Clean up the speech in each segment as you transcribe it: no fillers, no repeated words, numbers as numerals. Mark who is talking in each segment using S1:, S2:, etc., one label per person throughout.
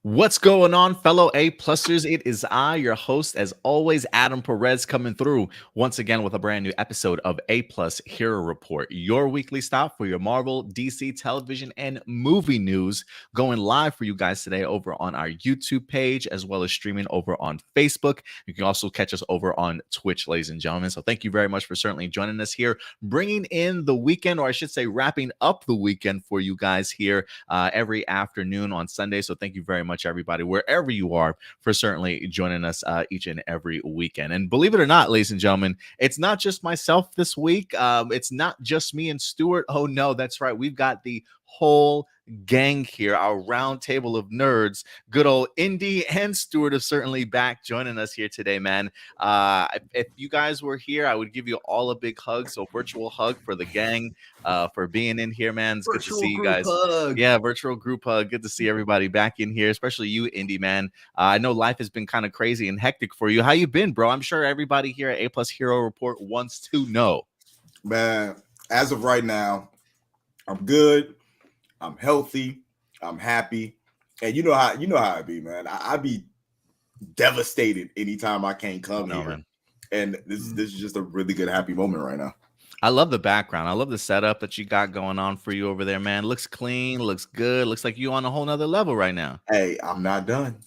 S1: What's going on, fellow A-Plusters? It is I, your host, as always, Adam Perez, coming through once again with a brand new episode of A-Plus Hero Report, your weekly stop for your Marvel, DC, television, and movie news, going live for you guys today over on our YouTube page, as well as streaming over on Facebook. You can also catch us over on Twitch, ladies and gentlemen. So thank you very much for certainly joining us here, bringing in the weekend, or I should say wrapping up the weekend for you guys here every afternoon on Sunday. So thank you very much, everybody, wherever you are, for certainly joining us each and every weekend. And believe it or not, ladies and gentlemen, it's not just myself this week. It's not just me and Stuart. Oh no, that's right. We've got the whole gang here, our round table of nerds. Good old Indy and Stuart are certainly back joining us here today, man. If you guys were here, I would give you all a big hug. So virtual hug for the gang for being in here, man. It's good to see you guys.
S2: Hug.
S1: Yeah, virtual group hug. Good to see everybody back in here, especially you, Indy, man. I know life has been kind of crazy and hectic for you. How you been, bro? I'm sure everybody here at A+ Hero Report wants to know.
S2: Man, as of right now, I'm good. I'm healthy. I'm happy. And you know how I be, man. I be devastated anytime I can't come here.
S1: Man.
S2: And this is just a really good, happy moment right now.
S1: I love the background. I love the setup that you got going on for you over there, man. Looks clean, looks good. Looks like you on a whole nother level right now.
S2: Hey, I'm not done.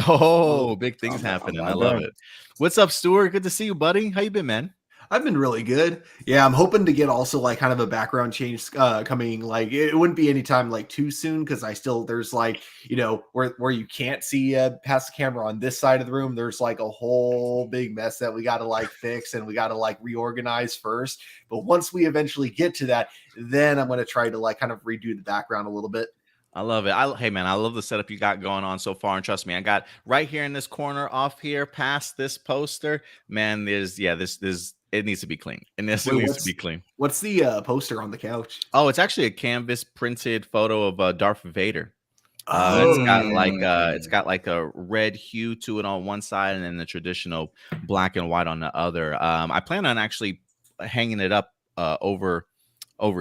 S1: Oh, big things happening. I love it. What's up, Stuart? Good to see you, buddy. How you been, man?
S3: I've been really good. Yeah, I'm hoping to get also like kind of a background change coming. Like it wouldn't be anytime like too soon because there's like, you know, where you can't see past the camera on this side of the room. There's like a whole big mess that we got to like fix and we got to like reorganize first. But once we eventually get to that, then I'm going to try to like kind of redo the background a little bit.
S1: I love it. Hey, man, I love the setup you got going on so far. And trust me, I got right here in this corner off here past this poster, man, it needs to be clean. And this needs to be clean.
S3: What's the poster on the couch?
S1: Oh, it's actually a canvas printed photo of Darth Vader. It's got like a red hue to it on one side and then the traditional black and white on the other. I plan on actually hanging it up over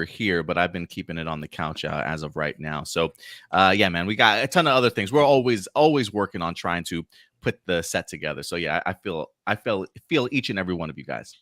S1: here, but I've been keeping it on the couch as of right now. So yeah, man, we got a ton of other things. We're always working on trying to put the set together. So yeah, I feel each and every one of you guys.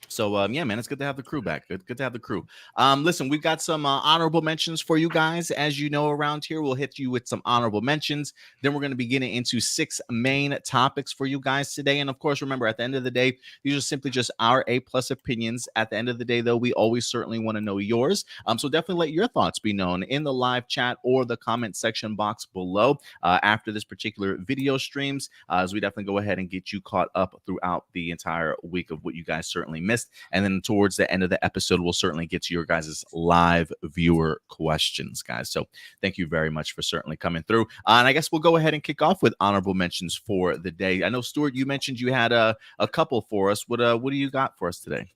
S1: So yeah, man, it's good to have the crew back. Good to have the crew. Listen, we've got some honorable mentions for you guys. As you know, around here, we'll hit you with some honorable mentions. Then we're going to be getting into 6 main topics for you guys today. And of course, remember, at the end of the day, these are simply just our A+ opinions. At the end of the day, though, we always certainly want to know yours. So definitely let your thoughts be known in the live chat or the comment section box below after this particular video streams, as we definitely go ahead and get you caught up throughout the entire week of what you guys certainly missed. And then towards the end of the episode, we'll certainly get to your guys' live viewer questions, guys. So thank you very much for certainly coming through. And I guess we'll go ahead and kick off with honorable mentions for the day. I know, Stuart, you mentioned you had a couple for us. What do you got for us today?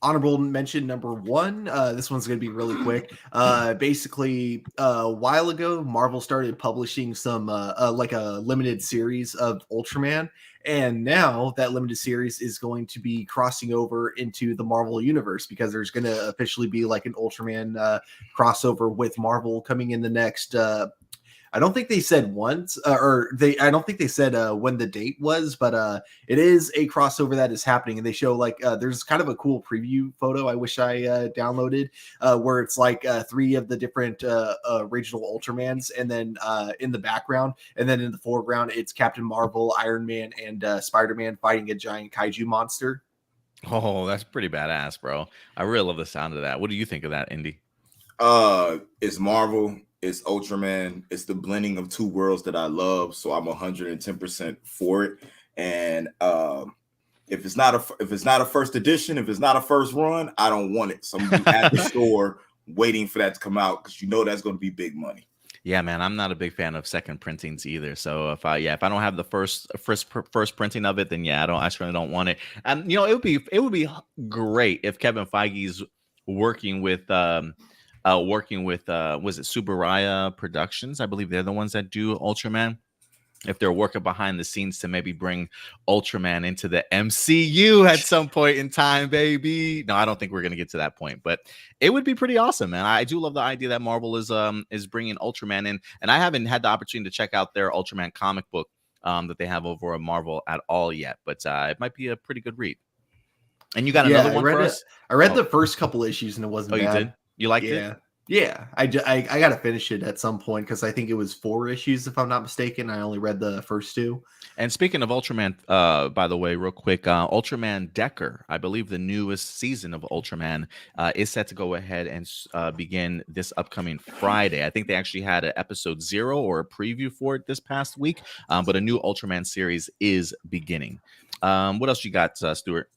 S3: Honorable mention number 1. This one's going to be really quick. Basically, a while ago, Marvel started publishing some like a limited series of Ultraman. And now that limited series is going to be crossing over into the Marvel universe because there's going to officially be like an Ultraman crossover with Marvel coming in the next I don't think they said once, I don't think they said when the date was, but it is a crossover that is happening. And they show like there's kind of a cool preview photo I wish I downloaded where it's like 3 of the different original Ultramans, and then in the background, and then in the foreground, it's Captain Marvel, Iron Man, and Spider-Man fighting a giant kaiju monster.
S1: Oh, that's pretty badass, bro. I really love the sound of that. What do you think of that, Indy?
S2: It's Marvel. It's Ultraman. It's the blending of 2 worlds that I love. So I'm 110% for it. And if it's not a first edition, if it's not a first run, I don't want it. So I'm gonna be at the store waiting for that to come out because you know that's going to be big money.
S1: Yeah, man, I'm not a big fan of second printings either. So if I don't have the first printing of it, then yeah, I certainly don't want it. And you know, it would be great if Kevin Feige's working with was it Subaraya Productions? I believe they're the ones that do Ultraman. if they're working behind the scenes to maybe bring Ultraman into the MCU at some point in time, baby. No, I don't think we're gonna get to that point, but it would be pretty awesome, man. I do love the idea that Marvel is bringing Ultraman in, and I haven't had the opportunity to check out their Ultraman comic book that they have over at Marvel at all yet, but it might be a pretty good read. And you got another one for us?
S3: I read the first couple issues and it wasn't bad.
S1: You did? You liked it?
S3: Yeah, I got to finish it at some point because I think it was 4 issues, if I'm not mistaken. I only read the first 2.
S1: And speaking of Ultraman, by the way, real quick, Ultraman Decker, I believe the newest season of Ultraman is set to go ahead and begin this upcoming Friday. I think they actually had an episode 0 or a preview for it this past week, but a new Ultraman series is beginning. What else you got, Stuart?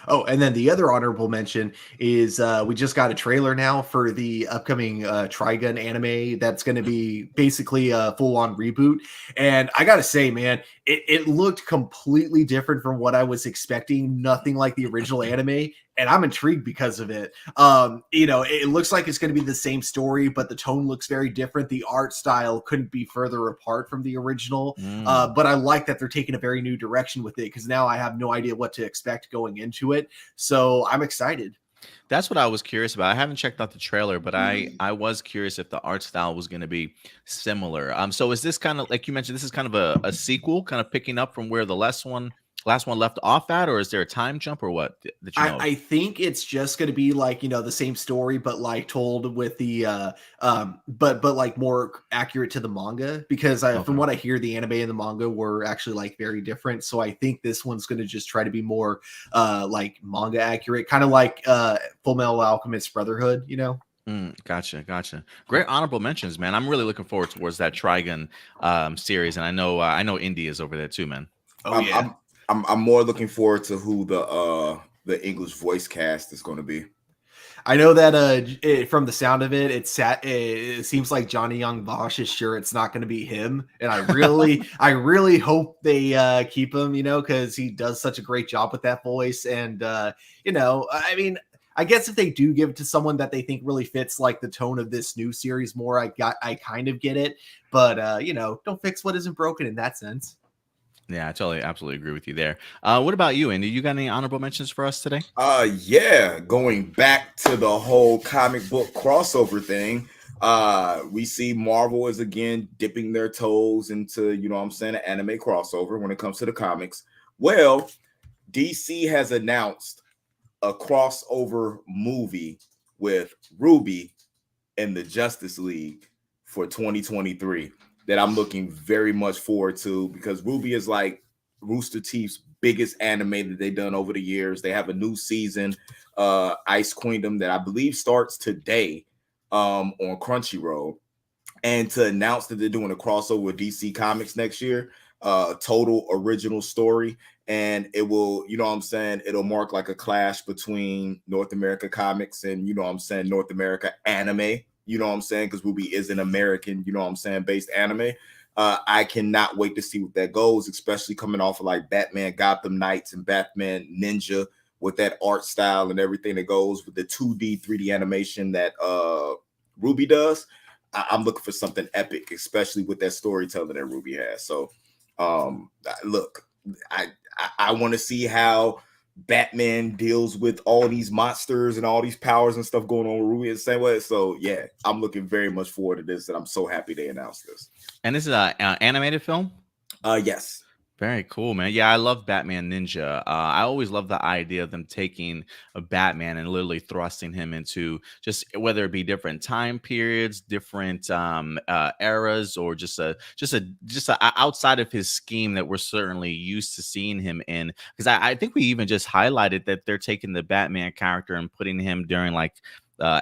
S3: Oh, and then the other honorable mention is we just got a trailer now for the upcoming Trigun anime that's going to be basically a full-on reboot. And I got to say, man, it looked completely different from what I was expecting. Nothing like the original anime. And I'm intrigued because of it. It looks like it's going to be the same story, but the tone looks very different. The art style couldn't be further apart from the original. But I like that they're taking a very new direction with it because now I have no idea what to expect going into it. So I'm excited.
S1: That's what I was curious about. I haven't checked out the trailer, but I was curious if the art style was going to be similar. So is this kind of, like you mentioned, this is kind of a sequel, kind of picking up from where the last one left off at, or is there a time jump or what that you know?
S3: I think it's just going to be like, the same story, but like told with the but like more accurate to the manga because from what I hear, the anime and the manga were actually like very different. So I think this one's going to just try to be more like manga accurate, kind of like Full Metal Alchemist Brotherhood,
S1: Gotcha. Great honorable mentions, man. I'm really looking forward towards that Trigun series, and I know Indy is over there too, man.
S2: I'm more looking forward to who the English voice cast is going to be.
S3: I know that from the sound of it, it seems like Johnny Young Bosch is sure it's not going to be him, and I really hope they keep him, because he does such a great job with that voice, and I mean, I guess if they do give it to someone that they think really fits like the tone of this new series more, I kind of get it, but don't fix what isn't broken in that sense.
S1: Yeah, I absolutely agree with you there. What about you, Andy? You got any honorable mentions for us today?
S2: Yeah, going back to the whole comic book crossover thing, we see Marvel is again dipping their toes into, an anime crossover when it comes to the comics. Well, DC has announced a crossover movie with Ruby and the Justice League for 2023. That I'm looking very much forward to because Ruby is like Rooster Teeth's biggest anime that they've done over the years. They have a new season, Ice Queendom, that I believe starts today on Crunchyroll. And to announce that they're doing a crossover with DC Comics next year, total original story. And it will, it'll mark like a clash between North America comics and, North America anime. Because Ruby is an American, based anime. I cannot wait to see what that goes, especially coming off of like Batman Gotham Knights and Batman Ninja with that art style and everything that goes with the 2D, 3D animation that Ruby does. I'm looking for something epic, especially with that storytelling that Ruby has. So, look, I want to see how Batman deals with all these monsters and all these powers and stuff going on with Ruby in the same way. So yeah, I'm looking very much forward to this, and I'm so happy they announced this.
S1: And this is an animated film?
S2: Yes.
S1: Very cool, man. Yeah, I love Batman Ninja. I always love the idea of them taking a Batman and literally thrusting him into just whether it be different time periods, different eras, or just outside of his scheme that we're certainly used to seeing him in. Because I think we even just highlighted that they're taking the Batman character and putting him during like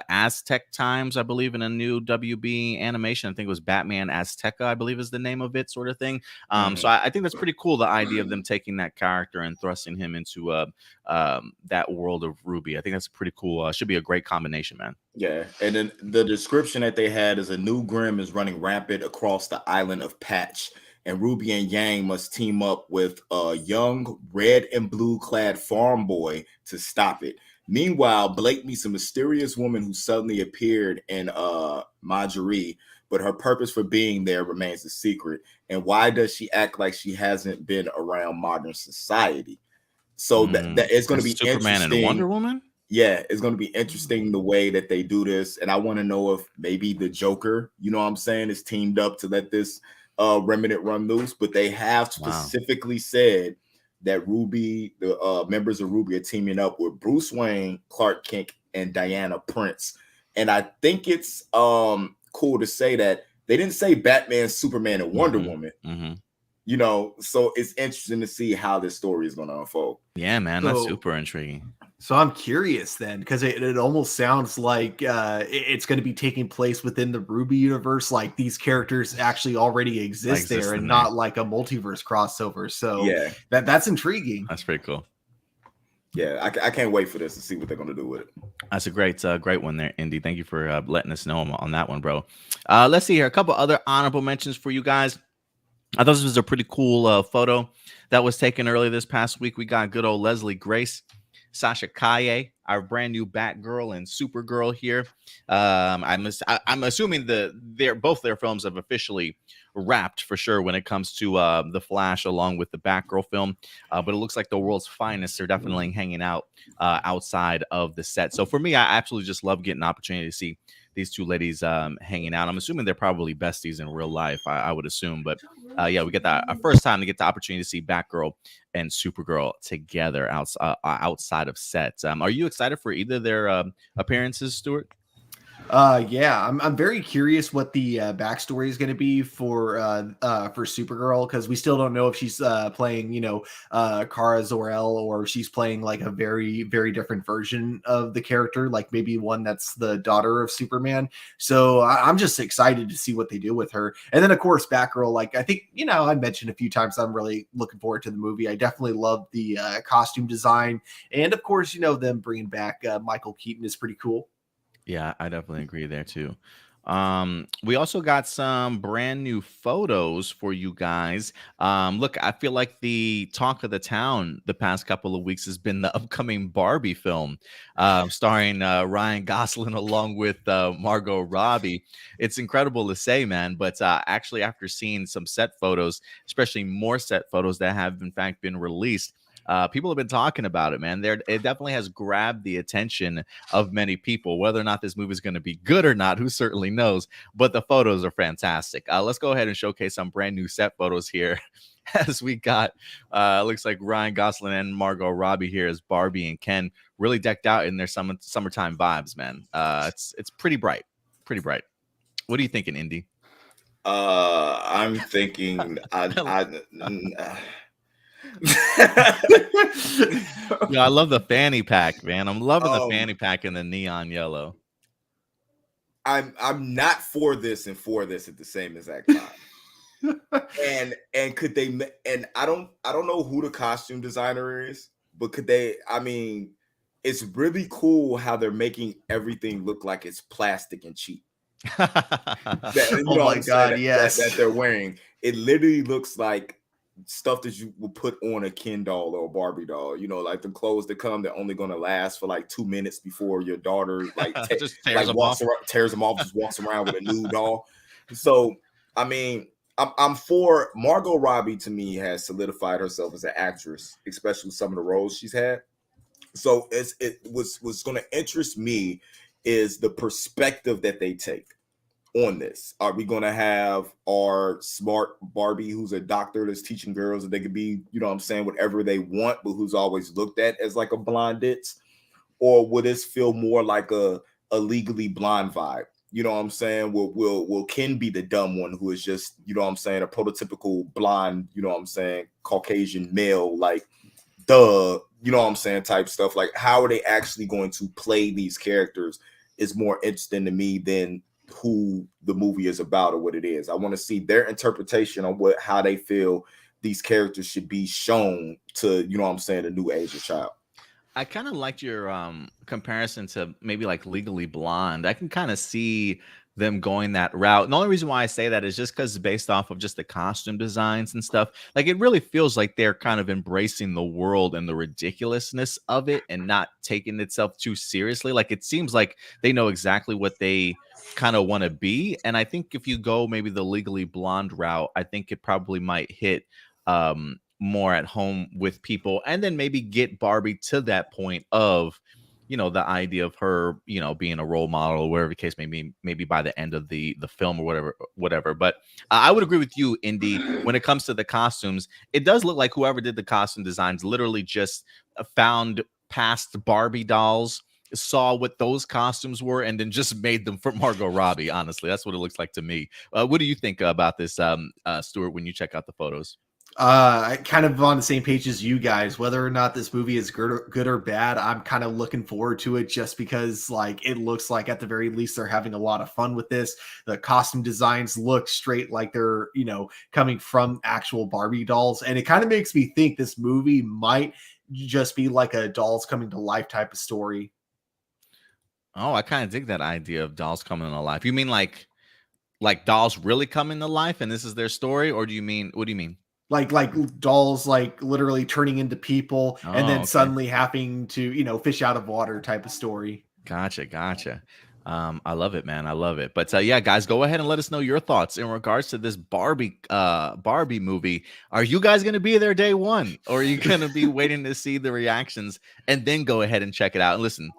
S1: Aztec times, I believe, in a new WB animation. I think it was Batman Azteca, I believe is the name of it, sort of thing. So I think that's pretty cool, the idea of them taking that character and thrusting him into that world of Ruby. I think that's pretty cool. Should be a great combination, man.
S2: Yeah, and then the description that they had is a new Grim is running rampant across the island of Patch, and Ruby and Yang must team up with a young red and blue clad farm boy to stop it. Meanwhile, Blake meets a mysterious woman who suddenly appeared in Marjorie, but her purpose for being there remains a secret. And why does she act like she hasn't been around modern society? So that it's going to
S1: That's
S2: be
S1: Superman and
S2: interesting.
S1: Wonder Woman.
S2: Yeah, it's going to be interesting the way that they do this. And I want to know if maybe the Joker, you know what I'm saying, is teamed up to let this remnant run loose. But they have specifically said that Ruby, the members of Ruby, are teaming up with Bruce Wayne, Clark Kent, and Diana Prince. And I think it's cool to say that they didn't say Batman, Superman, and Wonder Woman. You know, so it's interesting to see how this story is going to unfold.
S1: Yeah, man, that's super intriguing.
S3: So I'm curious then, because it almost sounds like it's going to be taking place within the Ruby universe, like these characters actually already exist there, and not like a multiverse crossover. So
S2: yeah,
S3: that's intriguing.
S1: That's pretty cool.
S2: Yeah, I can't wait for this to see what they're going to do with it.
S1: That's a great one there, Indy. Thank you for letting us know on that one, bro. Let's see here. A couple other honorable mentions for you guys. I thought this was a pretty cool photo that was taken earlier this past week. We got good old Leslie Grace, Sasha Kaye, our brand new Batgirl and Supergirl here. I'm assuming both their films have officially wrapped for sure when it comes to the Flash along with the Batgirl film. But it looks like the world's finest are definitely hanging out outside of the set. So for me, I absolutely just love getting an opportunity to see these two ladies hanging out. I'm assuming they're probably besties in real life, I would assume. But yeah, we get that first time to get the opportunity to see Batgirl and Supergirl together outside of sets. Are you excited for either their appearances, Stuart?
S3: Yeah, I'm very curious what the backstory is going to be for Supergirl, because we still don't know if she's playing, Kara Zor-El, or she's playing like a very, very different version of the character, like maybe one that's the daughter of Superman. So I'm just excited to see what they do with her. And then of course Batgirl, like I think I mentioned a few times, I'm really looking forward to the movie. I definitely love the costume design, and of course them bringing back Michael Keaton is pretty cool.
S1: Yeah, I definitely agree there too. We also got some brand new photos for you guys. Look, I feel like the talk of the town the past couple of weeks has been the upcoming Barbie film, starring Ryan Gosling along with Margot Robbie. It's incredible to say, man, but actually after seeing some set photos, especially more set photos that have in fact been released, people have been talking about it, man. It definitely has grabbed the attention of many people. Whether or not this movie is going to be good or not, who certainly knows? But the photos are fantastic. Let's go ahead and showcase some brand new set photos here, as we got. Looks like Ryan Gosling and Margot Robbie here as Barbie and Ken, really decked out in their summertime vibes, man. It's pretty bright, pretty bright. What are you thinking, Indy?
S2: I'm thinking
S1: Yeah, I love the fanny pack, man. I'm loving the fanny pack in the neon yellow.
S2: I'm not for this and for this at the same exact time. and could they? And I don't know who the costume designer is, but could they? I mean, it's really cool how they're making everything look like it's plastic and cheap.
S3: Oh my god, yes,
S2: that they're wearing. It literally looks like stuff that you will put on a Ken doll or a Barbie doll, like the clothes that come, they're only going to last for like 2 minutes before your daughter
S1: just tears them off,
S2: just walks around with a new doll. So I mean, I'm for Margot Robbie. To me, has solidified herself as an actress, especially with some of the roles she's had. So what's going to interest me is the perspective that they take on this. Are we going to have our smart Barbie who's a doctor that's teaching girls that they could be, whatever they want, but who's always looked at as like a blonde ditz? Or will this feel more like a Legally Blonde vibe? You know what I'm saying? Will Ken be the dumb one who is just, a prototypical blonde, Caucasian male, like type stuff? Like, how are they actually going to play these characters is more interesting to me than who the movie is about or what it is. I want to see their interpretation on how they feel these characters should be shown to, a new age of child.
S1: I kind of liked your comparison to maybe like Legally Blonde. I can kind of see them going that route. And the only reason why I say that is just because based off of just the costume designs and stuff, like it really feels like they're kind of embracing the world and the ridiculousness of it and not taking itself too seriously. Like it seems like they know exactly what they kind of want to be. And I think if you go maybe the Legally Blonde route, I think it probably might hit more at home with people, and then maybe get Barbie to that point of, you know, the idea of her, you know, being a role model or whatever the case may be, maybe by the end of the film or whatever. But I would agree with you, Indy, when it comes to the costumes. It does look like whoever did the costume designs literally just found past Barbie dolls, saw what those costumes were, and then just made them for Margot Robbie. Honestly, that's what it looks like to me. What do you think about this, Stuart, when you check out the photos?
S3: I kind of on the same page as you guys. Whether or not this movie is good or bad, I'm kind of looking forward to it just because, like, it looks like at the very least they're having a lot of fun with this. The costume designs look straight like they're, you know, coming from actual Barbie dolls, and it kind of makes me think this movie might just be like a dolls coming to life type of story.
S1: Oh, I kind of dig that idea of dolls coming to life. You mean like dolls really coming to life and this is their story, or do you mean, what do you mean?
S3: Like dolls like literally turning into people and
S1: Oh,
S3: then
S1: okay.
S3: suddenly having to, you know, fish out of water type of story.
S1: Gotcha. I love it, man. I love it. But yeah, guys, go ahead and let us know your thoughts in regards to this Barbie movie. Are you guys gonna be there day one, or are you gonna be waiting to see the reactions and then go ahead and check it out? And listen,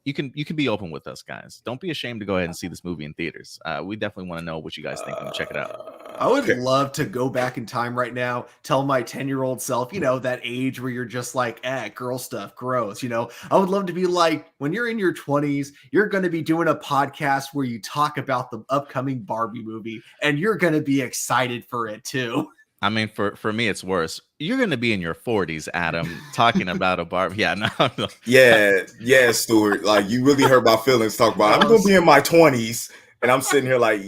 S1: you can be open with us, guys. Don't be ashamed to go ahead and see this movie in theaters. We definitely want to know what you guys think when you check it out.
S3: I would love to go back in time right now, tell my 10-year-old self, you know, that age where you're just like, girl stuff, gross. You know, I would love to be like, when you're in your 20s, you're going to be doing a podcast where you talk about the upcoming Barbie movie and you're going to be excited for it too.
S1: I mean, for me, it's worse. You're going to be in your 40s, Adam, talking about a Barbie. Yeah, no.
S2: Yeah, Stuart. Like, you really hurt my feelings. Talk about, I'm gonna be in my 20s, and I'm sitting here like,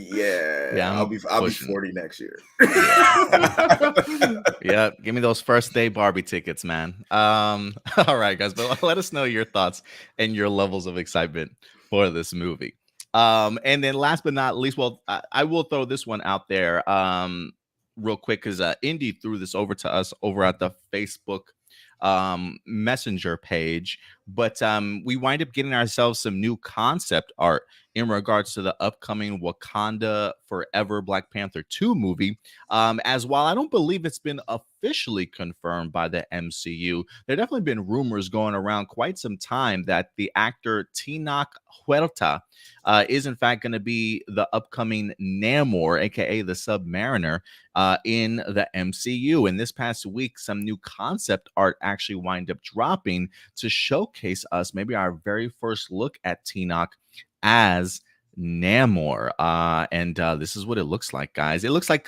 S2: I'll be 40 next year.
S1: Yeah, give me those first day Barbie tickets, man. All right, guys, but let us know your thoughts and your levels of excitement for this movie. And then last but not least, well, I will throw this one out there real quick, because Indy threw this over to us over at the Facebook messenger page, but we wind up getting ourselves some new concept art in regards to the upcoming Wakanda Forever Black Panther 2 movie. As while I don't believe it's been officially confirmed by the MCU, there definitely been rumors going around quite some time that the actor Tenoch Huerta is in fact going to be the upcoming Namor, aka the Submariner, in the MCU. And this past week, some new concept art actually wind up dropping to showcase us maybe our very first look at Tenoch as Namor. And this is what it looks like, guys. It looks like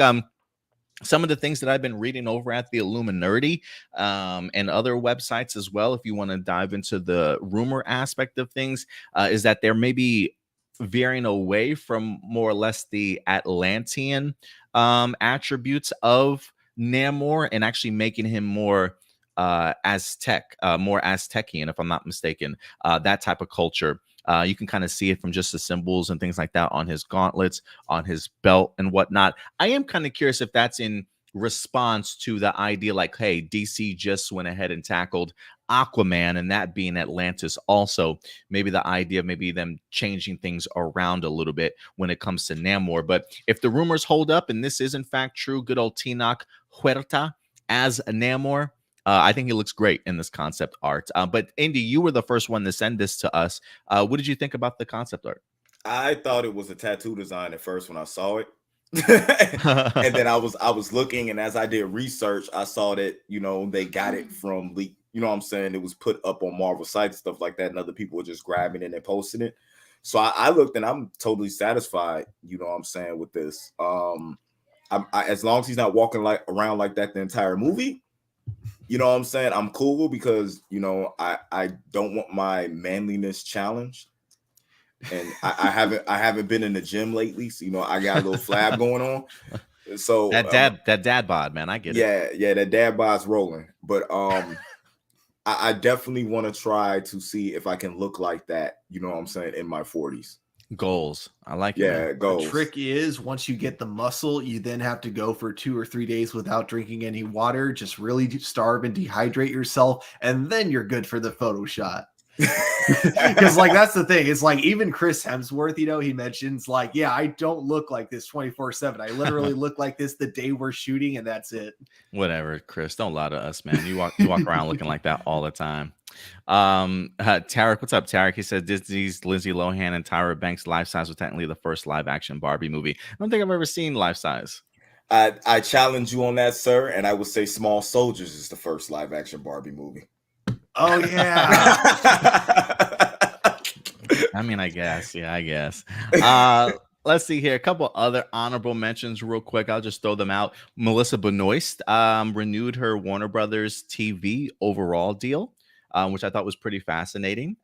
S1: some of the things that I've been reading over at the Illuminati and other websites as well, if you want to dive into the rumor aspect of things, is that there may be veering away from more or less the Atlantean attributes of Namor and actually making him more Aztec, more Aztecian, if I'm not mistaken, that type of culture. You can kind of see it from just the symbols and things like that on his gauntlets, on his belt and whatnot. I am kind of curious if that's in response to the idea like, hey, DC just went ahead and tackled Aquaman, and that being Atlantis also. Maybe the idea of maybe them changing things around a little bit when it comes to Namor. But if the rumors hold up and this is in fact true, good old Tenoch Huerta as a Namor, I think he looks great in this concept art. But Indy, you were the first one to send this to us. What did you think about the concept art?
S2: I thought it was a tattoo design at first when I saw it. And then I was looking, and as I did research, I saw that, you know, they got it from leak. You know what I'm saying? It was put up on Marvel sites, stuff like that, and other people were just grabbing it and posting it. So I looked, and I'm totally satisfied, you know what I'm saying, with this. As long as he's not walking around like that the entire movie, you know what I'm saying, I'm cool, because, you know, I don't want my manliness challenged. And I haven't been in the gym lately, so, you know, I got a little flab going on. So
S1: that dad bod, man, I get
S2: it. Yeah, that dad bod's rolling. But I definitely want to try to see if I can look like that, you know what I'm saying, in my 40s.
S1: Goals. I like it, man.
S2: Yeah,
S3: The
S2: goals.
S3: trick is once you get the muscle, you then have to go for 2 or 3 days without drinking any water, just really starve and dehydrate yourself, and then you're good for the photo shot. Because like that's the thing. It's like even Chris Hemsworth, he mentions like, yeah, I don't look like this 24/7. I literally look like this the day we're shooting, and that's it.
S1: Whatever, Chris. Don't lie to us, man. You walk around looking like that all the time. Tarek, what's up, Tarek? He says Disney's Lindsay Lohan and Tyra Banks' Life Size was technically the first live action Barbie movie. I don't think I've ever seen Life Size.
S2: I challenge you on that, sir, and I would say Small Soldiers is the first live action Barbie movie.
S3: Oh yeah.
S1: I mean, I guess. Yeah, I guess. Let's see here. A couple other honorable mentions real quick. I'll just throw them out. Melissa Benoist renewed her Warner Brothers TV overall deal, which I thought was pretty fascinating.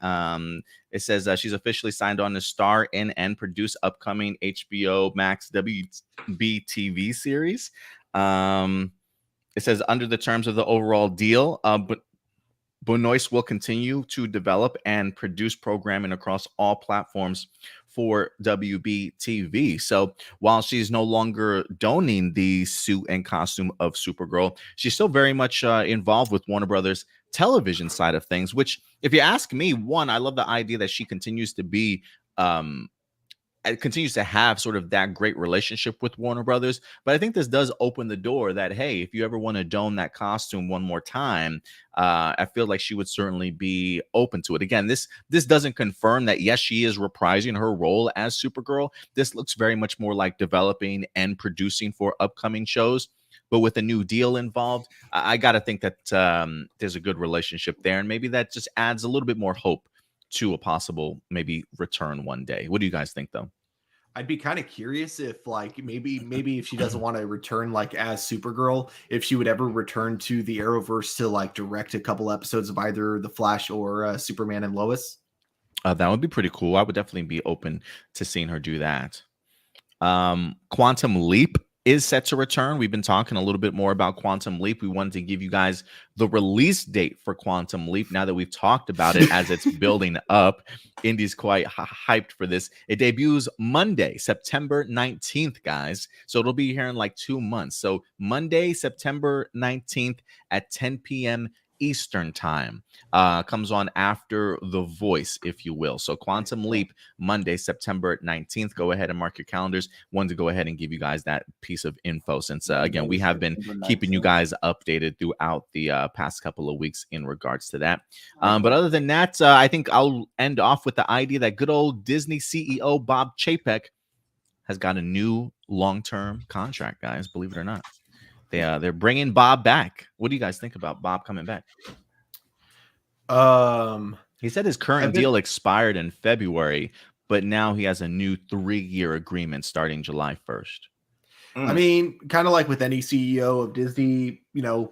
S1: It says she's officially signed on to star in and produce upcoming HBO Max WB TV series. It says under the terms of the overall deal, but Benoist will continue to develop and produce programming across all platforms for WB TV. So while she's no longer donning the suit and costume of Supergirl, she's still very much involved with Warner Brothers television side of things, which, if you ask me, one, I love the idea that she continues to be it continues to have sort of that great relationship with Warner Brothers. But I think this does open the door that, hey, if you ever want to don that costume one more time, I feel like she would certainly be open to it. Again, this doesn't confirm that, yes, she is reprising her role as Supergirl. This looks very much more like developing and producing for upcoming shows. But with a new deal involved, I got to think that there's a good relationship there. And maybe that just adds a little bit more hope to a possible maybe return one day. What do you guys think, though?
S3: I'd be kind of curious if like maybe if she doesn't want to return like as Supergirl, if she would ever return to the Arrowverse to like direct a couple episodes of either The Flash or Superman and Lois.
S1: That would be pretty cool. I would definitely be open to seeing her do that. Quantum Leap is set to return. We've been talking a little bit more about Quantum Leap. We wanted to give you guys the release date for Quantum Leap now that we've talked about it as it's building up. Indy's quite hyped for this. It debuts Monday, September 19th, guys. So it'll be here in like 2 months. So Monday, September 19th at 10 p.m. Eastern time. Comes on after The Voice, if you will. So Quantum Leap, Monday, September 19th. Go ahead and mark your calendars. Wanted to go ahead and give you guys that piece of info since, again, we have been keeping you guys updated throughout the past couple of weeks in regards to that. But other than that, I think I'll end off with the idea that good old Disney CEO Bob Chapek has got a new long-term contract, guys, believe it or not. They're bringing Bob back. What do you guys think about Bob coming back? He said his current deal expired in February, but now he has a new 3-year agreement starting July 1st.
S3: I mean, kind of like with any CEO of Disney,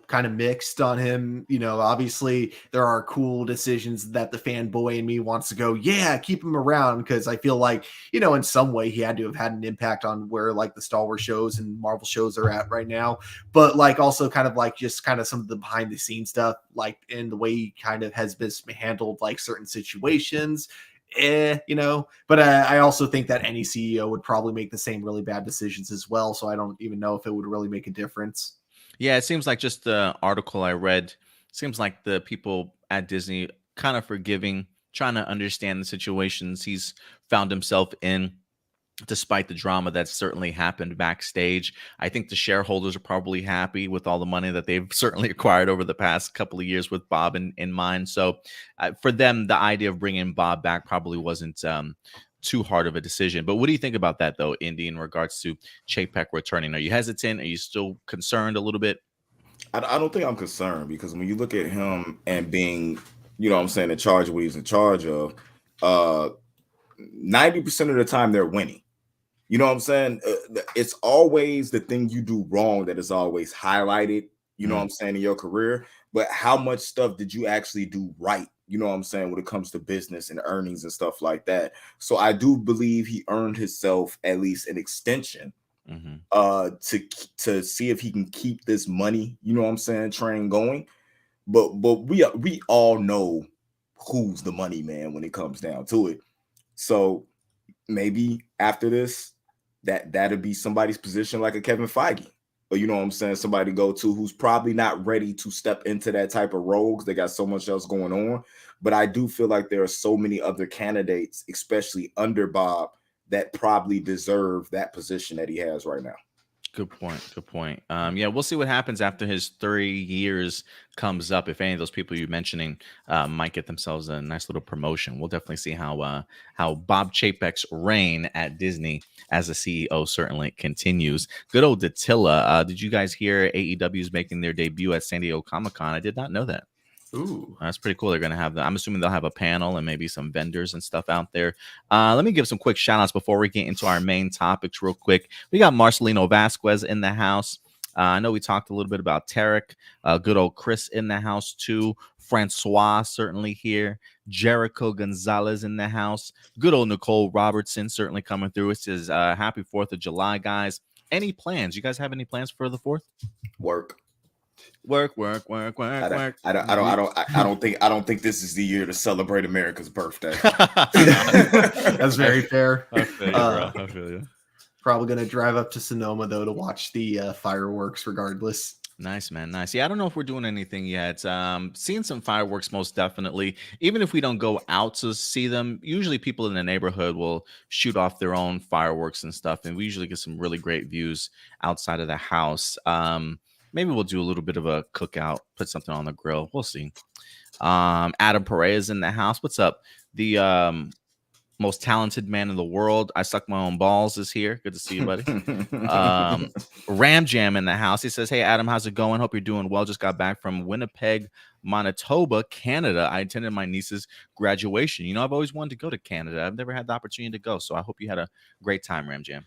S3: kind of mixed on him. Obviously there are cool decisions that the fanboy in me wants to go, yeah, keep him around. Cause I feel like, in some way he had to have had an impact on where like the Star Wars shows and Marvel shows are at right now. But like also kind of like just kind of some of the behind the scenes stuff, like in the way he kind of has been handled like certain situations. But I also think that any CEO would probably make the same really bad decisions as well. So I don't even know if it would really make a difference.
S1: Yeah, it seems like just the article I read, seems like the people at Disney kind of forgiving, trying to understand the situations he's found himself in, despite the drama that's certainly happened backstage. I think the shareholders are probably happy with all the money that they've certainly acquired over the past couple of years with Bob in mind. So for them, the idea of bringing Bob back probably wasn't too hard of a decision. But what do you think about that, though, Indy, in regards to Chapek returning? Are you hesitant? Are you still concerned a little bit?
S2: I don't think I'm concerned, because when you look at him and being, in charge of what he's in charge of, 90% of the time they're winning. You know what I'm saying? It's always the thing you do wrong that is always highlighted, what I'm saying, in your career. But how much stuff did you actually do right? You know what I'm saying, when it comes to business and earnings and stuff like that. So I do believe he earned himself at least an extension to see if he can keep this money, train going. But we all know who's the money man when it comes down to it. So maybe after this, that'd be somebody's position like a Kevin Feige. Or, you know what I'm saying, somebody to go to who's probably not ready to step into that type of role because they got so much else going on. But I do feel like there are so many other candidates, especially under Bob, that probably deserve that position that he has right now.
S1: Good point. Good point. Yeah, we'll see what happens after his 3 years comes up. If any of those people you're mentioning might get themselves a nice little promotion, we'll definitely see how Bob Chapek's reign at Disney as a CEO certainly continues. Good old Dattila. Did you guys hear AEW is making their debut at San Diego Comic-Con? I did not know that.
S3: Ooh,
S1: that's pretty cool. They're going to have I'm assuming they'll have a panel and maybe some vendors and stuff out there. Let me give some quick shout outs before we get into our main topics real quick. We got Marcelino Vasquez in the house. I know we talked a little bit about Tarek. Good old Chris in the house too. Francois certainly here. Jericho Gonzalez in the house. Good old Nicole Robertson certainly coming through. It says happy 4th of July, guys. Any plans? You guys have any plans for the 4th?
S2: Work.
S1: I
S2: don't think this is the year to celebrate America's birthday.
S3: That's very fair.
S1: I feel you, bro. I feel you.
S3: Probably gonna drive up to Sonoma though to watch the fireworks regardless.
S1: Nice, man. Nice. Yeah, I don't know if we're doing anything yet. Seeing some fireworks, most definitely. Even if we don't go out to see them, usually people in the neighborhood will shoot off their own fireworks and stuff, and we usually get some really great views outside of the house. Maybe we'll do a little bit of a cookout, put something on the grill. We'll see. Adam Perez in the house. What's up? The most talented man in the world. I suck my own balls is here. Good to see you, buddy. Ram Jam in the house. He says, hey, Adam, how's it going? Hope you're doing well. Just got back from Winnipeg, Manitoba, Canada. I attended my niece's graduation. You know, I've always wanted to go to Canada. I've never had the opportunity to go. So I hope you had a great time, Ram Jam.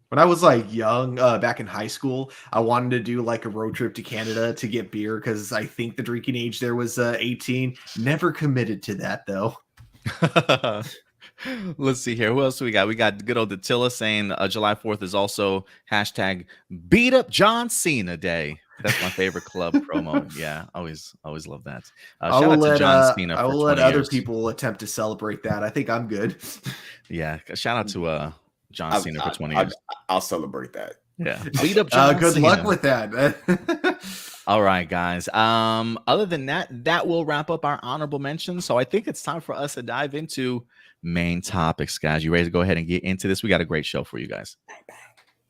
S3: When I was like young, back in high school, I wanted to do like a road trip to Canada to get beer because I think the drinking age there was 18. Never committed to that though.
S1: Let's see here. Who else do we got? We got good old Dattila saying July 4th is also hashtag beat up John Cena day. That's my favorite club promo. Yeah, always love that. Shout out to John Cena.
S3: I will let other people attempt to celebrate that. I think I'm good.
S1: Yeah, shout out to John Cena for 20 years.
S2: I'll celebrate that.
S1: Yeah. Beat up John
S3: good
S1: Cena.
S3: luck with that.
S1: All right, guys. Other than that will wrap up our honorable mentions. So I think it's time for us to dive into main topics, guys. You ready to go ahead and get into this? We got a great show for you guys.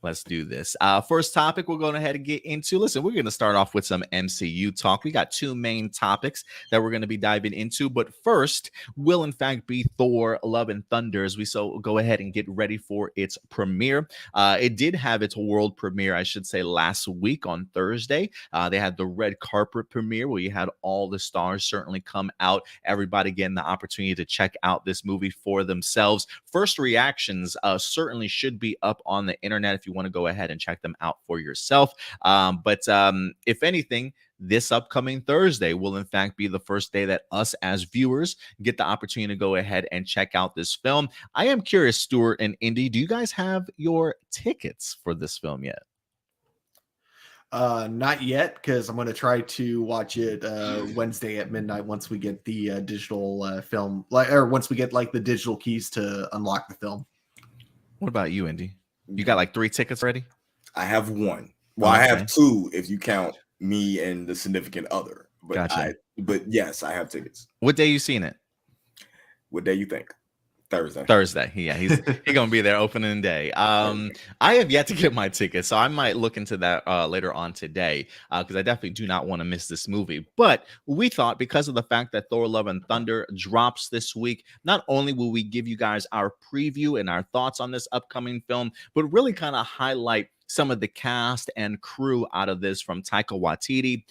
S1: Let's do this. First topic we're going ahead and get into. Listen, we're going to start off with some MCU talk. We got 2 main topics that we're going to be diving into. But first will, in fact, be Thor Love and Thunder as we go ahead and get ready for its premiere. It did have its world premiere, I should say, last week on Thursday. They had the red carpet premiere where you had all the stars certainly come out. Everybody getting the opportunity to check out this movie for themselves. First reactions certainly should be up on the internet if you want to go ahead and check them out for yourself. But if anything, this upcoming Thursday will in fact be the first day that us as viewers get the opportunity to go ahead and check out this film. I am curious, Stuart and Indy, do you guys have your tickets for this film yet?
S3: Not yet, because I'm going to try to watch it Wednesday at midnight once we get the digital film, or once we get like the digital keys to unlock the film.
S1: What about you, Indy? You got like 3 tickets ready?
S2: I have 1. Well, okay. I have 2 if you count me and the significant other. But
S1: gotcha.
S2: But yes, I have tickets.
S1: What day you seen it?
S2: What day you think?
S1: Thursday. Yeah, he's gonna be there opening day. I have yet to get my ticket, so I might look into that later on today because I definitely do not want to miss this movie. But we thought because of the fact that Thor Love and Thunder drops this week, not only will we give you guys our preview and our thoughts on this upcoming film, but really kind of highlight some of the cast and crew out of this, from Taika Waititi,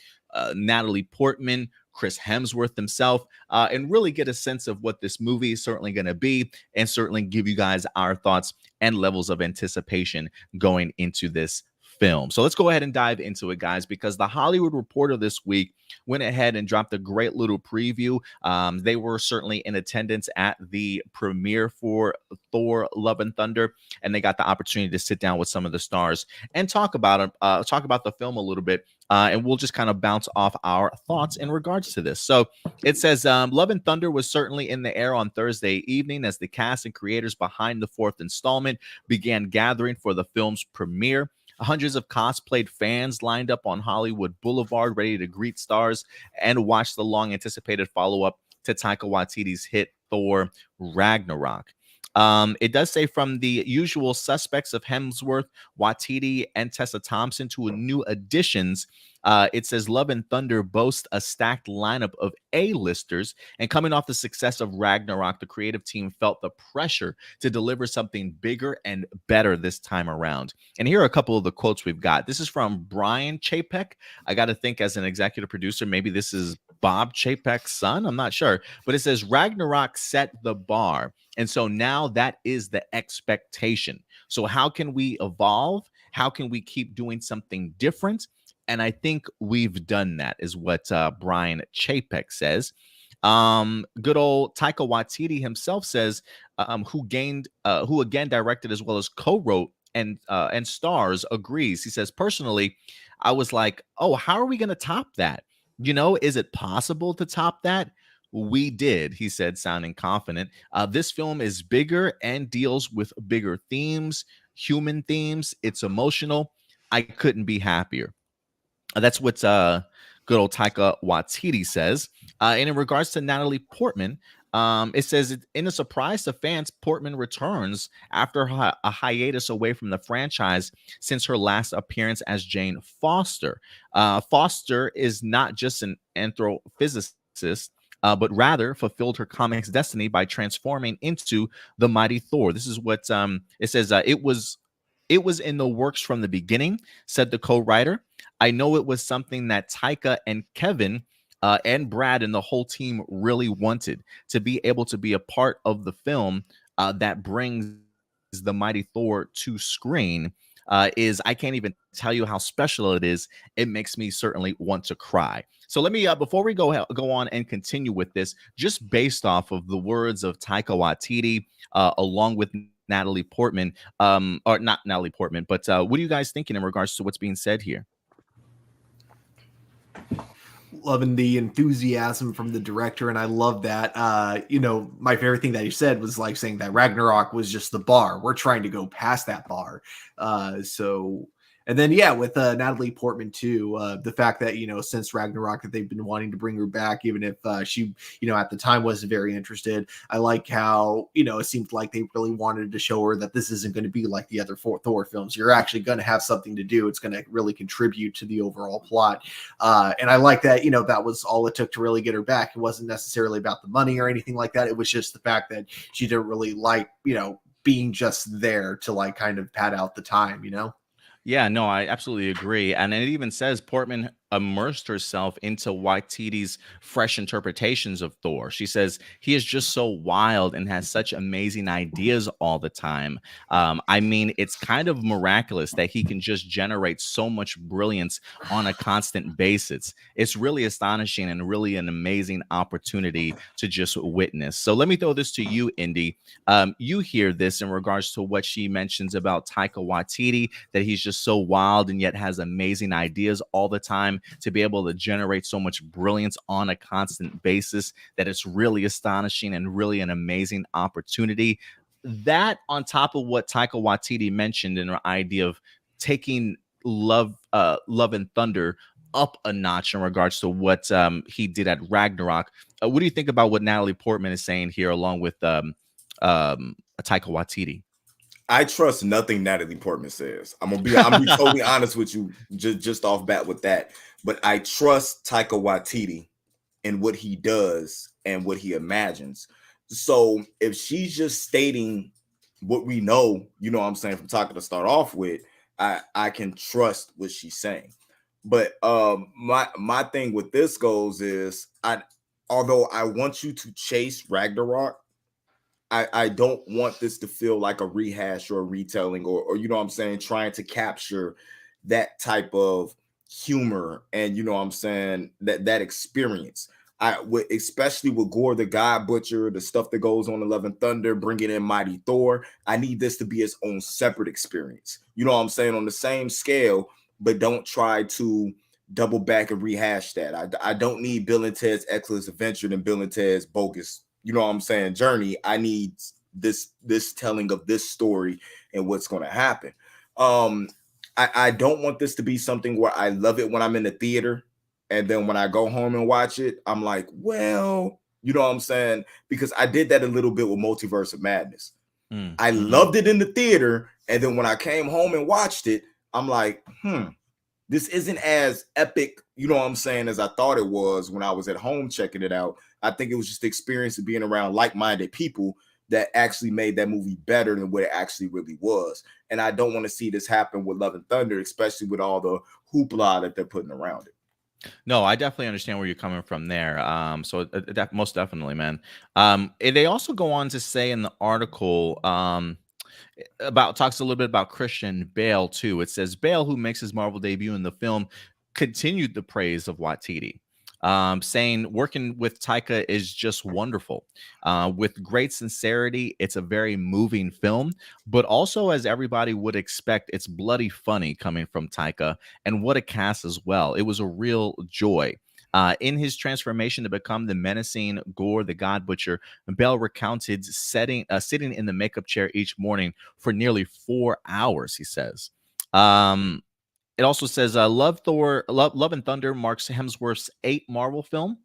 S1: Natalie Portman, Chris Hemsworth himself, and really get a sense of what this movie is certainly going to be, and certainly give you guys our thoughts and levels of anticipation going into this film. So let's go ahead and dive into it, guys, because the Hollywood Reporter this week went ahead and dropped a great little preview. They were certainly in attendance at the premiere for Thor: Love and Thunder, and they got the opportunity to sit down with some of the stars and talk about the film a little bit. And we'll just kind of bounce off our thoughts in regards to this. So it says Love and Thunder was certainly in the air on Thursday evening as the cast and creators behind the fourth installment began gathering for the film's premiere. Hundreds of cosplayed fans lined up on Hollywood Boulevard ready to greet stars and watch the long-anticipated follow-up to Taika Waititi's hit Thor: Ragnarok. It does say from the usual suspects of Hemsworth, Waititi, and Tessa Thompson to new additions. It says Love and Thunder boasts a stacked lineup of A-listers, and coming off the success of Ragnarok, the creative team felt the pressure to deliver something bigger and better this time around. And here are a couple of the quotes we've got. This is from Brian Chapek. I got to think, as an executive producer, maybe this is Bob Chapek's son. I'm not sure. But it says Ragnarok set the bar. And so now that is the expectation. So how can we evolve? How can we keep doing something different? And I think we've done that, is what Brian Chapek says. Good old Taika Waititi himself says, who again directed as well as co-wrote and stars, agrees. He says, personally, I was like, oh, how are we going to top that? Is it possible to top that? We did, he said, sounding confident. This film is bigger and deals with bigger themes, human themes. It's emotional. I couldn't be happier. That's what good old Taika Waititi says. And in regards to Natalie Portman, it says, in a surprise to fans, Portman returns after a hiatus away from the franchise since her last appearance as Jane Foster. Foster is not just an astrophysicist, but rather fulfilled her comic's destiny by transforming into the mighty Thor. This is what it says. It was in the works from the beginning, said the co-writer. I know it was something that Taika and Kevin and Brad and the whole team really wanted, to be able to be a part of the film that brings the mighty Thor to screen. I can't even tell you how special it is. It makes me certainly want to cry. So let me, before we go on and continue with this, just based off of the words of Taika Waititi, along with Natalie Portman, or not Natalie Portman, but what are you guys thinking in regards to what's being said here?
S3: Loving the enthusiasm from the director, and I love that. My favorite thing that he said was like saying that Ragnarok was just the bar. We're trying to go past that bar. And then, with Natalie Portman too, the fact that, since Ragnarok that they've been wanting to bring her back, even if she, at the time wasn't very interested. I like how, it seemed like they really wanted to show her that this isn't going to be like the other four Thor films. You're actually going to have something to do. It's going to really contribute to the overall plot. And I like that, that was all it took to really get her back. It wasn't necessarily about the money or anything like that. It was just the fact that she didn't really like, being just there to like kind of pad out the time,
S1: Yeah, no, I absolutely agree. And it even says Portman immersed herself into Waititi's fresh interpretations of Thor. She says he is just so wild and has such amazing ideas all the time. I mean, it's kind of miraculous that he can just generate so much brilliance on a constant basis. It's really astonishing and really an amazing opportunity to just witness. So let me throw this to you, Indy. You hear this in regards to what she mentions about Taika Waititi, that he's just so wild and yet has amazing ideas all the time, to be able to generate so much brilliance on a constant basis, that it's really astonishing and really an amazing opportunity. That, on top of what Taika Waititi mentioned in her idea of taking Love and Thunder up a notch in regards to what he did at Ragnarok. What do you think about what Natalie Portman is saying here, along with Taika Waititi?
S2: I trust nothing Natalie Portman says. I'm gonna be totally honest with you, just off bat with that. But I trust Taika Waititi in what he does and what he imagines. So if she's just stating what we know, what I'm saying, from Taika to start off with, I can trust what she's saying. But my thing with this goes is, although I want you to chase Ragnarok, I don't want this to feel like a rehash or a retelling, or trying to capture that type of humor and, you know what I'm saying, that experience. Especially with Gore the God Butcher, the stuff that goes on in Love and Thunder, bringing in Mighty Thor. I need this to be its own separate experience. You know what I'm saying? On the same scale, but don't try to double back and rehash that. I don't need Bill and Ted's Excellent Adventure and Bill and Ted's bogus, you know what I'm saying, journey. I need this telling of this story and what's going to happen. I don't want this to be something where I love it when I'm in the theater, and then when I go home and watch it, I'm like, well, you know what I'm saying? Because I did that a little bit with Multiverse of Madness. I loved it in the theater, and then when I came home and watched it, I'm like, this isn't as epic, you know what I'm saying, as I thought it was when I was at home checking it out. I think it was just the experience of being around like-minded people that actually made that movie better than what it actually really was. And I don't want to see this happen with Love and Thunder, especially with all the hoopla that they're putting around it.
S1: No, I definitely understand where you're coming from there. So that most definitely, man. They also go on to say in the article, talks a little bit about Christian Bale too. It says Bale, who makes his Marvel debut in the film, continued the praise of Waititi, saying working with Taika is just wonderful. With great sincerity, it's a very moving film, but also, as everybody would expect, it's bloody funny coming from Taika, and what a cast as well. It was a real joy. In his transformation to become the menacing Gore the God Butcher, Bell recounted sitting in the makeup chair each morning for nearly 4 hours, he says. It also says Love and Thunder marks Hemsworth's 8th Marvel film,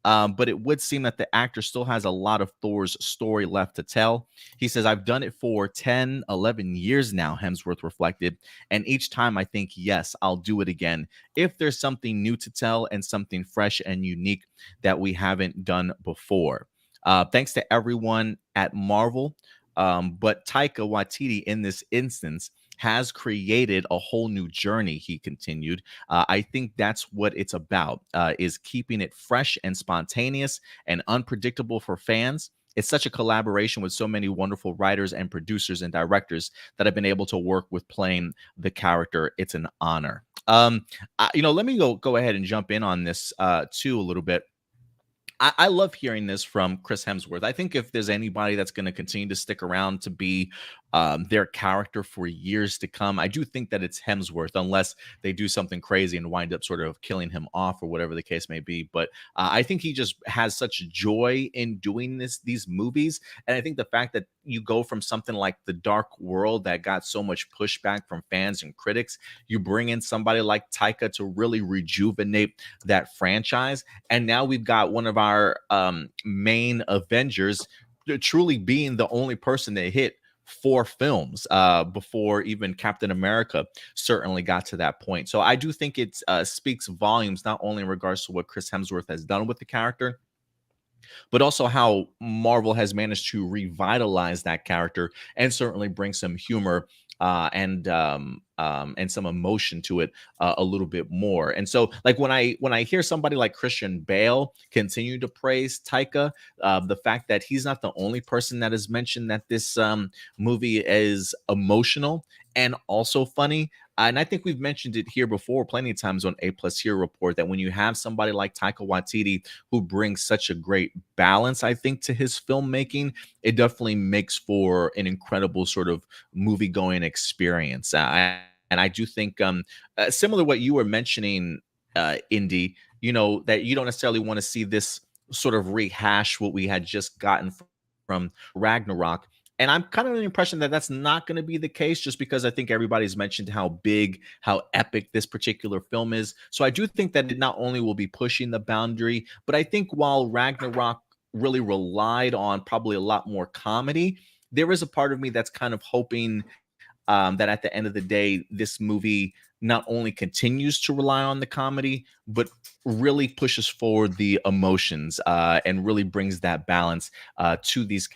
S1: but it would seem that the actor still has a lot of Thor's story left to tell. He says, I've done it for 10, 11 years now, Hemsworth reflected, and each time I think, yes, I'll do it again if there's something new to tell and something fresh and unique that we haven't done before. Thanks to everyone at Marvel, but Taika Waititi in this instance has created a whole new journey, he continued. I think that's what it's about, is keeping it fresh and spontaneous and unpredictable for fans. It's such a collaboration with so many wonderful writers and producers and directors that I've been able to work with playing the character. It's an honor. Let me go ahead and jump in on this too a little bit. I love hearing this from Chris Hemsworth. I think if there's anybody that's going to continue to stick around to be their character for years to come, I do think that it's Hemsworth, unless they do something crazy and wind up sort of killing him off or whatever the case may be. But I think he just has such joy in doing these movies. And I think the fact that you go from something like The Dark World that got so much pushback from fans and critics, you bring in somebody like Taika to really rejuvenate that franchise. And now we've got one of our main Avengers truly being the only person that hit 4 films before even Captain America certainly got to that point. So I do think it speaks volumes, not only in regards to what Chris Hemsworth has done with the character, but also how Marvel has managed to revitalize that character and certainly bring some humor and some emotion to it a little bit more. And so, like when I hear somebody like Christian Bale continue to praise Taika, the fact that he's not the only person that has mentioned that this movie is emotional and also funny. And I think we've mentioned it here before plenty of times on A Plus Here Report, that when you have somebody like Taika Waititi who brings such a great balance, I think, to his filmmaking, it definitely makes for an incredible sort of movie-going experience. And I do think, similar to what you were mentioning, Indy, that you don't necessarily want to see this sort of rehash what we had just gotten from Ragnarok. And I'm kind of under the impression that that's not going to be the case, just because I think everybody's mentioned how big, how epic this particular film is. So I do think that it not only will be pushing the boundary, but I think while Ragnarok really relied on probably a lot more comedy, there is a part of me that's kind of hoping that at the end of the day, this movie not only continues to rely on the comedy, but really pushes forward the emotions and really brings that balance to these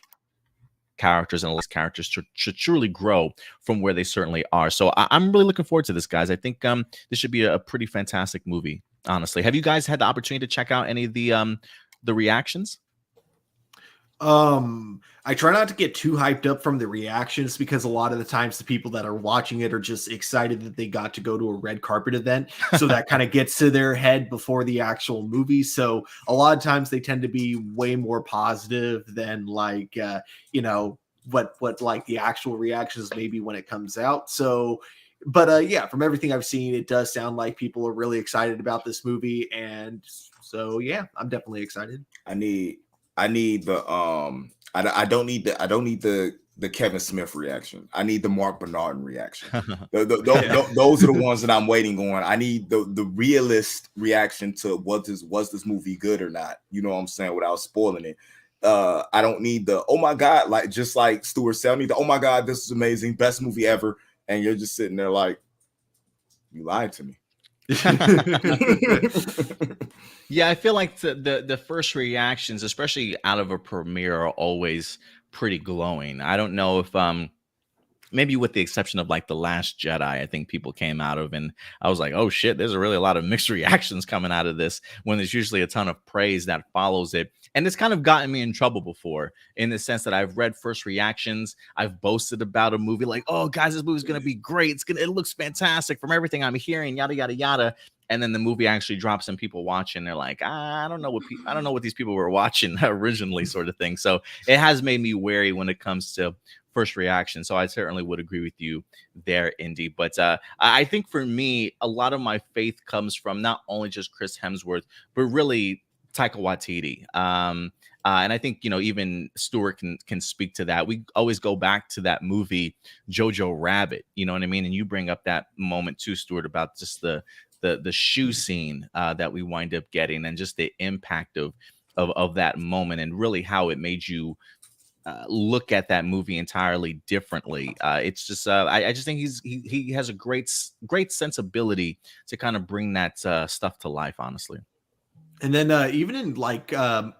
S1: characters and allows characters to truly grow from where they certainly are. So I'm really looking forward to this, guys. I think this should be a pretty fantastic movie, honestly. Have you guys had the opportunity to check out any of the reactions?
S3: I try not to get too hyped up from the reactions because a lot of the times the people that are watching it are just excited that they got to go to a red carpet event. So that kind of gets to their head before the actual movie. So a lot of times they tend to be way more positive than like, what like the actual reactions maybe when it comes out. So, but yeah, from everything I've seen, it does sound like people are really excited about this movie. And so, yeah, I'm definitely excited.
S2: I need the I don't need the Kevin Smith reaction. I need the Mark Bernardin reaction. Those are the ones that I'm waiting on. I need the realist reaction to was this movie good or not? You know what I'm saying, without spoiling it. I don't need the oh my god, like just like Stuart said, I need the oh my god, this is amazing, best movie ever, and you're just sitting there like, you lied to me.
S1: Yeah, I feel like the first reactions, especially out of a premiere, are always pretty glowing. I don't know if maybe with the exception of like The Last Jedi, I think people came out of and I was like, oh shit, there's a lot of mixed reactions coming out of this when there's usually a ton of praise that follows it. And it's kind of gotten me in trouble before in the sense that I've read first reactions. I've boasted about a movie like, oh guys, this movie's going to be great. It looks fantastic from everything I'm hearing, yada, yada, yada. And then the movie actually drops and people watching, they're like, I don't know what these people were watching originally, sort of thing. So it has made me wary when it comes to first reaction. So I certainly would agree with you there, Indy. But I think for me, a lot of my faith comes from not only just Chris Hemsworth, but really Taika Waititi. And I think, even Stuart can speak to that. We always go back to that movie, Jojo Rabbit, you know what I mean? And you bring up that moment too, Stuart, about just the shoe scene that we wind up getting and just the impact of that moment and really how it made you look at that movie entirely differently. It's just I just think he has a great sensibility to kind of bring that stuff to life, honestly.
S3: And then even in like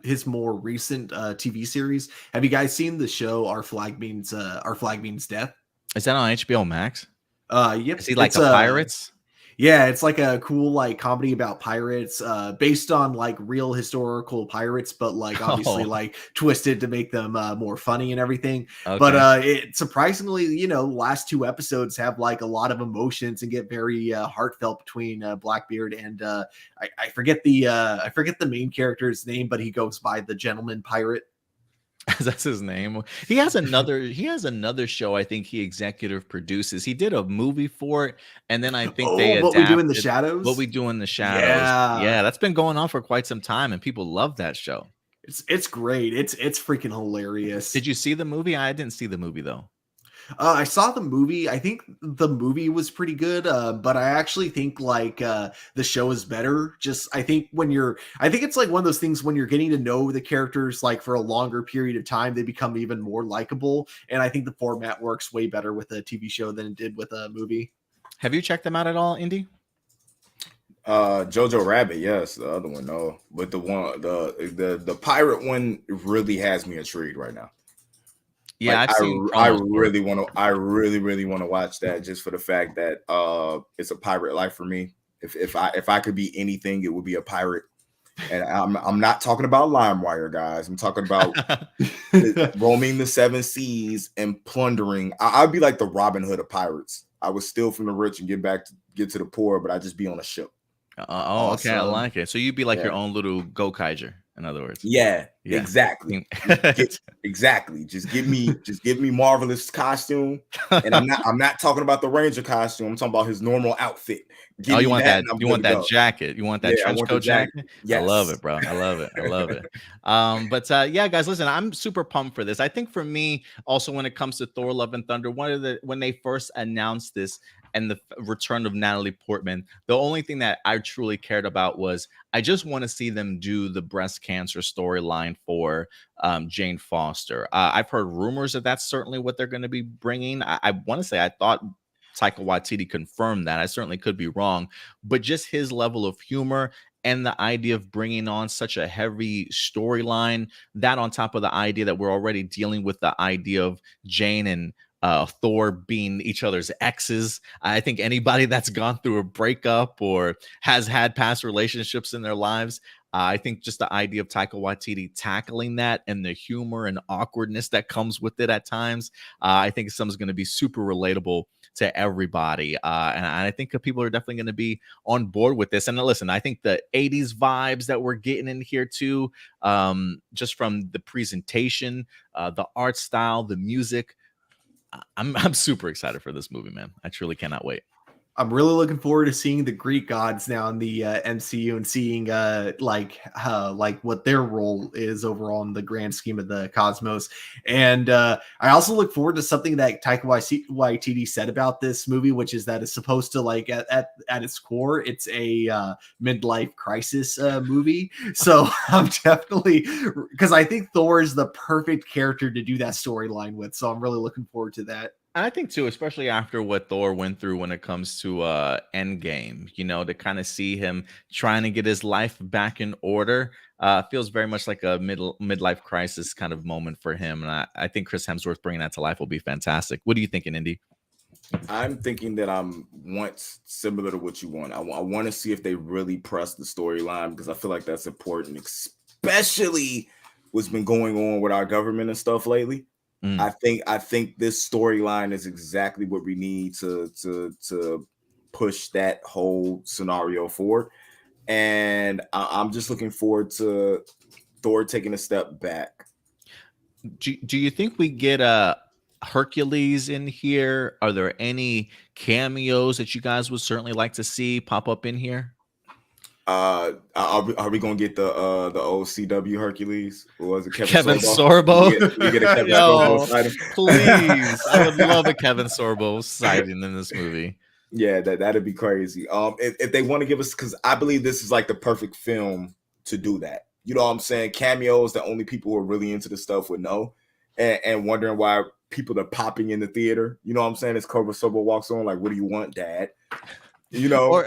S3: his more recent TV series, have you guys seen the show Our Flag Means Death?
S1: Is that on HBO Max?
S3: Yep.
S1: Is he like the pirates?
S3: Yeah, it's like a cool like comedy about pirates, based on like real historical pirates, but like obviously like twisted to make them more funny and everything.
S1: Okay.
S3: But it surprisingly, last two episodes have like a lot of emotions and get very heartfelt between Blackbeard and I forget the main character's name, but he goes by the Gentleman Pirate.
S1: That's his name. He has another show I think he executive produces. He did a movie for it, and then I think they adapted
S3: What We Do in the Shadows.
S1: What We Do in the Shadows. Yeah, that's been going on for quite some time, and people love that show.
S3: It's great. It's freaking hilarious.
S1: Did you see the movie? I didn't see the movie though.
S3: I saw the movie. I think the movie was pretty good, but I actually think like the show is better. I think it's like one of those things when you're getting to know the characters like for a longer period of time, they become even more likable. And I think the format works way better with a TV show than it did with a movie.
S1: Have you checked them out at all, Indy?
S2: Jojo Rabbit, yes. The other one, no. But the pirate one really has me intrigued right now.
S1: Yeah,
S2: like, I really want to watch that just for the fact that it's a pirate life for me. If I could be anything, it would be a pirate. And I'm not talking about LimeWire, guys. I'm talking about roaming the seven seas and plundering. I'd be like the Robin Hood of pirates. I would steal from the rich and get to the poor, but I'd just be on a ship.
S1: Okay, I like it. So you'd be like your own little Gokaiger. In other words,
S2: yeah. Exactly. Exactly. Just give me Marvelous costume, and I'm not talking about the Ranger costume. I'm talking about his normal outfit.
S1: You want that? You want that jacket? You want that trench coat jacket?
S2: Yes.
S1: I love it, bro. I love it. But yeah, guys, listen, I'm super pumped for this. I think for me, also when it comes to Thor: Love and Thunder, when they first announced this and the return of Natalie Portman, the only thing that I truly cared about was I just want to see them do the breast cancer storyline for Jane Foster. I've heard rumors that that's certainly what they're going to be bringing. I want to say I thought Taika Waititi confirmed that. I certainly could be wrong, but just his level of humor and the idea of bringing on such a heavy storyline, that on top of the idea that we're already dealing with the idea of Jane and Thor being each other's exes. I think anybody that's gone through a breakup or has had past relationships in their lives, I think just the idea of Taika Waititi tackling that and the humor and awkwardness that comes with it at times, I think something's going to be super relatable to everybody. And I think people are definitely going to be on board with this. And listen, I think the 80s vibes that we're getting in here too, just from the presentation, the art style, the music, I'm super excited for this movie, man. I truly cannot wait.
S3: I'm really looking forward to seeing the Greek gods now in the MCU and seeing like what their role is overall in the grand scheme of the cosmos. And I also look forward to something that Taika Waititi said about this movie, which is that it's supposed to like at its core, it's a midlife crisis movie. So I'm definitely, because I think Thor is the perfect character to do that storyline with. So I'm really looking forward to that.
S1: I think too, especially after what Thor went through when it comes to Endgame, you know, to kind of see him trying to get his life back in order, feels very much like a midlife crisis kind of moment for him. And I think Chris Hemsworth bringing that to life will be fantastic. What are you thinking, Indy?
S2: I'm thinking that I'm once similar to what you want. I want to see if they really press the storyline, because I feel like that's important, especially what's been going on with our government and stuff lately. I think this storyline is exactly what we need to push that whole scenario forward. And I'm just looking forward to Thor taking a step back.
S1: Do you think we get a Hercules in here? Are there any cameos that you guys would certainly like to see pop up in here?
S2: Are we gonna get the old CW Hercules? Or was it
S1: Kevin Sorbo?
S2: We get a Kevin
S1: Yo,
S2: Sorbo sighting?
S1: Please, I would love a Kevin Sorbo sighting in this movie.
S2: Yeah, that'd be crazy. If they want to give us, because I believe this is like the perfect film to do that. You know what I'm saying? Cameos that only people who are really into the stuff would know, and wondering why people are popping in the theater. You know what I'm saying? As Kevin Sorbo walks on, like, what do you want, Dad? You know,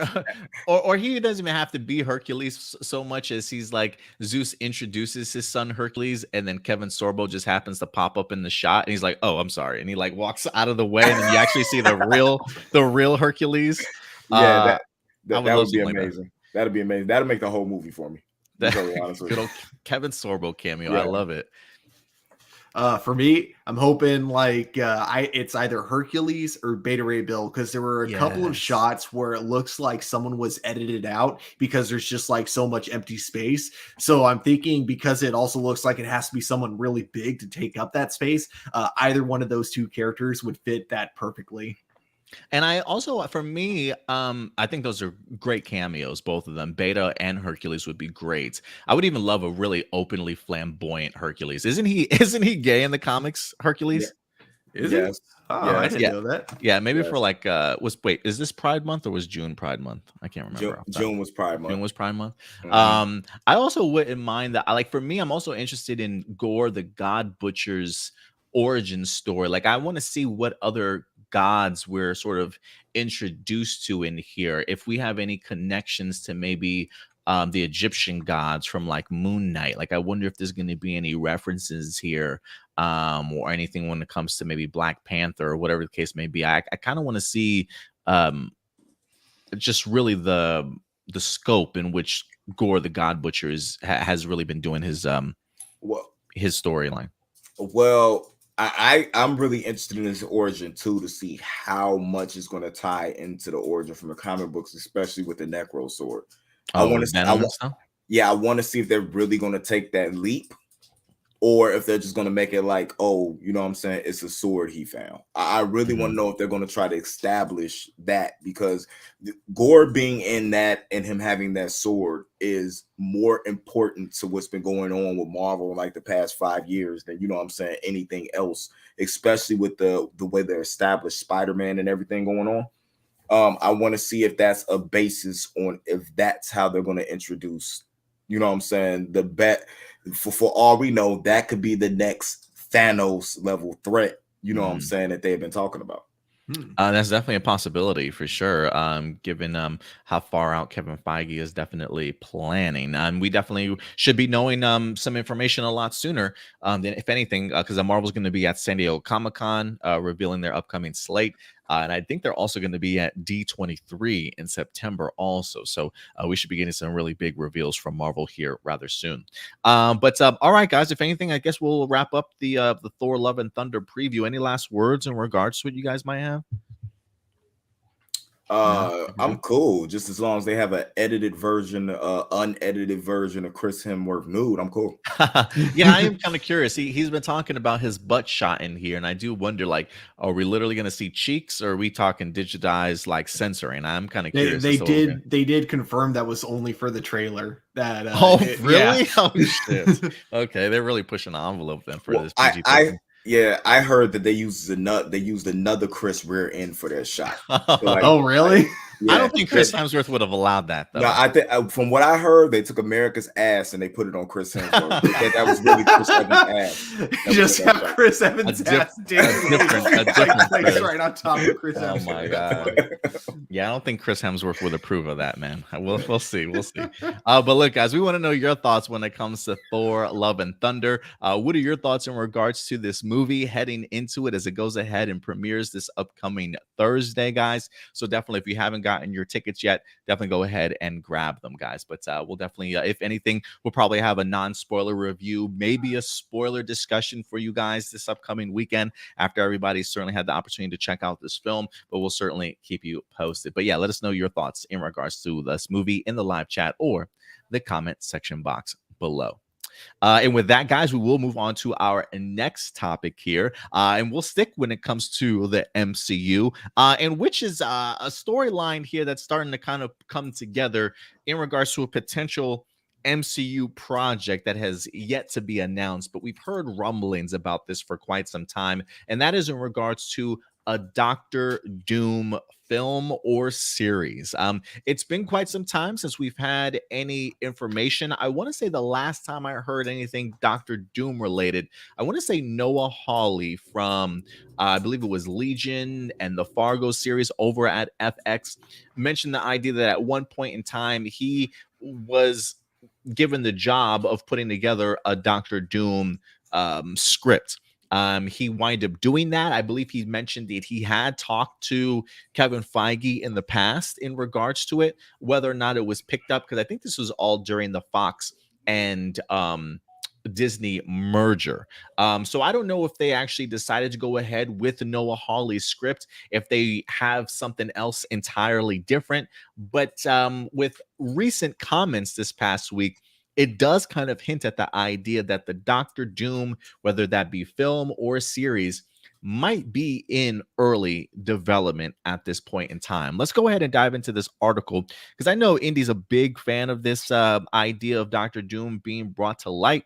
S1: or he doesn't even have to be Hercules so much as he's like Zeus introduces his son Hercules, and then Kevin Sorbo just happens to pop up in the shot, and he's like, "Oh, I'm sorry," and he like walks out of the way, and then you actually see the real Hercules.
S2: Yeah, that would be amazing.
S1: Like
S2: that'd be amazing. That'll make the whole movie for me.
S1: Good old Kevin Sorbo cameo. Yeah. I love it.
S3: For me, I'm hoping like it's either Hercules or Beta Ray Bill, because there were a couple of shots where it looks like someone was edited out because there's just like so much empty space. So I'm thinking, because it also looks like it has to be someone really big to take up that space, either one of those two characters would fit that perfectly.
S1: And I also, for me, I think those are great cameos, both of them. Beta and Hercules would be great. I would even love a really openly flamboyant Hercules. Isn't he gay in the comics, Hercules?
S2: Yeah. Is he?
S3: Oh, yeah. I didn't know that.
S1: Yeah, maybe for like is this Pride Month or was June Pride Month? I can't remember.
S2: June was Pride Month.
S1: June was Pride Month. Mm-hmm. I also wouldn't mind that. For me, I'm also interested in Gore the God Butcher's origin story. Like, I want to see what other gods we're sort of introduced to in here, if we have any connections to maybe the Egyptian gods from like Moon Knight. Like, I wonder if there's going to be any references here, or anything when it comes to maybe Black Panther or whatever the case may be. I kind of want to see just really the scope in which Gore the God Butcher has really been doing his storyline.
S2: Well, I'm really interested in his origin too, to see how much is going to tie into the origin from the comic books, especially with the Necro sword. I want to see if they're really going to take that leap, or if they're just going to make it like, oh, you know what I'm saying, it's a sword he found. I really want to know if they're going to try to establish that, because Gore being in that and him having that sword is more important to what's been going on with Marvel in like the past 5 years than, you know what I'm saying, anything else, especially with the way they established Spider-Man and everything going on. I want to see if that's a basis on, if that's how they're going to introduce, you know what I'm saying, the bet. For all we know, that could be the next Thanos level threat, you know what I'm saying, that they've been talking about.
S1: That's definitely a possibility for sure. Given how far out Kevin Feige is definitely planning, we definitely should be knowing some information a lot sooner than if anything, because Marvel's going to be at San Diego Comic-Con revealing their upcoming slate. And I think they're also going to be at D23 in September also. So we should be getting some really big reveals from Marvel here rather soon. But all right, guys, if anything, I guess we'll wrap up the Thor Love and Thunder preview. Any last words in regards to what you guys might have?
S2: I'm cool just as long as they have an edited version, unedited version of Chris Hemsworth nude. I'm cool.
S1: Yeah, I am kind of curious. He's been talking about his butt shot in here, and I do wonder, like, are we literally going to see cheeks, or are we talking digitized like censoring? I'm kind of curious.
S3: They did confirm that was only for the trailer. That
S1: really?
S3: Yeah.
S1: Oh shit. Okay, they're really pushing the envelope then for this.
S2: I heard that they used another Chris rear end for their shot. So
S3: oh, really?
S2: Yeah.
S1: I don't think Chris Hemsworth would have allowed that, though.
S2: No, I think from what I heard, they took America's ass and they put it on Chris Hemsworth. that was really Chris Evans' ass.
S3: Just have Chris Evans' ass
S1: different
S3: right on top of Chris Hemsworth.
S1: Oh my god. Yeah, I don't think Chris Hemsworth would approve of that, man. We'll see. But look, guys, we want to know your thoughts when it comes to Thor: Love and Thunder. What are your thoughts in regards to this movie heading into it as it goes ahead and premieres this upcoming Thursday, guys? So definitely, if you haven't gotten your tickets yet, definitely go ahead and grab them, guys. But we'll definitely, if anything, we'll probably have a non-spoiler review, maybe a spoiler discussion for you guys this upcoming weekend after everybody's certainly had the opportunity to check out this film. But we'll certainly keep you posted. But yeah, let us know your thoughts in regards to this movie in the live chat or the comment section box below. And with that, guys, we will move on to our next topic here. And we'll stick when it comes to the MCU, and which is a storyline here that's starting to kind of come together in regards to a potential MCU project that has yet to be announced. But we've heard rumblings about this for quite some time. And that is in regards to a Doctor Doom film or series. It's been quite some time since we've had any information. I want to say the last time I heard anything Doctor Doom related, I want to say Noah Hawley from I believe it was Legion and the Fargo series over at FX mentioned the idea that at one point in time he was given the job of putting together a Doctor Doom script. He wound up doing that. I believe he mentioned that he had talked to Kevin Feige in the past in regards to it, whether or not it was picked up, because I think this was all during the Fox and Disney merger. So I don't know if they actually decided to go ahead with Noah Hawley's script, if they have something else entirely different. But with recent comments this past week, it does kind of hint at the idea that the Doctor Doom, whether that be film or series, might be in early development at this point in time. Let's go ahead and dive into this article, because I know Indy's a big fan of this idea of Doctor Doom being brought to light.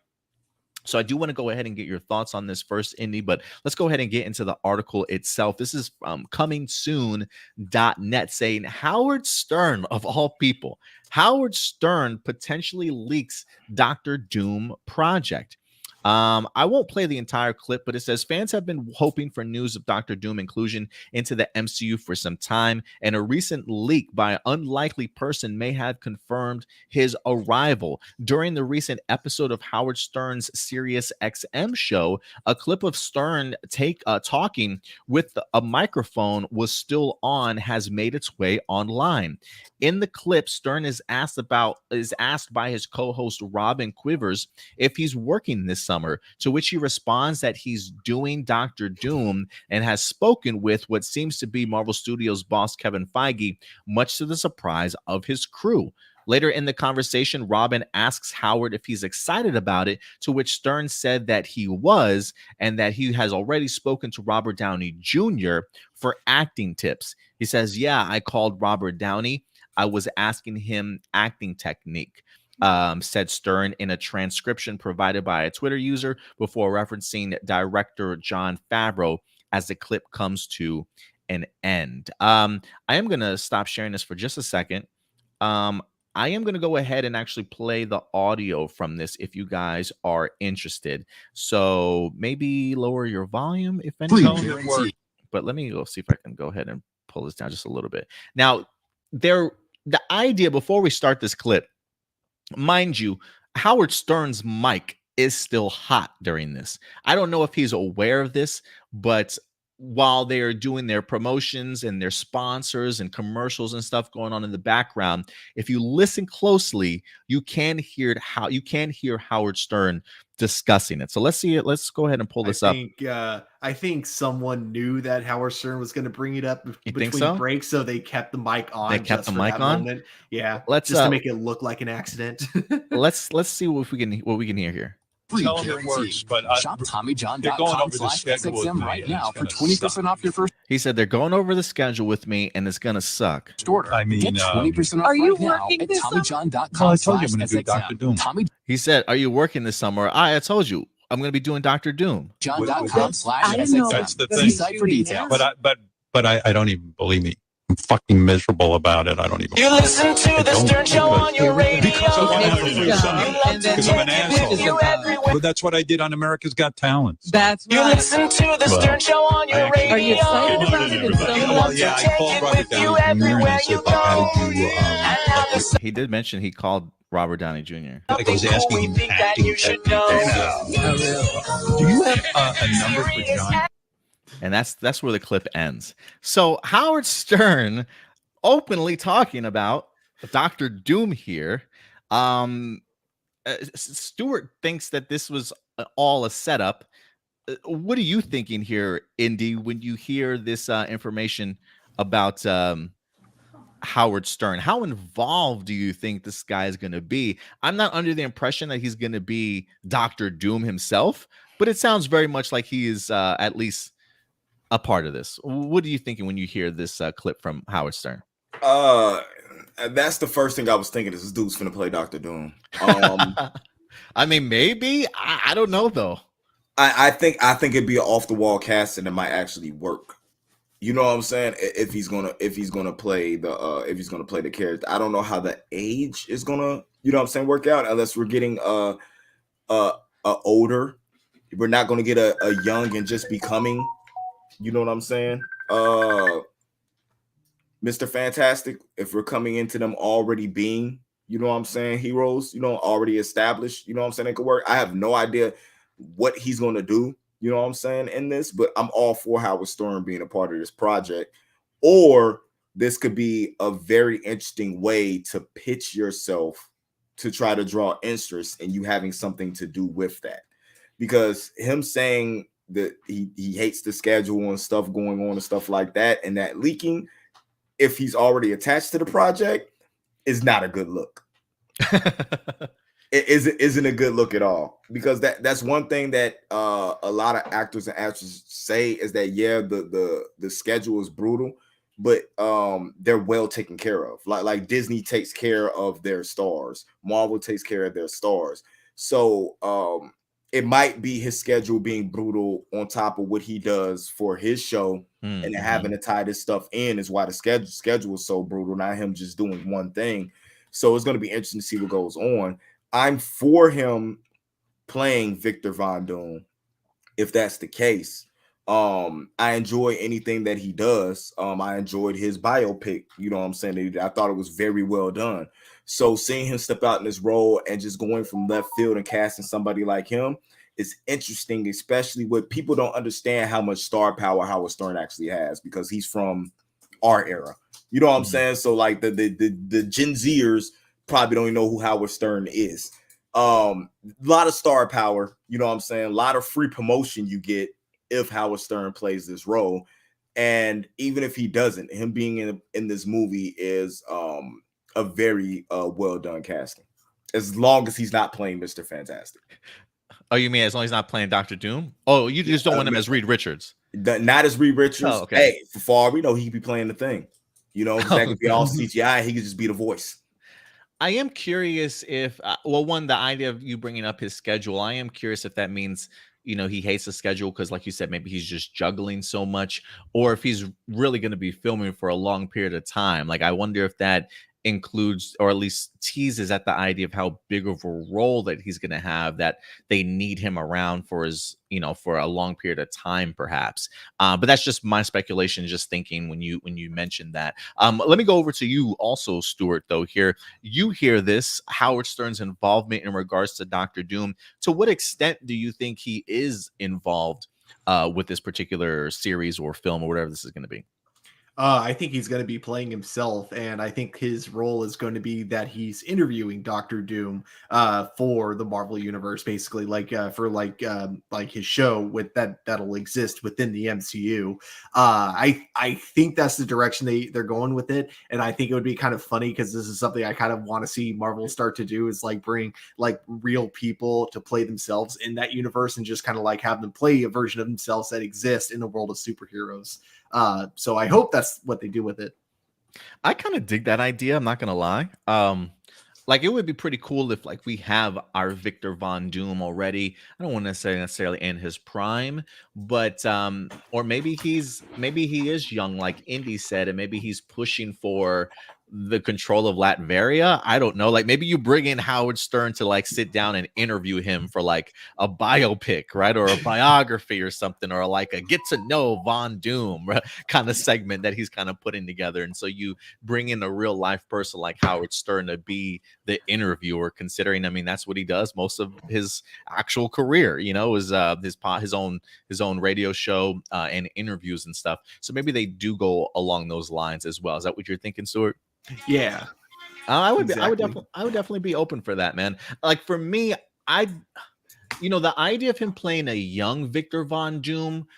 S1: So I do want to go ahead and get your thoughts on this first, Indy, but let's go ahead and get into the article itself. This is from comingsoon.net saying Howard Stern, of all people, Howard Stern potentially leaks Doctor Doom project. I won't play the entire clip, but it says fans have been hoping for news of Doctor Doom inclusion into the MCU for some time, and a recent leak by an unlikely person may have confirmed his arrival. During the recent episode of Howard Stern's Sirius XM show, a clip of Stern talking with a microphone was still on has made its way online. In the clip, Stern is asked by his co-host Robin Quivers if he's working this summer, to which he responds that he's doing Doctor Doom and has spoken with what seems to be Marvel Studios boss Kevin Feige, much to the surprise of his crew. Later in the conversation, Robin asks Howard if he's excited about it, to which Stern said that he was, and that he has already spoken to Robert Downey Jr. for acting tips. He says, "Yeah, I called Robert Downey. I was asking him acting technique," said Stern in a transcription provided by a Twitter user before referencing director Jon Favreau as the clip comes to an end. I am going to stop sharing this for just a second. I am going to go ahead and actually play the audio from this if you guys are interested. So maybe lower your volume if any. but let me go see if I can go ahead and pull this down just a little bit. Now, the idea before we start this clip, mind you, Howard Stern's mic is still hot during this. I don't know if he's aware of this, but while they are doing their promotions and their sponsors and commercials and stuff going on in the background, if you listen closely, you can hear Howard Stern discussing it. So let's see it. Let's go ahead and pull this up.
S3: I think someone knew that Howard Stern was going to bring it up between breaks, so they kept the mic on.
S1: They kept the mic on.
S3: Moment. Yeah,
S1: let's
S3: just to make it look like an accident.
S1: let's see what we can hear here.
S4: Tell them it works, but
S5: shop TommyJohn.com
S4: they're going over the schedule with me
S5: right now for 20% off your first.
S1: He said they're going over the schedule with me, and it's gonna suck.
S5: Order.
S4: I mean,
S5: get 20% off
S6: are you
S5: right
S6: working
S5: now at
S6: this summer?
S5: TommyJohn.com.
S4: Well, I told you I'm going to do Dr. Doom.
S1: He said, "Are you working this summer?" I told you I'm gonna be doing Dr. Doom.
S5: TommyJohn.com/SXM.
S4: That's the
S5: See
S4: thing.
S5: site for details.
S4: But I don't even believe me. I'm fucking miserable about it. I don't even.
S7: You listen to the Stern Show on your radio.
S4: Because I want to have a free summer.
S6: And then
S4: Because I'm an asshole.
S6: you everywhere.
S4: But that's what I did on America's Got Talent.
S6: That's
S7: You
S6: right.
S7: listen to the Stern Show on your radio.
S6: Are you excited about it?
S4: Well, yeah, I called Robert Downey Jr. and I said I had to do.
S1: He did mention he called Robert Downey Jr.
S4: Like I was asking him acting.
S7: you should know.
S4: Do you have a number for John?
S1: And that's where the clip ends. So Howard Stern openly talking about Dr. Doom here. Stewart thinks that this was all a setup. What are you thinking here, Indy, when you hear this information about Howard Stern? How involved do you think this guy is going to be? I'm not under the impression that he's going to be Dr. Doom himself, but it sounds very much like he is at least a part of this. What are you thinking when you hear this clip from Howard Stern?
S2: That's the first thing I was thinking is this dude's finna play Dr. Doom.
S1: I mean, maybe. I don't know though.
S2: I think it'd be an off the wall casting that might actually work. You know what I'm saying? If he's gonna play the character, I don't know how the age is gonna, you know what I'm saying, work out unless we're getting older. We're not gonna get a young and just becoming. You know what I'm saying? Mr. Fantastic, if we're coming into them already being, you know what I'm saying, heroes, you know, already established, you know what I'm saying, it could work. I have no idea what he's going to do, you know what I'm saying, in this, but I'm all for Howard Stern being a part of this project. Or this could be a very interesting way to pitch yourself to try to draw interest and you having something to do with that. Because him saying that he hates the schedule and stuff going on and stuff like that, and that leaking, if he's already attached to the project, is not a good look. It isn't a good look at all, because that's one thing that a lot of actors and actresses say is that, yeah, the schedule is brutal, but they're well taken care of. Like Disney takes care of their stars, Marvel takes care of their stars. So it might be his schedule being brutal on top of what he does for his show, and having to tie this stuff in is why the schedule is so brutal, not him just doing one thing. So it's going to be interesting to see what goes on. I'm for him playing Victor Von Doom, if that's the case. I enjoy anything that he does. I enjoyed his biopic, you know what I'm saying? I thought it was very well done. So seeing him step out in this role and just going from left field and casting somebody like him is interesting, especially with people don't understand how much star power Howard Stern actually has, because he's from our era. You know what I'm saying? So like the Gen Zers probably don't even know who Howard Stern is. A lot of star power, you know what I'm saying? A lot of free promotion you get if Howard Stern plays this role. And even if he doesn't, him being in this movie is a very well done casting, as long as he's not playing Mr. Fantastic.
S1: Oh, you mean as long as he's not playing Dr. Doom? Oh, you just don't want him as Reed Richards.
S2: Not as Reed Richards.
S1: Oh, okay.
S2: Hey, for all we know, he could be playing the Thing. You know, that could be all CGI. He could just be the voice.
S1: I am curious if, one, the idea of you bringing up his schedule, I am curious if that means, you know, he hates the schedule because, like you said, maybe he's just juggling so much, or if he's really going to be filming for a long period of time. Like, I wonder if that includes, or at least teases at the idea of how big of a role that he's going to have, that they need him around for his, for a long period of time, perhaps. But that's just my speculation, just thinking when you mentioned that. Let me go over to you also, Stuart, though. Here, you hear this, Howard Stern's involvement in regards to Doctor Doom. To what extent do you think he is involved with this particular series or film or whatever this is going to be?
S3: I think he's going to be playing himself, and I think his role is going to be that he's interviewing Doctor Doom for the Marvel Universe, basically, like his show with that'll exist within the MCU. I think that's the direction they're going with it, and I think it would be kind of funny because this is something I kind of want to see Marvel start to do, is like bring like real people to play themselves in that universe and just kind of like have them play a version of themselves that exists in the world of superheroes. So I hope that's what they do with it.
S1: I kind of dig that idea. I'm not gonna lie. Like, it would be pretty cool if like we have our Victor Von Doom already. I don't want to say necessarily in his prime, but or maybe he is young, like Indy said, and maybe he's pushing for the control of Latveria. I don't know. Like, maybe you bring in Howard Stern to like sit down and interview him for like a biopic, right? Or a biography or something, or like a get to know Von Doom kind of segment that he's kind of putting together. And so you bring in a real life person like Howard Stern to be the interviewer, considering, I mean, that's what he does most of his actual career, is his own radio show and interviews and stuff. So maybe they do go along those lines as well. Is that what you're thinking, Stuart?
S3: Yeah.
S1: I would
S3: Exactly.
S1: I would definitely be open for that, man. Like, for me, the idea of him playing a young Victor Von Doom,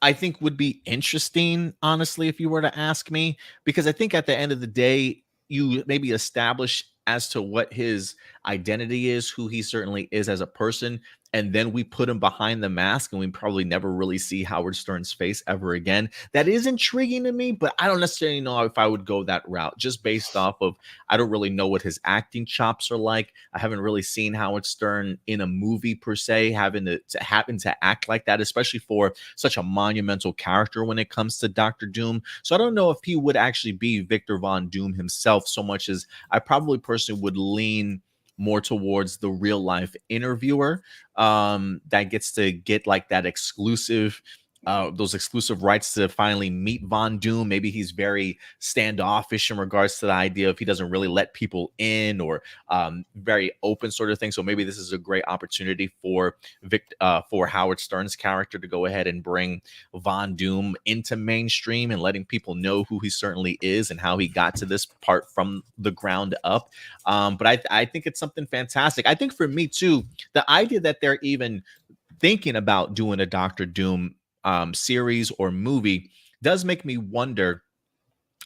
S1: I think would be interesting, honestly, if you were to ask me, because I think at the end of the day, you maybe establish as to what his identity is, who he certainly is as a person, and then we put him behind the mask and we probably never really see Howard Stern's face ever again. That is intriguing to me, but I don't necessarily know if I would go that route, just based off of, I don't really know what his acting chops are like. I haven't really seen Howard Stern in a movie per se, having to happen to act like that, especially for such a monumental character when it comes to Doctor Doom. So I don't know if he would actually be Victor Von Doom himself, so much as I probably personally would lean more towards the real life interviewer that gets to get like that exclusive those exclusive rights to finally meet Von Doom. Maybe he's very standoffish in regards to the idea of he doesn't really let people in, or very open sort of thing. So maybe this is a great opportunity for Howard Stern's character to go ahead and bring Von Doom into mainstream and letting people know who he certainly is and how he got to this part from the ground up. But I think it's something fantastic. I think for me too, the idea that they're even thinking about doing a Doctor Doom series or movie does make me wonder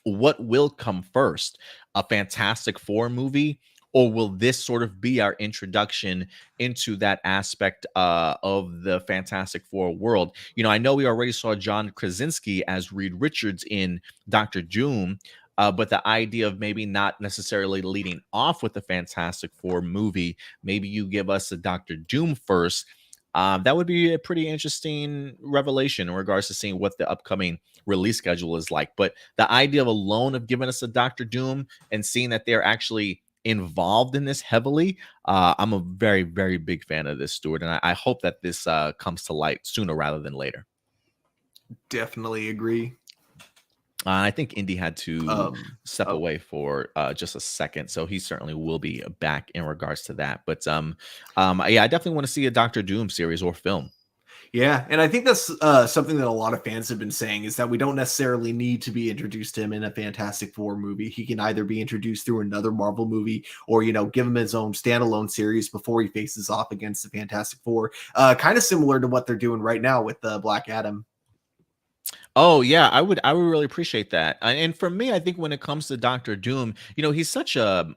S1: what will come first, a Fantastic Four movie, or will this sort of be our introduction into that aspect of the Fantastic Four world? I know we already saw John Krasinski as Reed Richards in Doctor Doom, but the idea of maybe not necessarily leading off with the Fantastic Four movie, maybe you give us a Doctor Doom first. That would be a pretty interesting revelation in regards to seeing what the upcoming release schedule is like. But the idea of alone of giving us a Doctor Doom and seeing that they're actually involved in this heavily, I'm a very, very big fan of this, Stuart. And I hope that this comes to light sooner rather than later.
S3: Definitely agree.
S1: I think Indy had to step away for just a second, so he certainly will be back in regards to that. But yeah, I definitely want to see a Doctor Doom series or film.
S3: Yeah, and I think that's something that a lot of fans have been saying, is that we don't necessarily need to be introduced to him in a Fantastic Four movie. He can either be introduced through another Marvel movie, or give him his own standalone series before he faces off against the Fantastic Four. Kind of similar to what they're doing right now with Black Adam.
S1: Oh yeah, I would really appreciate that. And for me, I think when it comes to Doctor Doom, he's such a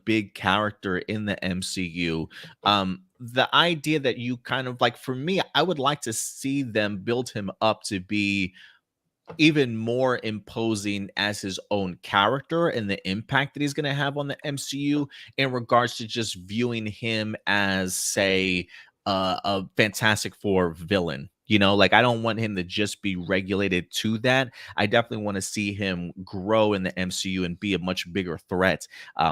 S1: big character in the MCU. The idea that you kind of like, for me, I would like to see them build him up to be even more imposing as his own character and the impact that he's going to have on the MCU, in regards to just viewing him as, say, a Fantastic Four villain, You know, like I don't want him to just be regulated to that. I definitely want to see him grow in the MCU and be a much bigger threat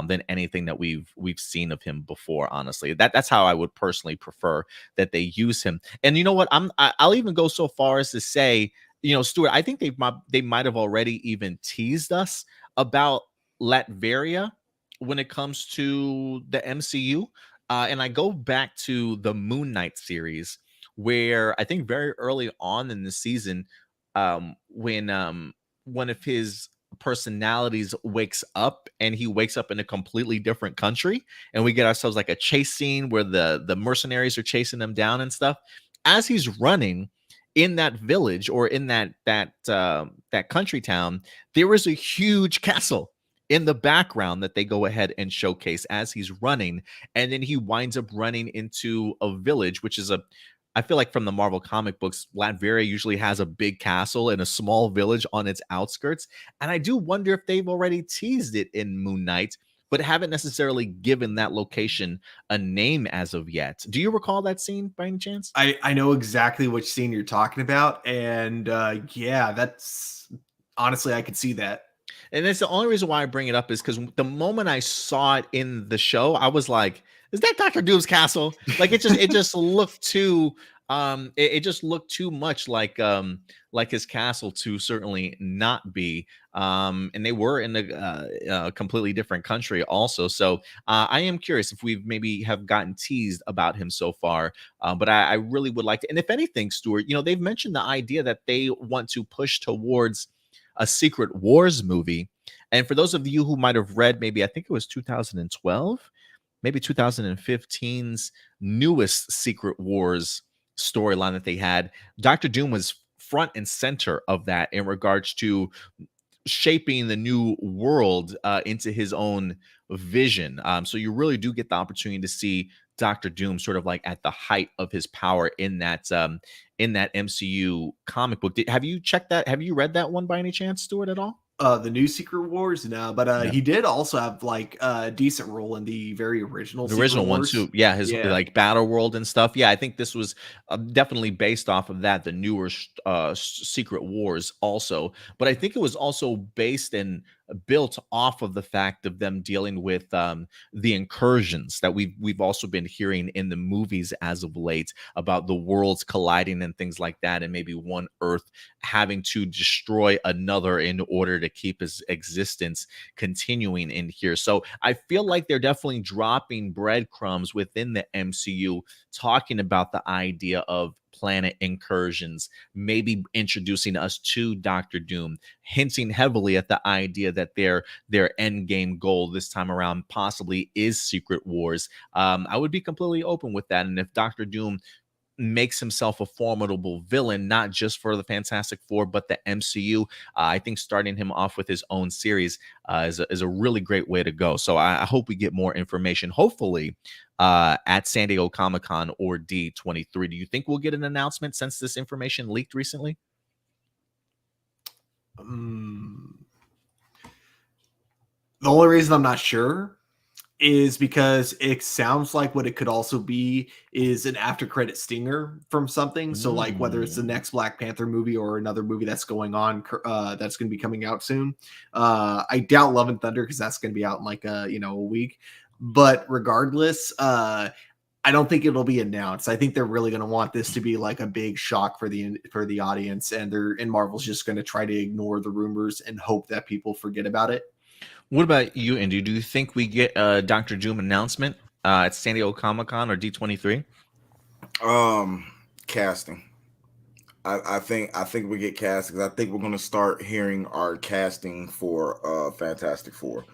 S1: than anything that we've seen of him before. Honestly, that's how I would personally prefer that they use him. And you know what? I'll even go so far as to say, you know, Stuart, I think they might have already even teased us about Latveria when it comes to the MCU. And I go back to the Moon Knight series where I think very early on in the season, when one of his personalities wakes up and he wakes up in a completely different country, and we get ourselves like a chase scene where the mercenaries are chasing him down and stuff. As he's running in that village or in that country town, there is a huge castle in the background that they go ahead and showcase as he's running, and then he winds up running into a village, which is I feel like from the Marvel comic books, Latveria usually has a big castle and a small village on its outskirts. And I do wonder if they've already teased it in Moon Knight, but haven't necessarily given that location a name as of yet. Do you recall that scene by any chance?
S3: I know exactly which scene you're talking about. And yeah, that's honestly, I could see that.
S1: And that's the only reason why I bring it up is because the moment I saw it in the show, I was like, "Is that Doctor Doom's castle?" Like it just looked too it just looked too much like his castle to certainly not be. And they were in a completely different country also. So I am curious if we've maybe have gotten teased about him so far. But I really would like to. And if anything, Stuart, you know, they've mentioned the idea that they want to push towards a Secret Wars movie. And for those of you who might have read, maybe I think it was 2012, maybe 2015's newest Secret Wars storyline that they had, Dr. Doom was front and center of that in regards to shaping the new world into his own vision. So you really do get the opportunity to see Dr. Doom sort of like at the height of his power in that MCU comic book. Have you checked that? Have you read that one by any chance, Stuart, at all?
S3: The new Secret Wars, no, but
S1: Yeah.
S3: he did also have like a decent role in the very original
S1: The
S3: Secret
S1: original one
S3: Wars.
S1: too. Yeah, his like Battle World and stuff. Yeah, I think this was definitely based off of that, the newer Secret Wars also. But I think it was also based and built off of the fact of them dealing with the incursions that we've also been hearing in the movies as of late about the worlds colliding and things like that, and maybe one Earth having to destroy another in order to keep his existence continuing in here. So I feel like they're definitely dropping breadcrumbs within the MCU, talking about the idea of planet incursions, maybe introducing us to Doctor Doom, hinting heavily at the idea that their end game goal this time around possibly is Secret Wars. I would be completely open with that. And if Doctor Doom makes himself a formidable villain, not just for the Fantastic Four, but the MCU, I think starting him off with his own series is a really great way to go. So I hope we get more information, hopefully at San Diego Comic-Con or D23. Do you think we'll get an announcement since this information leaked recently?
S3: The only reason I'm not sure is because it sounds like what it could also be is an after credit stinger from something. So like whether it's the next Black Panther movie or another movie that's going on, that's going to be coming out soon. I doubt Love and Thunder because that's going to be out in like a week. But regardless, I don't think it'll be announced. I think they're really going to want this to be like a big shock for the audience, and Marvel's just going to try to ignore the rumors and hope that people forget about it.
S1: What about you, Andy? Do you think we get a Doctor Doom announcement at San Diego Comic-Con or D23?
S2: Casting. I think we get casting. I think we're going to start hearing our casting for Fantastic Four,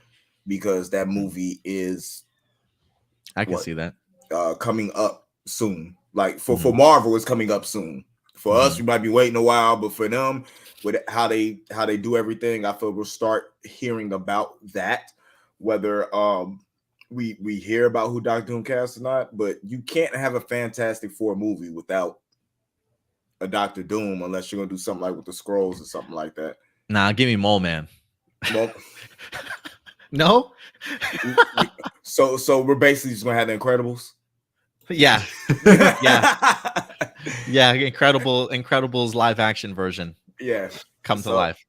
S2: because that movie is
S1: I can see that
S2: coming up soon. Like for Marvel, it's coming up soon. For us, we might be waiting a while, but for them, with how they do everything, I feel we'll start hearing about that. Whether we hear about who Doctor Doom cast or not, but you can't have a Fantastic Four movie without a Doctor Doom unless you're gonna do something like with the Skrulls or something like that.
S1: Nah, give me Mole Man.
S2: Well,
S1: no.
S2: So we're basically just gonna have the Incredibles.
S1: Yeah. Yeah. Yeah, Incredibles live action version
S2: Yeah.
S1: come to
S2: So,
S1: life.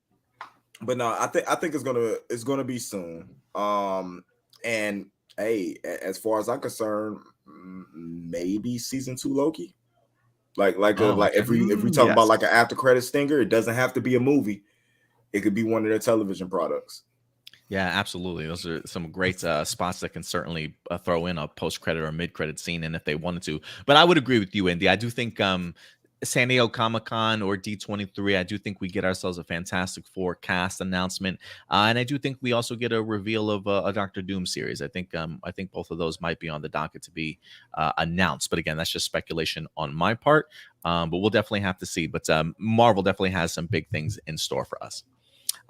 S2: but no, I think it's gonna be soon. And hey, as far as I'm concerned, maybe season 2 Loki. Like
S1: Oh, okay.
S2: if we talk about
S3: Yes.
S2: like an after credit stinger, it doesn't have to be a movie. It could be one of their television products.
S1: Yeah, absolutely. Those are some great spots that can certainly throw in a post-credit or mid-credit scene, and if they wanted to. But I would agree with you, Andy. I do think San Diego Comic-Con or D23, I do think we get ourselves a Fantastic Four cast announcement, and I do think we also get a reveal of a Doctor Doom series. I think both of those might be on the docket to be announced. But again, that's just speculation on my part. But we'll definitely have to see. But Marvel definitely has some big things in store for us.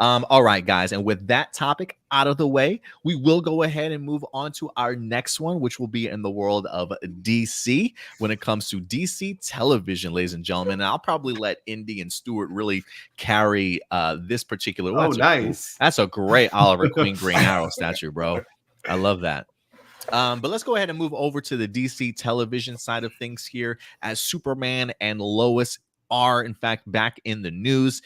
S1: All right, guys. And with that topic out of the way, we will go ahead and move on to our next one, which will be in the world of DC when it comes to DC television, ladies and gentlemen. And I'll probably let Indy and Stuart really carry this particular one.
S3: Oh, nice.
S1: That's a great Oliver Queen Green Arrow statue, bro. I love that. But let's go ahead and move over to the DC television side of things here, as Superman and Lois are in fact back in the news,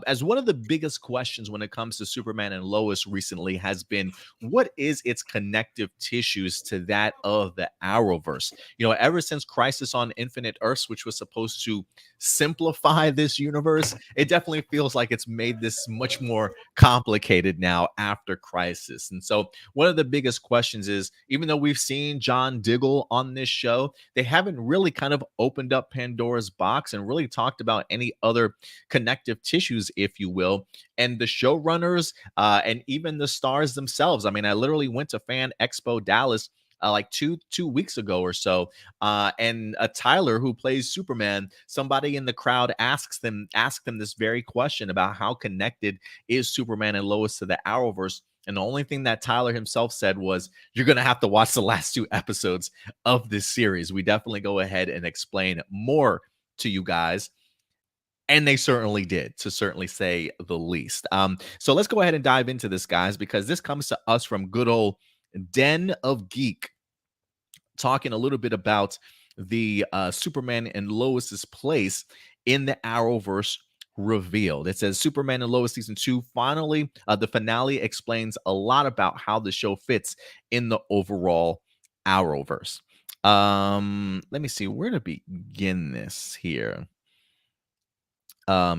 S1: as one of the biggest questions when it comes to Superman and Lois recently has been, what is its connective tissues to that of the Arrowverse? Ever since Crisis on Infinite Earths, which was supposed to simplify this universe, it definitely feels like it's made this much more complicated now after Crisis. And so one of the biggest questions is, even though we've seen John Diggle on this show, they haven't really kind of opened up Pandora's box and really talked about any other connective tissues, if you will. And the showrunners and even the stars themselves. I mean, I literally went to Fan Expo Dallas like two weeks ago or so, and Tyler, who plays Superman, somebody in the crowd asked them this very question about how connected is Superman and Lois to the Arrowverse. And the only thing that Tyler himself said was, you're going to have to watch the last 2 episodes of this series. We definitely go ahead and explain more to you guys. And they certainly did, to certainly say the least. So let's go ahead and dive into this, guys, because this comes to us from good old Den of Geek, talking a little bit about the Superman and Lois's place in the Arrowverse revealed. It says Superman and Lois season 2 finally, the finale explains a lot about how the show fits in the overall Arrowverse. Let me see where to begin this here.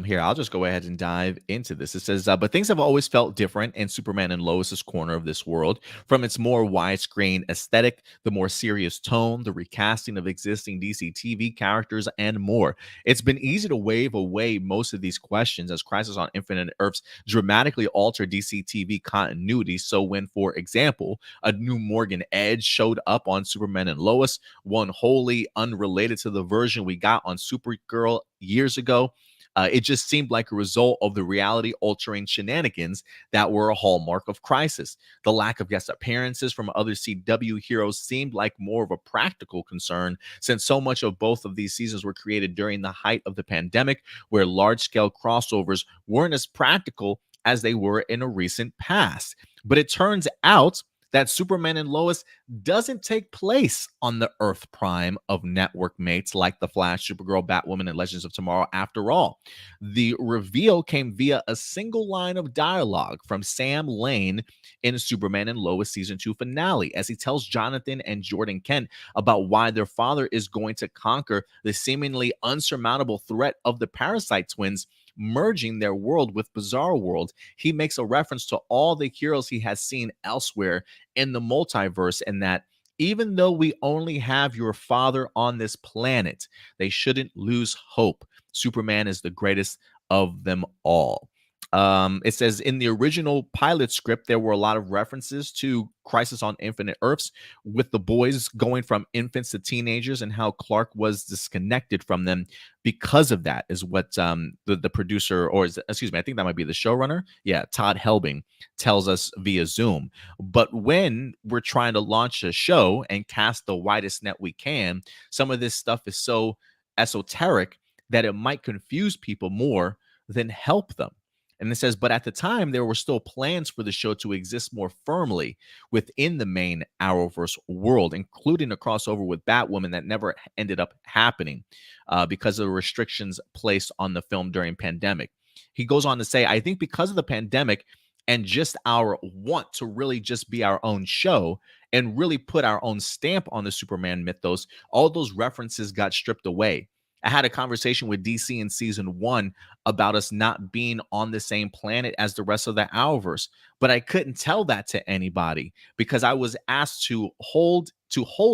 S1: Here, I'll just go ahead and dive into this. It says, but things have always felt different in Superman and Lois's corner of this world, from its more widescreen aesthetic, the more serious tone, the recasting of existing DC TV characters, and more. It's been easy to wave away most of these questions as Crisis on Infinite Earths dramatically altered DC TV continuity. So when, for example, a new Morgan Edge showed up on Superman and Lois, one wholly unrelated to the version we got on Supergirl years ago, it just seemed like a result of the reality-altering shenanigans that were a hallmark of Crisis. The lack of guest appearances from other CW heroes seemed like more of a practical concern, since so much of both of these seasons were created during the height of the pandemic, where large-scale crossovers weren't as practical as they were in a recent past. But it turns out that Superman and Lois doesn't take place on the Earth Prime of network mates like The Flash, Supergirl, Batwoman, and Legends of Tomorrow after all. The reveal came via a single line of dialogue from Sam Lane in Superman and Lois season 2 finale, as he tells Jonathan and Jordan Kent about why their father is going to conquer the seemingly unsurmountable threat of the Parasite Twins merging their world with Bizarre World. He makes a reference to all the heroes he has seen elsewhere in the multiverse, and that even though we only have your father on this planet, they shouldn't lose hope. Superman is the greatest of them all. It says in the original pilot script, there were a lot of references to Crisis on Infinite Earths, with the boys going from infants to teenagers and how Clark was disconnected from them because of that, is what the producer, or excuse me, I think that might be the showrunner. Yeah, Todd Helbing tells us via Zoom. But when we're trying to launch a show and cast the widest net we can, some of this stuff is so esoteric that it might confuse people more than help them. And it says, but at the time, there were still plans for the show to exist more firmly within the main Arrowverse world, including a crossover with Batwoman that never ended up happening because of the restrictions placed on the film during pandemic. He goes on to say, I think because of the pandemic and just our want to really just be our own show and really put our own stamp on the Superman mythos, all those references got stripped away. I had a conversation with DC in season 1 about us not being on the same planet as the rest of the Arrowverse, but I couldn't tell that to anybody because I was asked to hold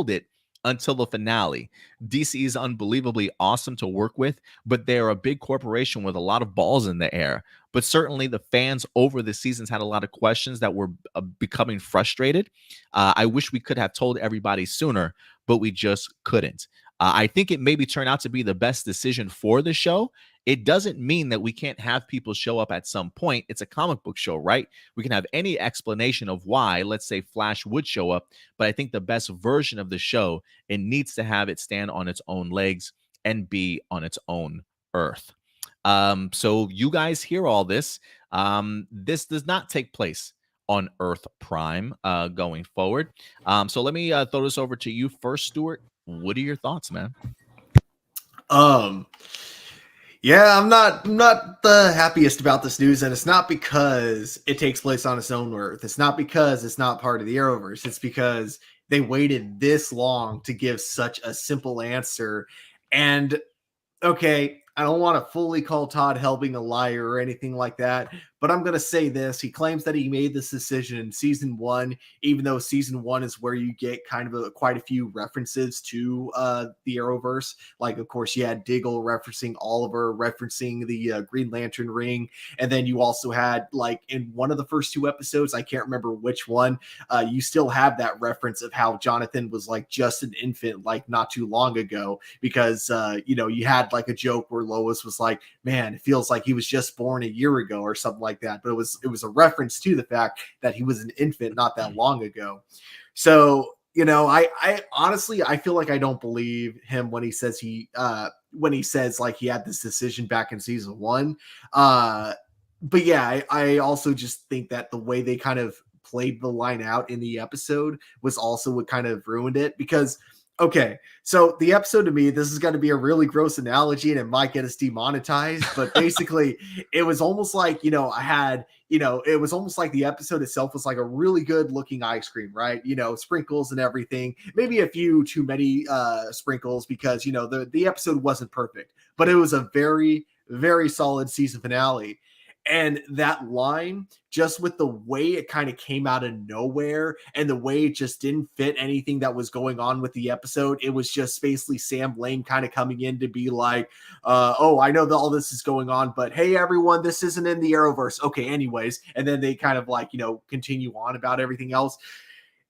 S1: it until the finale. DC is unbelievably awesome to work with, but they're a big corporation with a lot of balls in the air. But certainly the fans over the seasons had a lot of questions that were becoming frustrated. I wish we could have told everybody sooner, but we just couldn't. I think it maybe turned out to be the best decision for the show. It doesn't mean that we can't have people show up at some point. It's a comic book show, right? We can have any explanation of why, let's say Flash would show up, but I think the best version of the show, it needs to have it stand on its own legs and be on its own earth. So you guys hear all this. This does not take place on Earth Prime going forward. So let me throw this over to you first, Stuart. What are your thoughts, man?
S3: Yeah, I'm not the happiest about this news, and it's not because it takes place on its own Earth. It's not because it's not part of the Arrowverse. It's because they waited this long to give such a simple answer. And okay, I don't want to fully call Todd Helbing a liar or anything like that, but I'm going to say this. He claims that he made this decision in season 1, even though season 1 is where you get kind of quite a few references to the Arrowverse. Like, of course, you had Diggle referencing Oliver, referencing the Green Lantern ring. And then you also had, like, in one of the first 2 episodes, I can't remember which one, you still have that reference of how Jonathan was, like, just an infant, like, not too long ago. Because, you had, like, a joke where Lois was like, man, it feels like he was just born a year ago or something like that. But it was a reference to the fact that he was an infant not that long ago. So, I honestly, I feel like I don't believe him when he says like he had this decision back in season 1. But yeah, I also just think that the way they kind of played the line out in the episode was also what kind of ruined it. Because okay, so the episode, to me, this is going to be a really gross analogy and it might get us demonetized, but basically it was almost like, it was almost like the episode itself was like a really good looking ice cream, right? Sprinkles and everything, maybe a few too many sprinkles because, the episode wasn't perfect, but it was a very, very solid season finale. And that line, just with the way it kind of came out of nowhere and the way it just didn't fit anything that was going on with the episode, it was just basically Sam Lane kind of coming in to be like, I know that all this is going on, but hey, everyone, this isn't in the Arrowverse. Okay, anyways. And then they kind of like, continue on about everything else.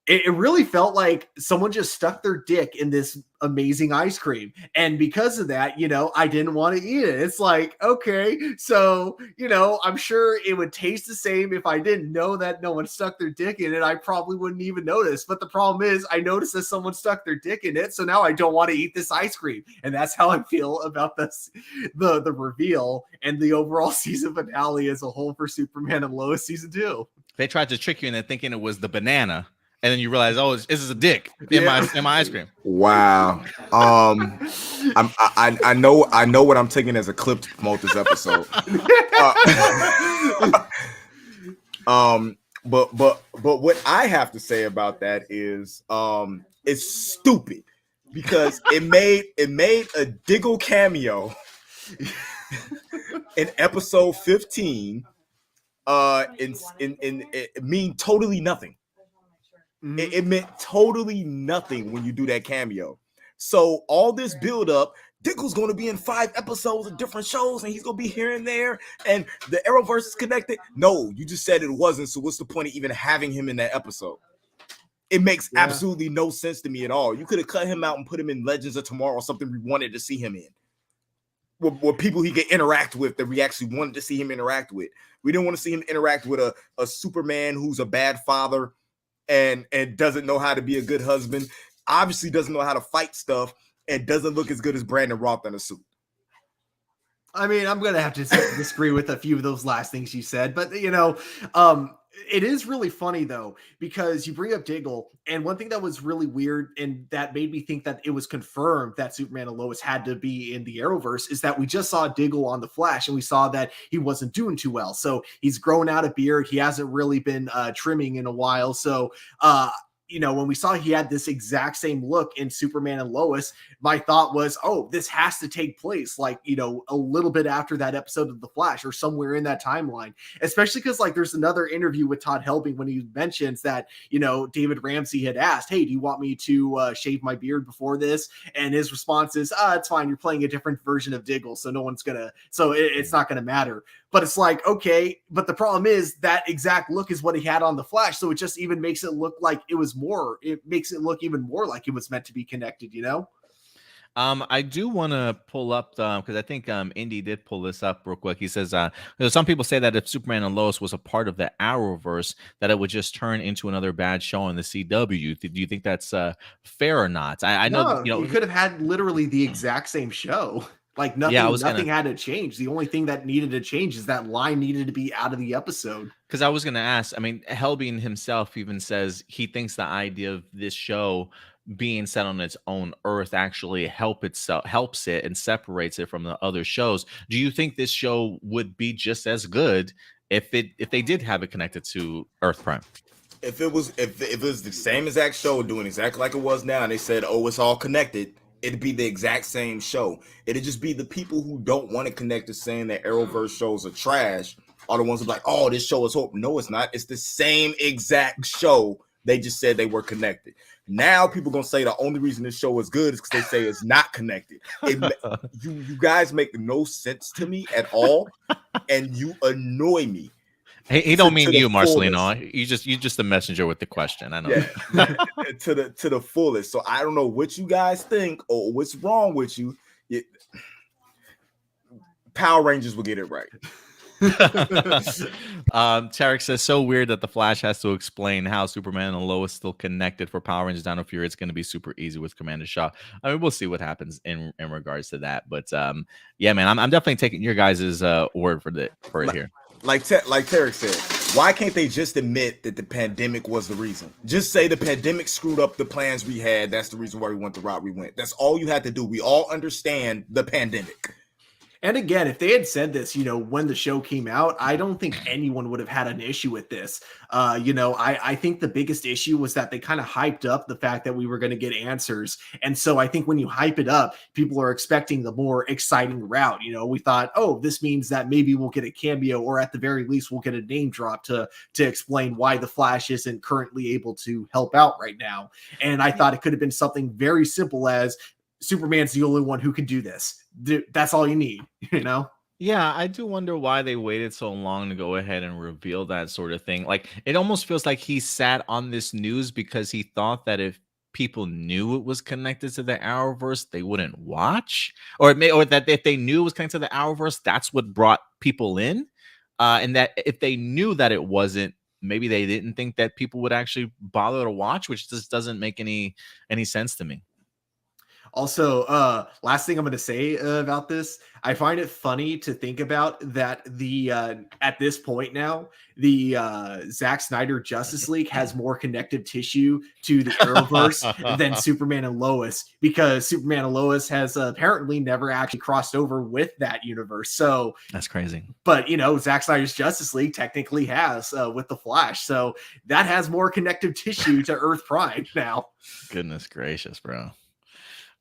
S3: It really felt like someone just stuck their dick in this amazing ice cream. And because of that, I didn't want to eat it. It's like, okay, so, I'm sure it would taste the same if I didn't know that no one stuck their dick in it. I probably wouldn't even notice. But the problem is I noticed that someone stuck their dick in it. So now I don't want to eat this ice cream. And that's how I feel about this, the reveal and the overall season finale as a whole for Superman and Lois season 2.
S1: They tried to trick you into thinking it was the banana. And then you realize, this is a dick in my ice cream.
S2: Wow. I know what I'm taking as a clip to promote this episode. But what I have to say about that is, it's stupid because it made a Diggle cameo in episode 15. It mean totally nothing. It meant totally nothing when you do that cameo. So all this build up, Diggle's going to be in 5 episodes of different shows, and he's going to be here and there, and the Arrowverse is connected. No, you just said it wasn't. So what's the point of even having him in that episode? It makes absolutely no sense to me at all. You could have cut him out and put him in Legends of Tomorrow or something we wanted to see him in. With people he could interact with that we actually wanted to see him interact with. We didn't want to see him interact with a Superman who's a bad father and doesn't know how to be a good husband, obviously doesn't know how to fight stuff, and doesn't look as good as Brandon Roth in a suit.
S3: I mean, I'm gonna have to disagree with a few of those last things you said, but it is really funny though, because you bring up Diggle, and one thing that was really weird and that made me think that it was confirmed that Superman and Lois had to be in the Arrowverse is that we just saw Diggle on the Flash, and we saw that he wasn't doing too well. So he's grown out a beard. He hasn't really been trimming in a while. So when we saw he had this exact same look in Superman and Lois, my thought was, oh, this has to take place like, a little bit after that episode of The Flash or somewhere in that timeline, especially because like there's another interview with Todd Helbing when he mentions that, David Ramsey had asked, hey, do you want me to shave my beard before this? And his response is, it's fine. You're playing a different version of Diggle. So it's not going to matter. But it's like, okay, but the problem is that exact look is what he had on The Flash. So it just even makes it look like it makes it look even more like it was meant to be connected,
S1: I do want to pull up because I think Indy did pull this up real quick. He says, some people say that if Superman and Lois was a part of the Arrowverse, that it would just turn into another bad show on the CW. Do you think that's fair or not? I know
S3: you could have had literally the exact same show. Like nothing had to change. The only thing that needed to change is that line needed to be out of the episode.
S1: Because I was going to ask, I mean, Helbing himself even says he thinks the idea of this show being set on its own Earth actually helps it and separates it from the other shows. Do you think this show would be just as good if they did have it connected to Earth Prime?
S2: If it was the same exact show doing exactly like it was now, and they said, oh, it's all connected, it'd be the exact same show. It'd just be the people who don't want to connect to saying that Arrowverse shows are trash are the ones who are like, oh, this show is hope. No, it's not. It's the same exact show. They just said they were connected. Now people gonna say the only reason this show is good is because they say it's not connected. You guys make no sense to me at all, and you annoy me.
S1: He don't mean you, Marcelino. You just the messenger with the question. I know.
S2: Yeah. to the fullest. So I don't know what you guys think or what's wrong with you. Power Rangers will get it right.
S1: Tarek says, so weird that the Flash has to explain how Superman and Lois still connected for Power Rangers Down of Fury. It's going to be super easy with Commander Shaw. I mean, we'll see what happens in regards to that. But yeah, man, I'm definitely taking your guys' word for it here.
S2: Like Tarek said, why can't they just admit that the pandemic was the reason? Just say the pandemic screwed up the plans we had. That's the reason why we went the route we went. That's all you had to do. We all understand the pandemic.
S3: And again, if they had said this, when the show came out, I don't think anyone would have had an issue with this. I think the biggest issue was that they kind of hyped up the fact that we were going to get answers. And so I think when you hype it up, people are expecting the more exciting route. We thought, oh, this means that maybe we'll get a cameo, or at the very least, we'll get a name drop to explain why the Flash isn't currently able to help out right now. And I thought it could have been something very simple as Superman's the only one who can do this. That's all you need,
S1: Yeah, I do wonder why they waited so long to go ahead and reveal that sort of thing. Like, it almost feels like he sat on this news because he thought that if people knew it was connected to the Arrowverse, they wouldn't watch, or that if they knew it was connected to the Arrowverse, that's what brought people in, and that if they knew that it wasn't, maybe they didn't think that people would actually bother to watch, which just doesn't make any sense to me.
S3: Also, last thing I'm going to say about this, I find it funny to think about that the at this point now, the Zack Snyder Justice League has more connective tissue to the Arrowverse than Superman and Lois, because Superman and Lois has apparently never actually crossed over with that universe. So
S1: that's crazy.
S3: But Zack Snyder's Justice League technically has with the Flash, so that has more connective tissue to Earth Prime now.
S1: Goodness gracious, bro.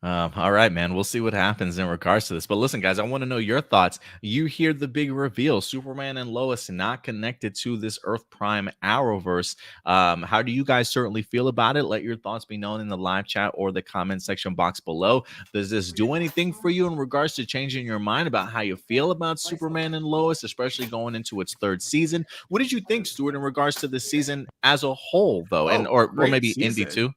S1: All right, man. We'll see what happens in regards to this. But listen, guys, I want to know your thoughts. You hear the big reveal: Superman and Lois not connected to this Earth Prime Arrowverse. How do you guys certainly feel about it? Let your thoughts be known in the live chat or the comment section box below. Does this do anything for you in regards to changing your mind about how you feel about Superman and Lois, especially going into its third season? What did you think, Stuart, in regards to the season as a whole, though, or maybe
S3: season.
S1: Indy too?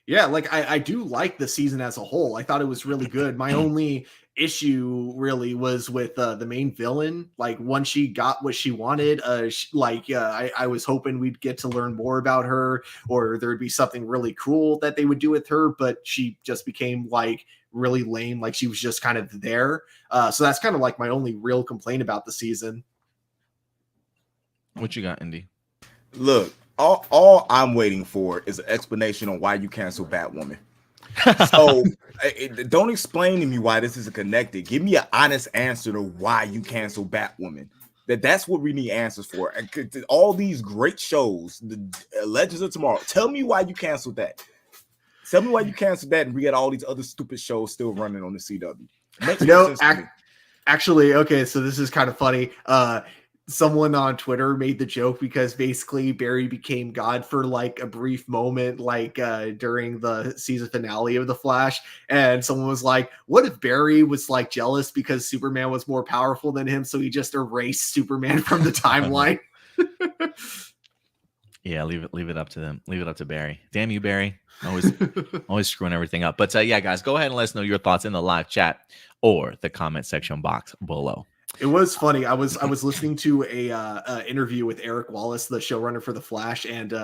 S3: Yeah, like I do like the season as a whole. I thought it was really good. My only issue really was with the main villain. Like once she got what she wanted, I was hoping we'd get to learn more about her, or there'd be something really cool that they would do with her. But she just became like really lame. Like she was just kind of there. So that's kind of like my only real complaint about the season.
S1: What you got, Indy?
S2: Look, all I'm waiting for is an explanation on why you cancel Batwoman. So don't explain to me why this isn't connected. Give me an honest answer to why you cancel Batwoman. That's what we need answers for. All these great shows, the Legends of Tomorrow. Tell me why you canceled that. Tell me why you canceled that, and we got all these other stupid shows still running on the CW. Makes no sense to me.
S3: Actually, okay, so this is kind of funny. Someone on Twitter made the joke because basically Barry became God for like a brief moment, like during the season finale of The Flash. And someone was like, what if Barry was like jealous because Superman was more powerful than him? So he just erased Superman from the timeline.
S1: Yeah, leave it up to them. Leave it up to Barry. Damn you, Barry. Always screwing everything up. But yeah, guys, go ahead and let us know your thoughts in the live chat or the comment section box below.
S3: It was funny. I was listening to a interview with Eric Wallace, the showrunner for The Flash, and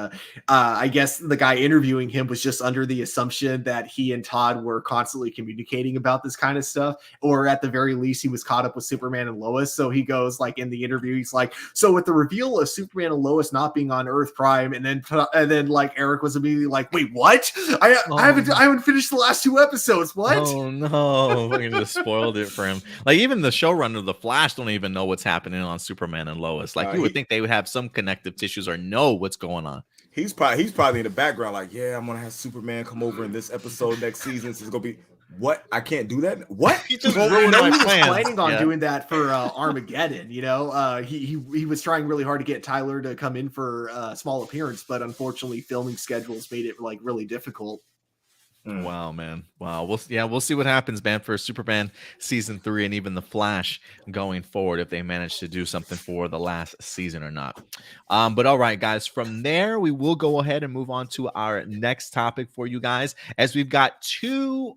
S3: I guess the guy interviewing him was just under the assumption that he and Todd were constantly communicating about this kind of stuff, or at the very least, he was caught up with Superman and Lois. So he goes like in the interview, he's like, "So with the reveal of Superman and Lois not being on Earth Prime," and then like Eric was immediately like, "Wait, what? I haven't finished the last 2 episodes. What?
S1: Oh no, we just spoiled it for him. Like even the showrunner of The Flash don't even know what's happening on Superman and Lois. Like you would think they would have some connective tissues or know what's going on.
S2: He's probably in the background, like, yeah, I'm gonna have Superman come over in this episode next season. So it's gonna be what? I can't do that. What?
S1: He just ruined my
S3: He was
S1: plans.
S3: planning on doing that for Armageddon. You know, he was trying really hard to get Tyler to come in for a small appearance, but unfortunately, filming schedules made it like really difficult.
S1: Wow, man. Wow. We'll see what happens, man, for Superman season 3 and even The Flash going forward if they manage to do something for the last season or not. But all right, guys, from there, we will go ahead and move on to our next topic for you guys, as we've got 2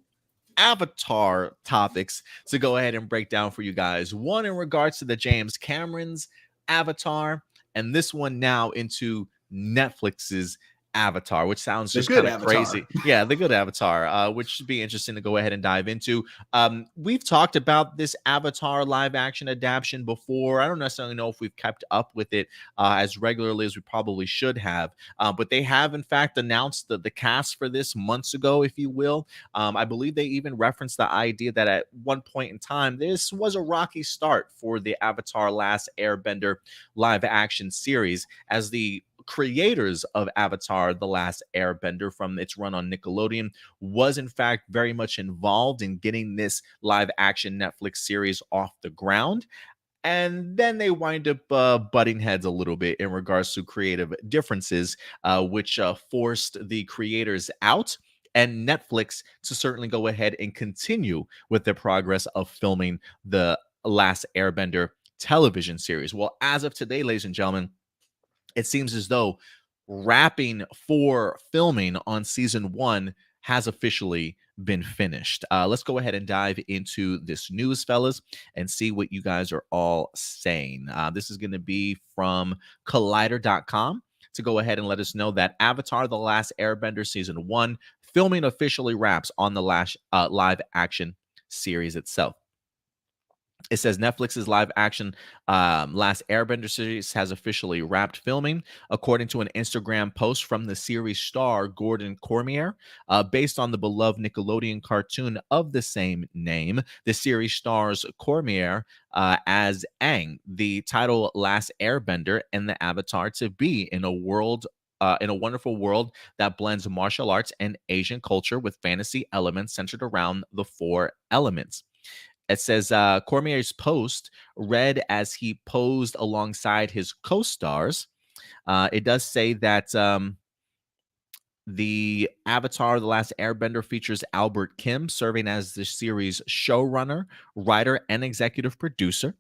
S1: Avatar topics to go ahead and break down for you guys. One in regards to the James Cameron's Avatar, and this one now into Netflix's Avatar, which sounds just kind of crazy. Yeah, the good Avatar, which should be interesting to go ahead and dive into. We've talked about this Avatar live action adaptation before. I don't necessarily know if we've kept up with it as regularly as we probably should have, but they have in fact announced the cast for this months ago, if you will. I believe they even referenced the idea that at one point in time, this was a rocky start for the Avatar Last Airbender live action series, as the creators of Avatar The Last Airbender from its run on Nickelodeon was in fact very much involved in getting this live action Netflix series off the ground. And then they wind up butting heads a little bit in regards to creative differences, which forced the creators out and Netflix to certainly go ahead and continue with the progress of filming the Last Airbender television series. Well, as of today, ladies and gentlemen, it seems as though wrapping for filming on season 1 has officially been finished. Let's go ahead and dive into this news, fellas, and see what you guys are all saying. This is going to be from Collider.com to go ahead and let us know that Avatar The Last Airbender season 1 filming officially wraps on the last live action series itself. It says Netflix's live action Last Airbender series has officially wrapped filming, according to an Instagram post from the series star Gordon Cormier. Based on the beloved Nickelodeon cartoon of the same name, the series stars Cormier as Aang, the title Last Airbender, and the avatar to be in a wonderful world that blends martial arts and Asian culture with fantasy elements centered around the 4 elements. It says Cormier's post read as he posed alongside his co-stars. It does say that the Avatar The Last Airbender features Albert Kim serving as the series showrunner, writer, and executive producer.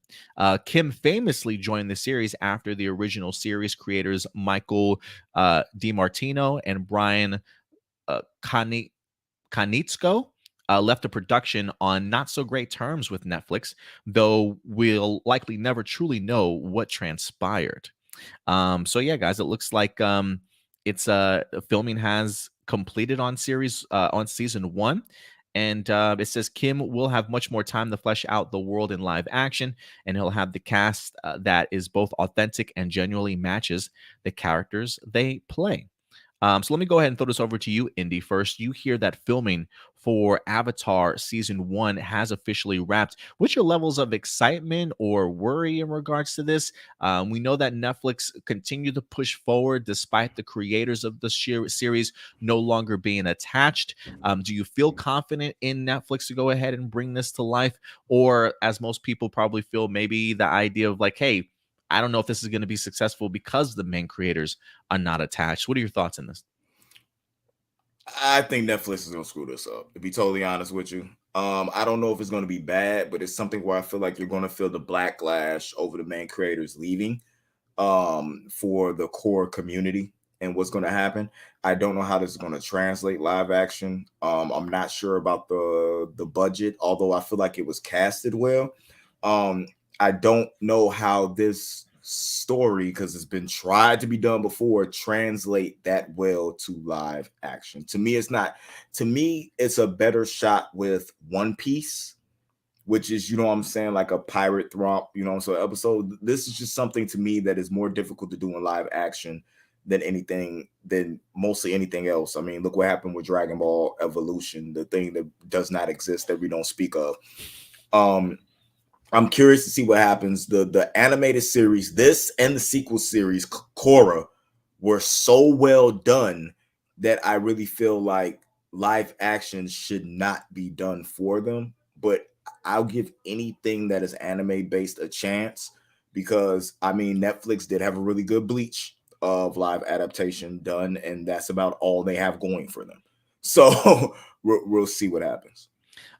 S1: Kim famously joined the series after the original series creators Michael DiMartino and Brian Kanitsko left the production on not so great terms with Netflix, though we'll likely never truly know what transpired. So yeah, guys, it looks like it's filming has completed on season 1. And it says Kim will have much more time to flesh out the world in live action, and he'll have the cast that is both authentic and genuinely matches the characters they play. So let me go ahead and throw this over to you, Indy. First, you hear that filming for Avatar season 1 has officially wrapped. What's your levels of excitement or worry in regards to this? We know that Netflix continued to push forward despite the creators of the series no longer being attached. Do you feel confident in Netflix to go ahead and bring this to life? Or, as most people probably feel, maybe the idea of like, hey, I don't know if this is going to be successful because the main creators are not attached. What are your thoughts on this?
S2: I think Netflix is gonna screw this up, to be totally honest with you. I don't know if it's gonna be bad, but it's something where I feel like you're gonna feel the backlash over the main creators leaving for the core community and what's gonna happen. I don't know how this is gonna translate live action. I'm not sure about the budget, although I feel like it was casted well. I don't know how this story, because it's been tried to be done before, translate that well to live action. To me, it's not. To me, it's a better shot with One Piece, which is, you know what I'm saying, like a pirate thromp, you know, so episode. This is just something to me that is more difficult to do in live action than mostly anything else. I mean, look what happened with Dragon Ball Evolution, the thing that does not exist that we don't speak of. I'm curious to see what happens. The animated series, this and the sequel series, Korra, were so well done that I really feel like live action should not be done for them. But I'll give anything that is anime based a chance, because I mean, Netflix did have a really good Bleach of live adaptation done, and that's about all they have going for them. So we'll see what happens.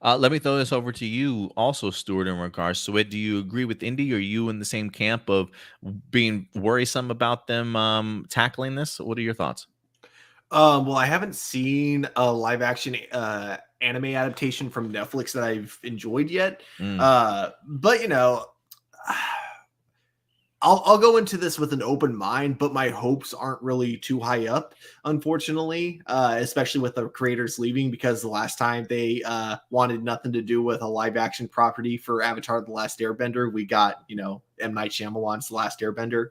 S1: Let me throw this over to you also, Stuart, in regards to it. Do you agree with Indy? Are you in the same camp of being worrisome about them tackling this? What are your thoughts?
S3: Well, I haven't seen a live action anime adaptation from Netflix that I've enjoyed yet. But you know, I'll go into this with an open mind, but my hopes aren't really too high up, unfortunately, especially with the creators leaving, because the last time they wanted nothing to do with a live action property for Avatar: The Last Airbender, we got, you know, M. Night Shyamalan's The Last Airbender.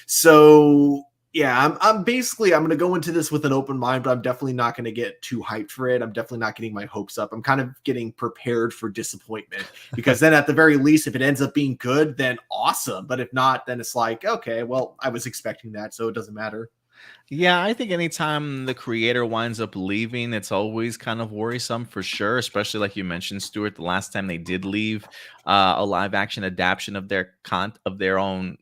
S3: So yeah, I'm going to go into this with an open mind, but I'm definitely not going to get too hyped for it. I'm definitely not getting my hopes up. I'm kind of getting prepared for disappointment, because then at the very least, if it ends up being good, then awesome. But if not, then it's like, okay, well, I was expecting that, so it doesn't matter.
S1: Yeah, I think anytime the creator winds up leaving, it's always kind of worrisome for sure, especially like you mentioned, Stuart, the last time they did leave a live action adaptation of their own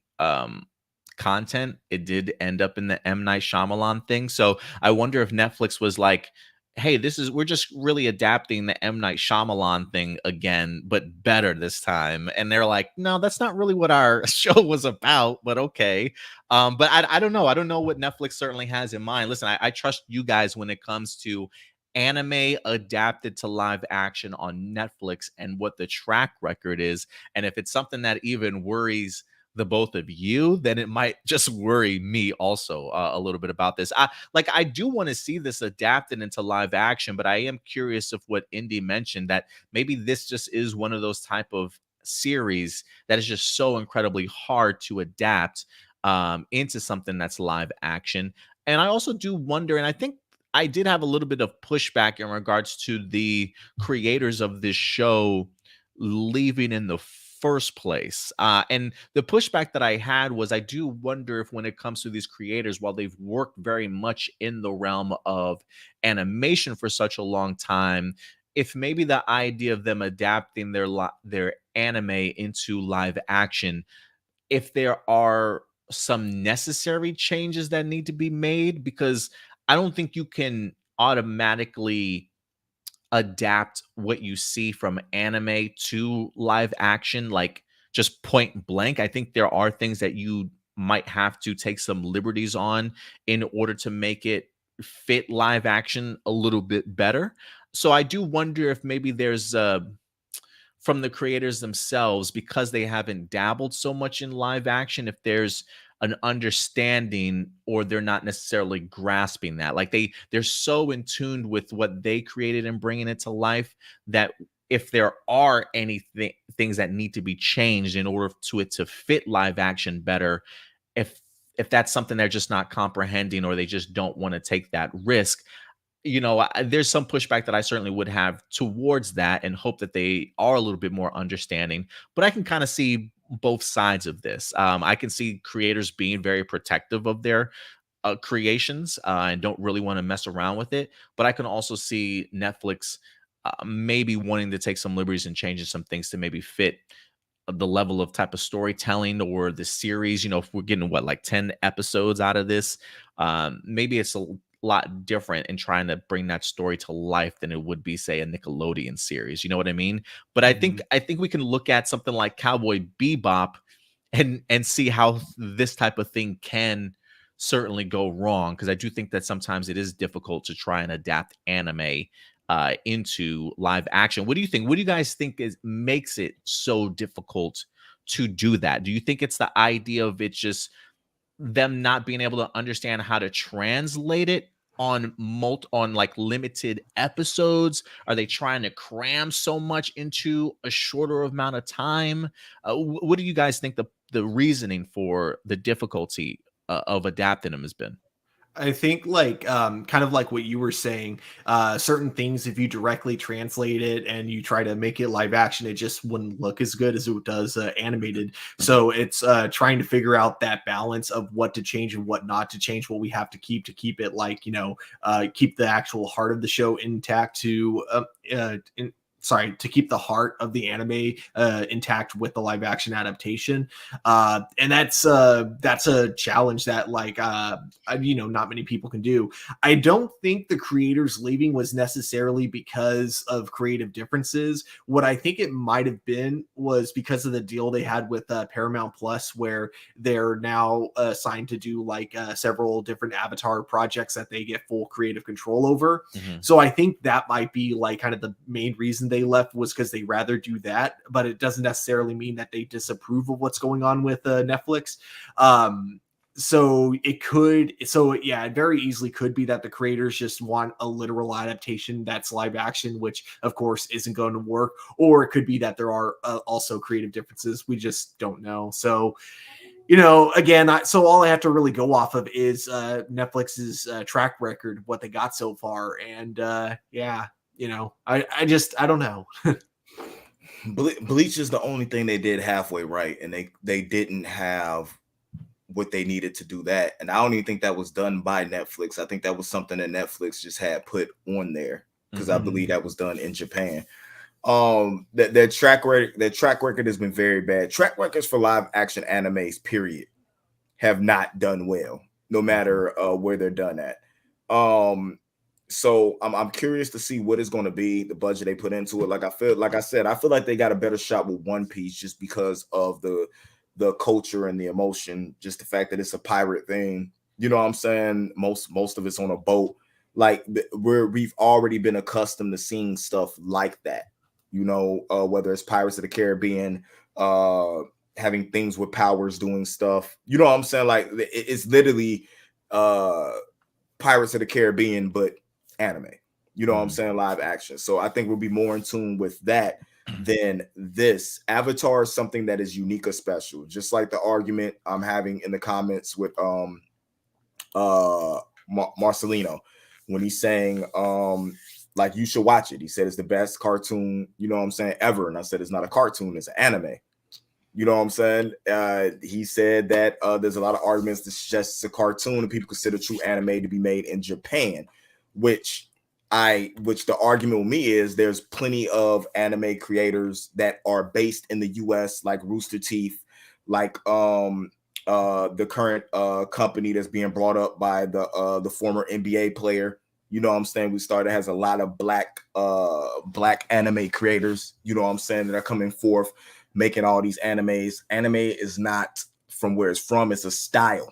S1: content, it did end up in the M. Night Shyamalan thing. So I wonder if Netflix was like, hey, we're just really adapting the M. Night Shyamalan thing again, but better this time. And they're like, no, that's not really what our show was about, but okay. But I don't know. I don't know what Netflix certainly has in mind. Listen, I trust you guys when it comes to anime adapted to live action on Netflix and what the track record is. And if it's something that even worries the both of you, then it might just worry me also a little bit about this. I do want to see this adapted into live action, but I am curious of what Indy mentioned, that maybe this just is one of those type of series that is just so incredibly hard to adapt into something that's live action. And I also do wonder, and I think I did have a little bit of pushback in regards to the creators of this show leaving in the first place. And the pushback that I had was, I do wonder if when it comes to these creators, while they've worked very much in the realm of animation for such a long time, if maybe the idea of them adapting their anime into live action, if there are some necessary changes that need to be made, because I don't think you can automatically adapt what you see from anime to live action, like just point blank. I think there are things that you might have to take some liberties on in order to make it fit live action a little bit better. So I do wonder if maybe there's from the creators themselves, because they haven't dabbled so much in live action, if there's an understanding or they're not necessarily grasping that. Like they're so in tune with what they created and bringing it to life that if there are anything things that need to be changed in order to it to fit live action better, if that's something they're just not comprehending or they just don't want to take that risk, there's some pushback that I certainly would have towards that and hope that they are a little bit more understanding. But I can kind of see both sides of this. I can see creators being very protective of their creations and don't really want to mess around with it. But I can also see Netflix maybe wanting to take some liberties and changing some things to maybe fit the level of type of storytelling or the series. If we're getting like 10 episodes out of this, maybe it's a lot different in trying to bring that story to life than it would be, say, a Nickelodeon series. You know what I mean? But I think we can look at something like Cowboy Bebop and see how this type of thing can certainly go wrong, because I do think that sometimes it is difficult to try and adapt anime into live action. What do you think? What do you guys think makes it so difficult to do that? Do you think it's the idea of it just them not being able to understand how to translate it on like limited episodes? Are they trying to cram so much into a shorter amount of time? What do you guys think the reasoning for the difficulty of adapting them has been?
S3: I think kind of like what you were saying, certain things, if you directly translate it and you try to make it live action, it just wouldn't look as good as it does animated. So it's trying to figure out that balance of what to change and what not to change, what we have to keep it like, keep the actual heart of the show intact to keep the heart of the anime intact with the live action adaptation. And that's a challenge that not many people can do. I don't think the creators leaving was necessarily because of creative differences. What I think it might have been was because of the deal they had with Paramount Plus, where they're now assigned to do several different Avatar projects that they get full creative control over. So I think that might be kind of the main reason they left, was because they rather do that, but it doesn't necessarily mean that they disapprove of what's going on with Netflix. It very easily could be that the creators just want a literal adaptation that's live action, which of course isn't going to work, or it could be that there are also creative differences. We just don't know. So again, so all I have to really go off of is Netflix's track record, what they got so far. And I don't know.
S2: Bleach is the only thing they did halfway right, and they didn't have what they needed to do that. And I don't even think that was done by Netflix. I think that was something that Netflix just had put on there, because I believe that was done in Japan. Their track record has been very bad. Track records for live action animes, period, have not done well, no matter where they're done at. So I'm curious to see what is going to be the budget they put into it. I feel like they got a better shot with One Piece, just because of the culture and the emotion, just the fact that it's a pirate thing. You know what I'm saying? Most of it's on a boat. We've already been accustomed to seeing stuff like that. Whether it's Pirates of the Caribbean, having things with powers doing stuff. You know what I'm saying? It's literally Pirates of the Caribbean, but anime. You know what I'm saying? Live action. So I think we'll be more in tune with that than this. Avatar is something that is unique or special. Just like the argument I'm having in the comments with Marcelino, when he's saying you should watch it. He said it's the best cartoon, ever. And I said it's not a cartoon, it's an anime. You know what I'm saying? He said that there's a lot of arguments that suggest it's a cartoon and people consider true anime to be made in Japan, which the argument with me is there's plenty of anime creators that are based in the US, like Rooster Teeth, the current company that's being brought up by the former NBA player. You know what I'm saying? Has a lot of black anime creators, you know what I'm saying, that are coming forth, making all these animes. Anime is not from where it's from, it's a style.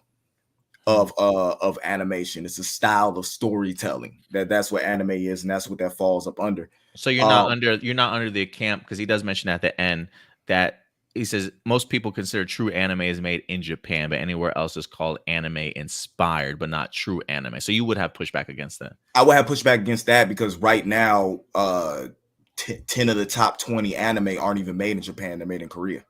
S2: of animation. It's a style of storytelling. That's what anime is, and that's what that falls up under.
S1: So you're not under the camp, because he does mention at the end that he says most people consider true anime is made in Japan, but anywhere else is called anime inspired, but not true anime. So you would have pushback against that.
S2: I would have pushback against that because right now, 10 of the top 20 anime aren't even made in Japan. They're made in Korea.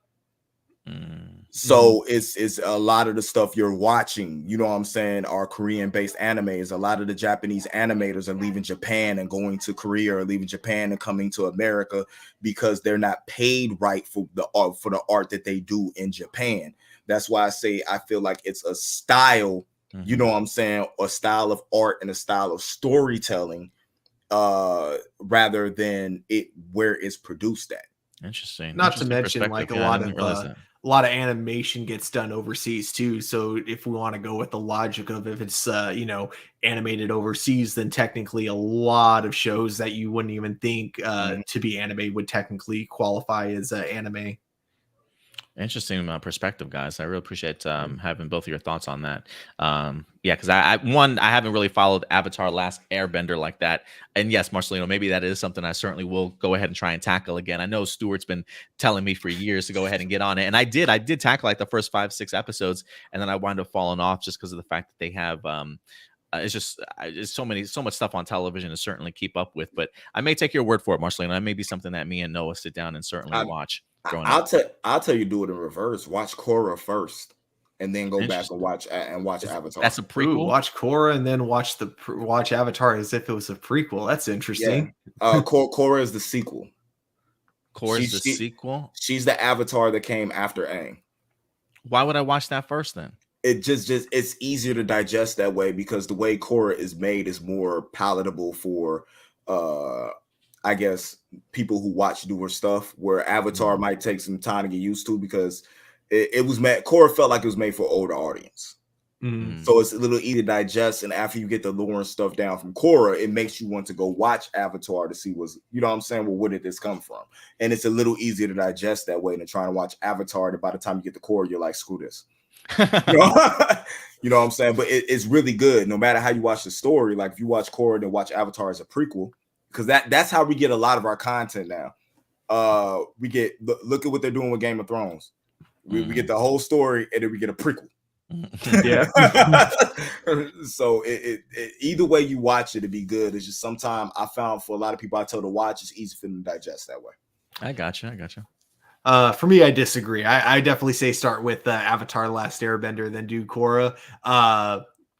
S2: So it's a lot of the stuff you're watching, you know what I'm saying, are Korean-based animes. A lot of the Japanese animators are leaving Japan and going to Korea, or leaving Japan and coming to America because they're not paid right for the art that they do in Japan. That's why I say I feel like it's a style, you know what I'm saying, a style of art and a style of storytelling, rather than it where it's produced at.
S1: Interesting.
S3: Not to mention, like, a lot of animation gets done overseas too. So if we want to go with the logic of if it's animated overseas, then technically a lot of shows that you wouldn't even think to be anime would technically qualify as anime.
S1: Interesting perspective, guys. I really appreciate having both of your thoughts on that. Yeah, because I haven't really followed Avatar: Last Airbender like that. And yes, Marcelino, maybe that is something I certainly will go ahead and try and tackle again. I know Stuart's been telling me for years to go ahead and get on it, and I did tackle like the first 5-6 episodes, and then I wound up falling off just because of the fact that they have it's so much stuff on television to certainly keep up with. But I may take your word for it, Marcelino. That may be something that me and Noah sit down and certainly watch.
S2: I'll tell you, do it in reverse. Watch Korra first, and then go back and watch Avatar.
S1: That's a prequel.
S3: Ooh, watch Korra and then watch Avatar as if it was a prequel. That's interesting.
S2: Yeah. Korra is the sequel.
S1: Korra is the sequel.
S2: She's the Avatar that came after Aang.
S1: Why would I watch that first then?
S2: It just it's easier to digest that way because the way Korra is made is more palatable for I guess people who watch newer stuff, where Avatar might take some time to get used to because it was made. Korra felt like it was made for older audience, so it's a little easy to digest. And after you get the lore and stuff down from Korra, it makes you want to go watch Avatar to see what's, you know what I'm saying. Well, where did this come from? And it's a little easier to digest that way than trying to watch Avatar. And by the time you get to Korra, you're like, screw this. You know what I'm saying? But it's really good no matter how you watch the story. Like if you watch Korra and watch Avatar as a prequel, because that's how we get a lot of our content now. We get look at what they're doing with Game of Thrones. We get the whole story and then we get a prequel.
S3: Yeah.
S2: So it either way you watch it'd be good. It's just sometimes I found for a lot of people I told to watch, it's easy for them to digest that way.
S1: I gotcha.
S3: For me, I disagree. I definitely say start with Avatar: Last Airbender, then do Korra.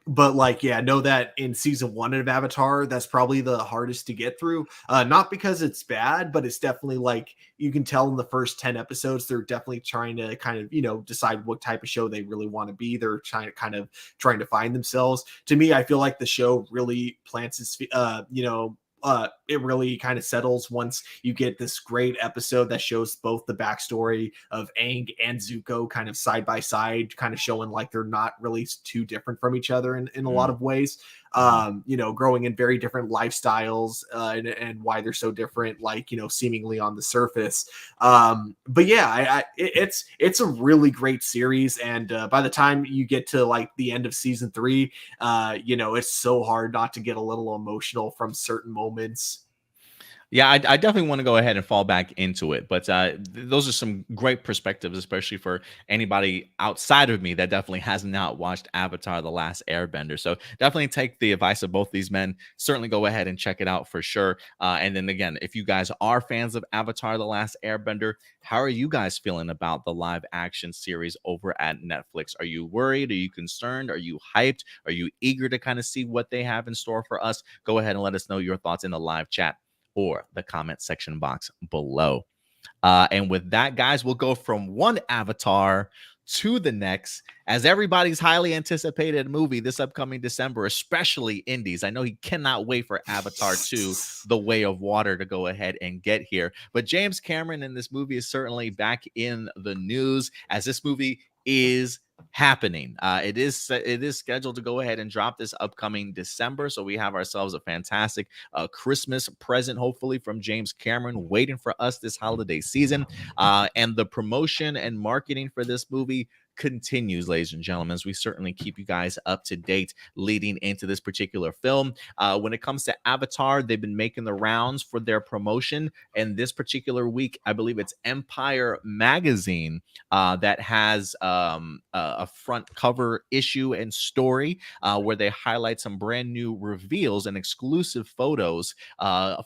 S3: But like, yeah, know that in season 1 of Avatar, that's probably the hardest to get through. Not because it's bad, but it's definitely like you can tell in the first 10 episodes, they're definitely trying to kind of, decide what type of show they really want to be. They're trying to find themselves. To me, I feel like the show really plants its, it really kind of settles once you get this great episode that shows both the backstory of Aang and Zuko kind of side by side, kind of showing like they're not really too different from each other in a lot of ways. Growing in very different lifestyles and why they're so different, like, seemingly on the surface. But yeah, it's a really great series. And by the time you get to like the end of season 3, it's so hard not to get a little emotional from certain moments.
S1: Yeah, I definitely want to go ahead and fall back into it. But those are some great perspectives, especially for anybody outside of me that definitely has not watched Avatar: The Last Airbender. So definitely take the advice of both these men. Certainly go ahead and check it out for sure. And then again, if you guys are fans of Avatar: The Last Airbender, how are you guys feeling about the live action series over at Netflix? Are you worried? Are you concerned? Are you hyped? Are you eager to kind of see what they have in store for us? Go ahead and let us know your thoughts in the live chat or the comment section box below. And with that, guys, we'll go from one Avatar to the next, as everybody's highly anticipated movie this upcoming December, especially Indies. I know he cannot wait for Avatar 2, The Way of Water, to go ahead and get here. But James Cameron in this movie is certainly back in the news, as this movie is happening. It is scheduled to go ahead and drop this upcoming December, so we have ourselves a fantastic Christmas present, hopefully, from James Cameron, waiting for us this holiday season. And the promotion and marketing for this movie continues, ladies and gentlemen, as we certainly keep you guys up to date leading into this particular film. When it comes to Avatar, they've been making the rounds for their promotion, and this particular week, I believe it's Empire Magazine that has a front cover issue and story where they highlight some brand new reveals and exclusive photos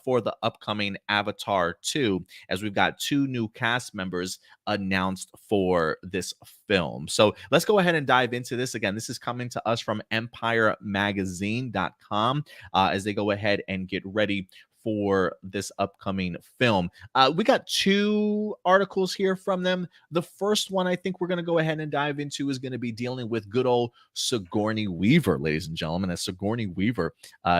S1: for the upcoming Avatar 2, as we've got 2 new cast members announced for this film. So let's go ahead and dive into this. Again, this is coming to us from empiremagazine.com as they go ahead and get ready for this upcoming film. We got 2 articles here from them. The first one I think we're going to go ahead and dive into is going to be dealing with good old Sigourney Weaver, ladies and gentlemen, as Sigourney Weaver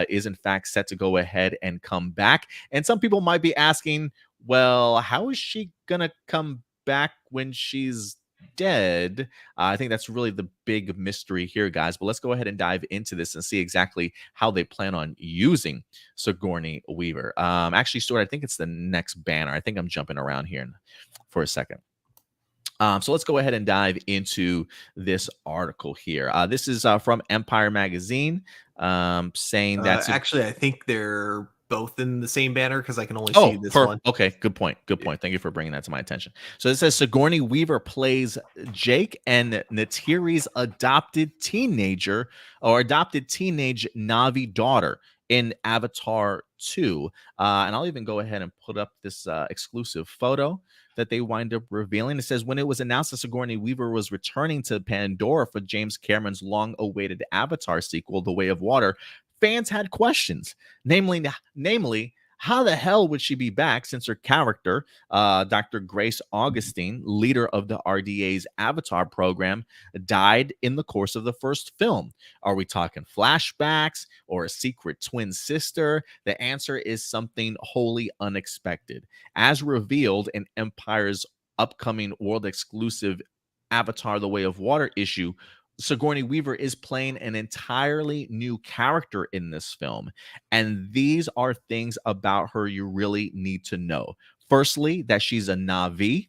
S1: is in fact set to go ahead and come back. And some people might be asking, well, how is she going to come back when she's dead? I think that's really the big mystery here, guys. But let's go ahead and dive into this and see exactly how they plan on using Sigourney Weaver. Actually, Stuart, I think it's the next banner. I think I'm jumping around here for a second. So let's go ahead and dive into this article here. This is from Empire Magazine, saying that
S3: actually, I think they're both in the same banner because I can only see this one.
S1: Okay, good point. Good point. Thank you for bringing that to my attention. So it says Sigourney Weaver plays Jake and Neytiri's adopted teenage Na'vi daughter in Avatar 2. And I'll even go ahead and put up this exclusive photo that they wind up revealing. It says, when it was announced that Sigourney Weaver was returning to Pandora for James Cameron's long-awaited Avatar sequel, The Way of Water, fans had questions, namely, how the hell would she be back since her character, Dr. Grace Augustine, leader of the RDA's Avatar program, died in the course of the first film? Are we talking flashbacks or a secret twin sister? The answer is something wholly unexpected. As revealed in Empire's upcoming world exclusive Avatar The Way of Water issue, Sigourney Weaver is playing an entirely new character in this film. And these are things about her you really need to know. Firstly, that she's a Na'vi.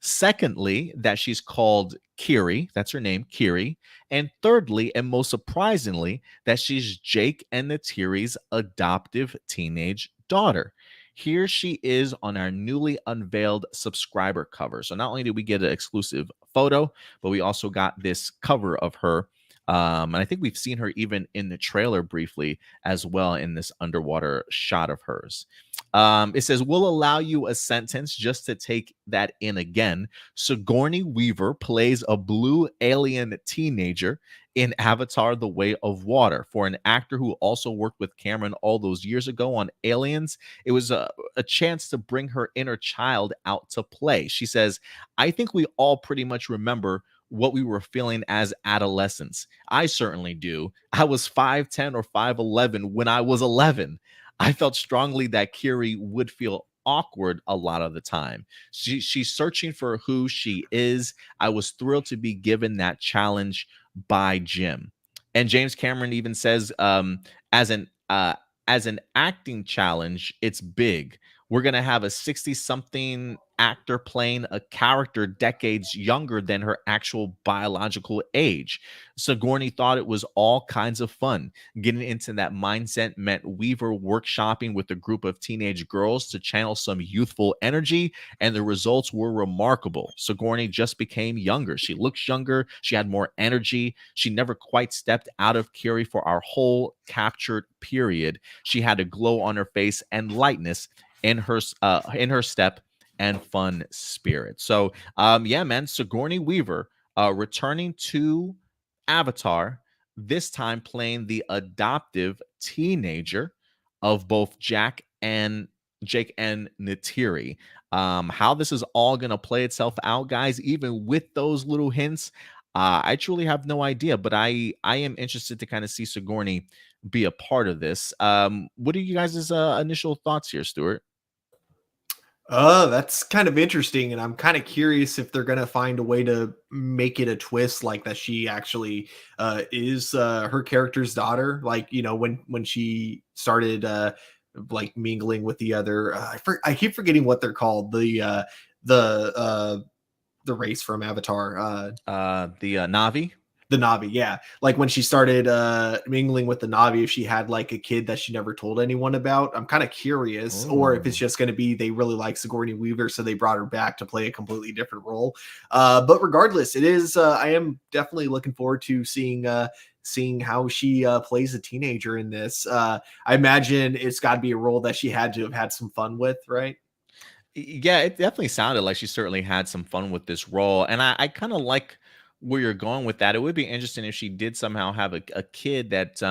S1: Secondly, that she's called Kiri. That's her name, Kiri. And thirdly, and most surprisingly, that she's Jake and Neytiri's adoptive teenage daughter. Here she is on our newly unveiled subscriber cover. So not only did we get an exclusive photo, but we also got this cover of her. And I think we've seen her even in the trailer briefly as well in this underwater shot of hers. It says, we'll allow you a sentence just to take that in again. Sigourney Weaver plays a blue alien teenager in Avatar The Way of Water. For an actor who also worked with Cameron all those years ago on Aliens, it was a chance to bring her inner child out to play. She says, I think we all pretty much remember what we were feeling as adolescents. I certainly do. I was 5'10" or 5'11" when I was 11. I felt strongly that Kiri would feel awkward a lot of the time. She's searching for who she is. I was thrilled to be given that challenge by Jim. And James Cameron even says, as an acting challenge, it's big. We're going to have a 60-something actor playing a character decades younger than her actual biological age. Sigourney thought it was all kinds of fun. Getting into that mindset meant Weaver workshopping with a group of teenage girls to channel some youthful energy, and the results were remarkable. Sigourney just became younger. She looks younger. She had more energy. She never quite stepped out of Kiri for our whole captured period. She had a glow on her face and lightness in her step and fun spirit. So yeah, man, Sigourney Weaver returning to Avatar, this time playing the adoptive teenager of both Jake and Neytiri. How this is all gonna play itself out, guys, even with those little hints, I truly have no idea, but I am interested to kind of see Sigourney be a part of this. What are you guys' initial thoughts here, Stuart?
S3: That's kind of interesting, and I'm kind of curious if they're gonna find a way to make it a twist, like that she actually is her character's daughter. Like, you know, when she started like mingling with the other, I keep forgetting what they're called. The race from Avatar.
S1: The Navi.
S3: The Navi, yeah. Like when she started mingling with the Navi, if she had like a kid that she never told anyone about. I'm kind of curious, or if it's just going to be they really like Sigourney Weaver, so they brought her back to play a completely different role. But regardless, it is. I am definitely looking forward to seeing how she plays a teenager in this. I imagine it's got to be a role that she had to have had some fun with, right?
S1: Yeah, it definitely sounded like she certainly had some fun with this role, and I kind of like where you're going with that. It would be interesting if she did somehow have a kid that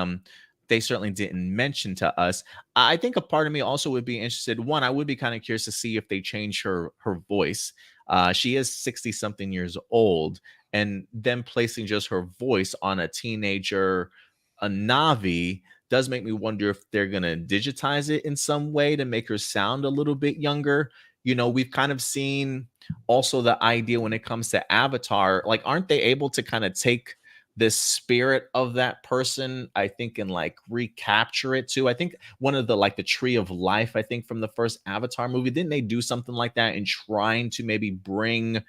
S1: they certainly didn't mention to us. I think a part of me also would be interested. One, I would be kind of curious to see if they change her voice. She is 60 something years old, and them placing just her voice on a teenager, a Navi, does make me wonder if they're gonna digitize it in some way to make her sound a little bit younger. You know, we've kind of seen also the idea when it comes to Avatar, like, aren't they able to kind of take the spirit of that person, I think, and like recapture it too? I think one of the like the Tree of Life, I think from the first Avatar movie, didn't they do something like that in trying to maybe bring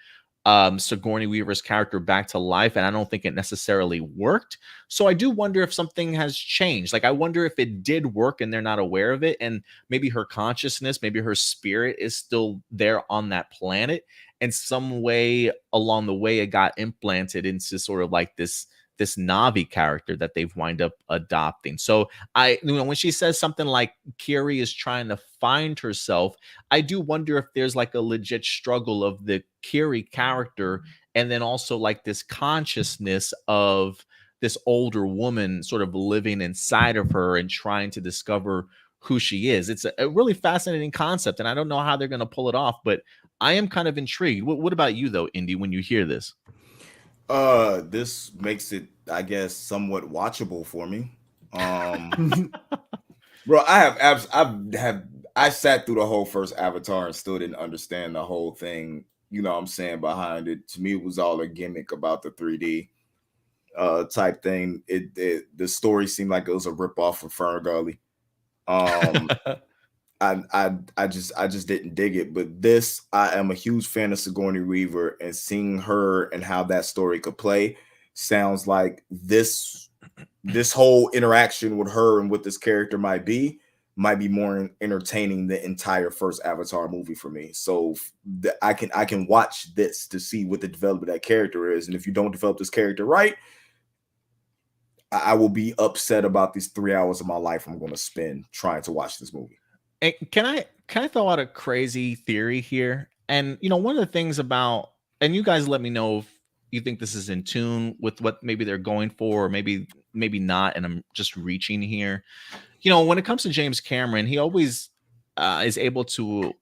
S1: Sigourney Weaver's character back to life? And I don't think it necessarily worked. So I do wonder if something has changed. Like, I wonder if it did work and they're not aware of it, and maybe her consciousness, maybe her spirit is still there on that planet, and some way along the way it got implanted into sort of like this Navi character that they've wind up adopting. So when she says something like Kiri is trying to find herself, I do wonder if there's like a legit struggle of the Kiri character, and then also like this consciousness of this older woman sort of living inside of her and trying to discover who she is. It's a really fascinating concept, and I don't know how they're going to pull it off, but I am kind of intrigued. What about you though, Indy, when you hear this?
S2: This makes it, I guess, somewhat watchable for me. Bro, I sat through the whole first Avatar and still didn't understand the whole thing, you know what I'm saying, behind it. To me, it was all a gimmick about the 3D type thing. The story seemed like it was a ripoff of Ferngully. I just didn't dig it. But this, I am a huge fan of Sigourney Weaver, and seeing her and how that story could play sounds like this whole interaction with her and what this character might be more entertaining the entire first Avatar movie for me. So I can watch this to see what the development of that character is. And if you don't develop this character right, I will be upset about these 3 hours of my life I'm going to spend trying to watch this movie.
S1: And can I throw out a crazy theory here? And you know, one of the things about, and you guys let me know if you think this is in tune with what maybe they're going for, or maybe not, and I'm just reaching here. You know, when it comes to James Cameron, he always is able to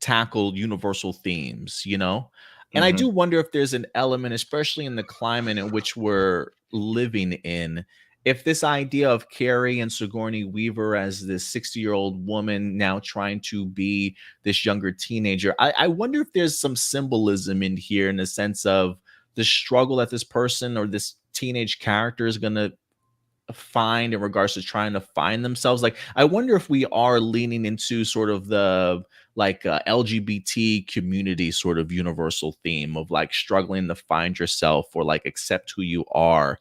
S1: tackle universal themes, you know? And I do wonder if there's an element, especially in the climate in which we're living in, if this idea of Carrie and Sigourney Weaver as this 60-year-old woman now trying to be this younger teenager, I wonder if there's some symbolism in here in the sense of the struggle that this person or this teenage character is going to find in regards to trying to find themselves. Like, I wonder if we are leaning into sort of the like LGBT community sort of universal theme of like struggling to find yourself or like accept who you are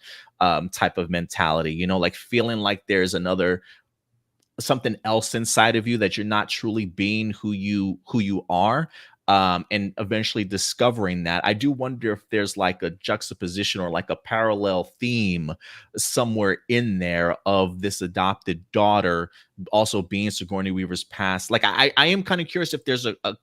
S1: type of mentality, you know, like feeling like there's something else inside of you, that you're not truly being who you are. And eventually discovering that. I do wonder if there's like a juxtaposition or like a parallel theme somewhere in there of this adopted daughter also being Sigourney Weaver's past. Like, I am kind of curious if there's a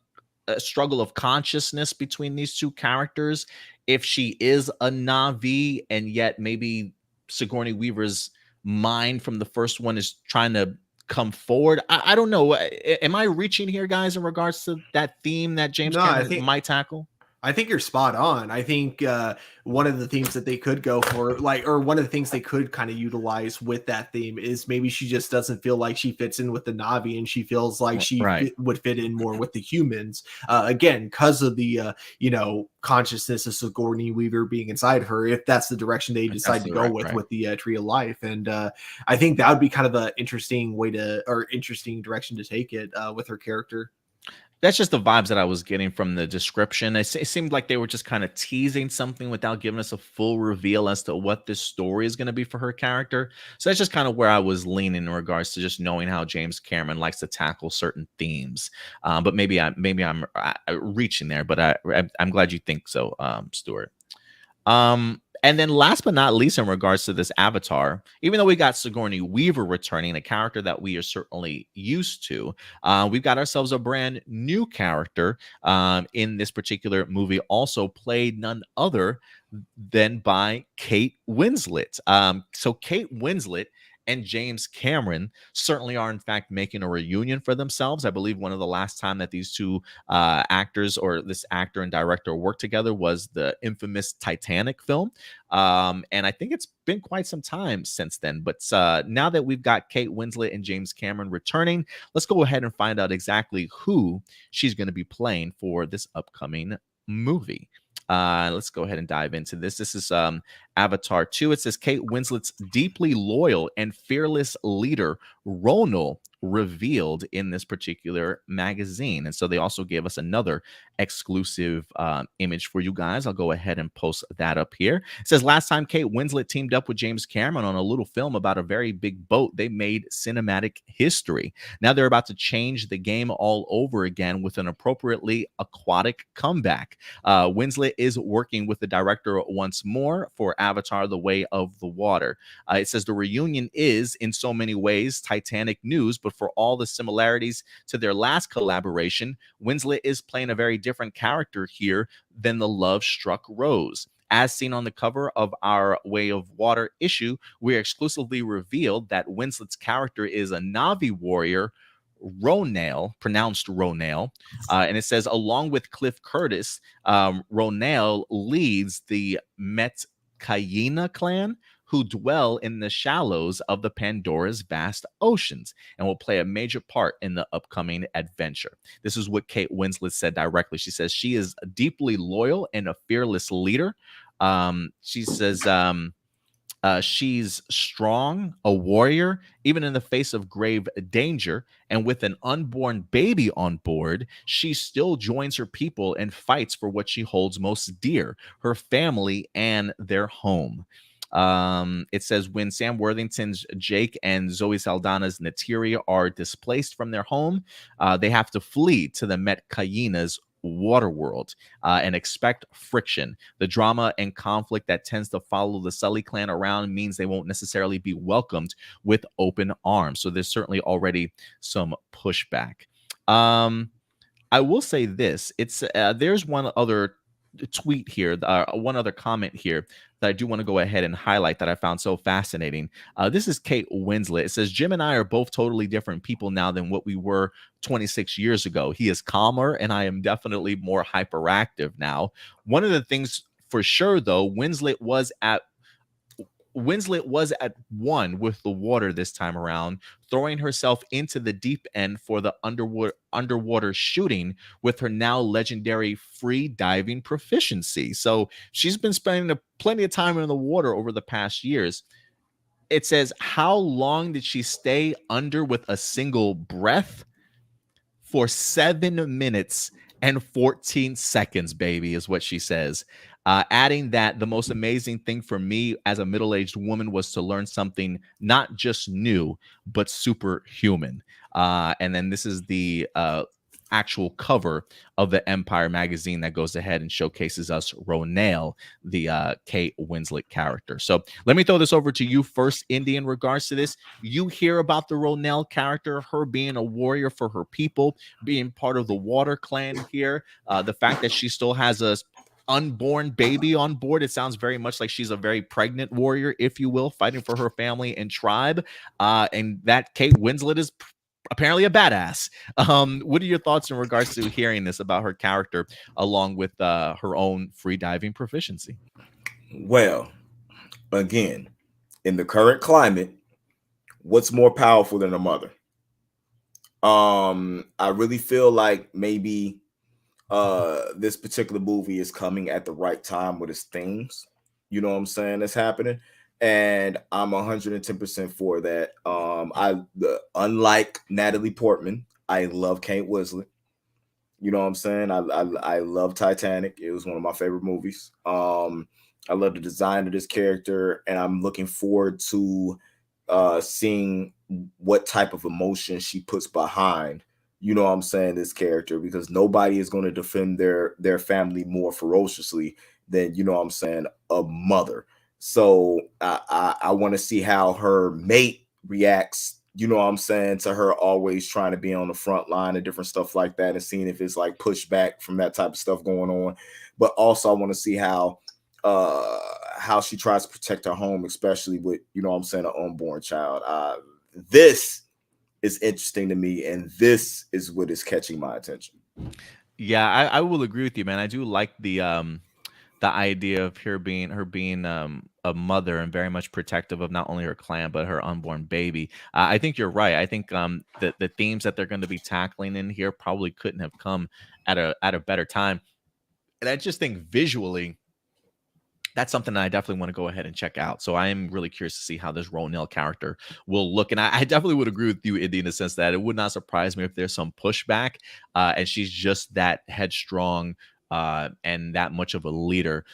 S1: struggle of consciousness between these two characters, if she is a Na'vi and yet maybe Sigourney Weaver's mind from the first one is trying to come forward. I don't know. Am I reaching here, guys, in regards to that theme that James Cameron might tackle?
S3: I think you're spot on. I think one of the themes that they could go for, like, or one of the things they could kind of utilize with that theme is maybe she just doesn't feel like she fits in with the Na'vi, and she feels like she would fit in more with the humans. Again, because of the consciousness of Sigourney Weaver being inside her, if that's the direction they decide to go with the Tree of Life. And I think that would be kind of an interesting interesting direction to take it with her character.
S1: that's just the vibes that I was getting from the description. It seemed like they were just kind of teasing something without giving us a full reveal as to what this story is going to be for her character. So that's just kind of where I was leaning in regards to just knowing how James Cameron likes to tackle certain themes. But maybe I'm reaching there. But I'm glad you think so, Stuart. And then last but not least, in regards to this Avatar, even though we got Sigourney Weaver returning, a character that we are certainly used to, we've got ourselves a brand new character in this particular movie, also played none other than by Kate Winslet. So Kate Winslet and James Cameron certainly are in fact making a reunion for themselves. I believe one of the last time that these two actors, or this actor and director, worked together was the infamous Titanic film. And I think it's been quite some time since then. But now that we've got Kate Winslet and James Cameron returning, let's go ahead and find out exactly who she's going to be playing for this upcoming movie. Let's go ahead and dive into this. This is Avatar 2. It says Kate Winslet's deeply loyal and fearless leader, Ronal, revealed in this particular magazine. And so they also gave us another exclusive image for you guys. I'll go ahead and post that up here. It says last time Kate Winslet teamed up with James Cameron on a little film about a very big boat, they made cinematic history. Now they're about to change the game all over again with an appropriately aquatic comeback. Winslet is working with the director once more for Avatar: The Way of the Water. It says the reunion is, in so many ways, Titanic news, but for all the similarities to their last collaboration, Winslet is playing a very different character here than the love-struck Rose. As seen on the cover of our Way of Water issue, we are exclusively revealed that Winslet's character is a Na'vi warrior, Ronal, pronounced Ronal, and it says along with Cliff Curtis, Ronal leads the Metkayina clan, who dwell in the shallows of the Pandora's vast oceans and will play a major part in the upcoming adventure. This is what Kate Winslet said directly. She says she is deeply loyal and a fearless leader. She says she's strong, a warrior, even in the face of grave danger. And with an unborn baby on board, she still joins her people and fights for what she holds most dear, her family and their home. It says when Sam Worthington's Jake and Zoe Saldana's Neytiri are displaced from their home, they have to flee to the Metkayina's Waterworld and expect friction. The drama and conflict that tends to follow the Sully clan around means they won't necessarily be welcomed with open arms. So there's certainly already some pushback. I will say this: it's there's one other tweet here, one other comment here that I do want to go ahead and highlight that I found so fascinating. This is Kate Winslet. It says, Jim and I are both totally different people now than what we were 26 years ago. He is calmer and I am definitely more hyperactive now. One of the things for sure, though, Winslet was at one with the water this time around, throwing herself into the deep end for the underwater shooting with her now legendary free diving proficiency. So she's been spending plenty of time in the water over the past years. It says, how long did she stay under with a single breath? For 7 minutes and 14 seconds, baby, is what she says. Adding that the most amazing thing for me as a middle-aged woman was to learn something not just new, but superhuman. And then this is the actual cover of the Empire magazine that goes ahead and showcases us Ronal, the Kate Winslet character. So let me throw this over to you first, Indy, in regards to this. You hear about the Ronal character, her being a warrior for her people, being part of the Water Clan here, the fact that she still has a unborn baby on board. It sounds very much like she's a very pregnant warrior, if you will, fighting for her family and tribe. And that Kate Winslet is apparently a badass. What are your thoughts in regards to hearing this about her character along with her own free diving proficiency?
S2: Well, again, in the current climate, what's more powerful than a mother? I really feel like maybe this particular movie is coming at the right time with its themes. You know what I'm saying? That's happening. And I'm 110% for that. Unlike Natalie Portman, I love Kate Winslet. You know what I'm saying? I love Titanic. It was one of my favorite movies. I love the design of this character, and I'm looking forward to seeing what type of emotion she puts behind, you know what I'm saying, this character, because nobody is going to defend their family more ferociously than, you know what I'm saying, a mother. So I want to see how her mate reacts, you know what I'm saying, to her always trying to be on the front line and different stuff like that, and seeing if it's like pushback from that type of stuff going on. But also I want to see how she tries to protect her home, especially with, you know what I'm saying, an unborn child. This is interesting to me, and this is what is catching my attention.
S1: Yeah, I will agree with you, man. I do like the idea of her being a mother and very much protective of not only her clan but her unborn baby. I think you're right. I think the themes that they're going to be tackling in here probably couldn't have come at a better time. And I just think visually, that's something that I definitely want to go ahead and check out. So I am really curious to see how this Ronil character will look. And I definitely would agree with you, Indy, in the sense that it would not surprise me if there's some pushback, and she's just that headstrong and that much of a leader,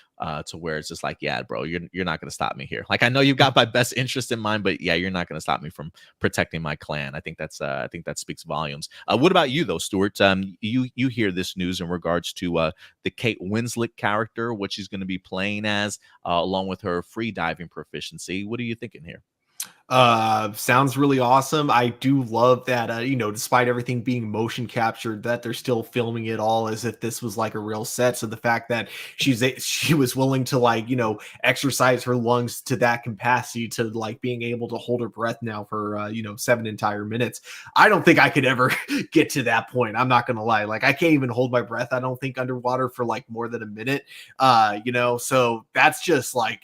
S1: to where it's just like, yeah, bro, you're not going to stop me here. Like, I know you've got my best interest in mind, but yeah, you're not going to stop me from protecting my clan. I think that speaks volumes. What about you though, Stuart? You hear this news in regards to the Kate Winslet character, what she's going to be playing as, along with her free diving proficiency. What are you thinking here?
S3: Sounds really awesome. I do love that, despite everything being motion captured, that they're still filming it all as if this was like a real set. So the fact that she was willing to exercise her lungs to that capacity, to like being able to hold her breath now for 7 entire minutes. I don't think I could ever get to that point. I'm not gonna lie. Like, I can't even hold my breath, I don't think, underwater for like more than a minute. So that's just like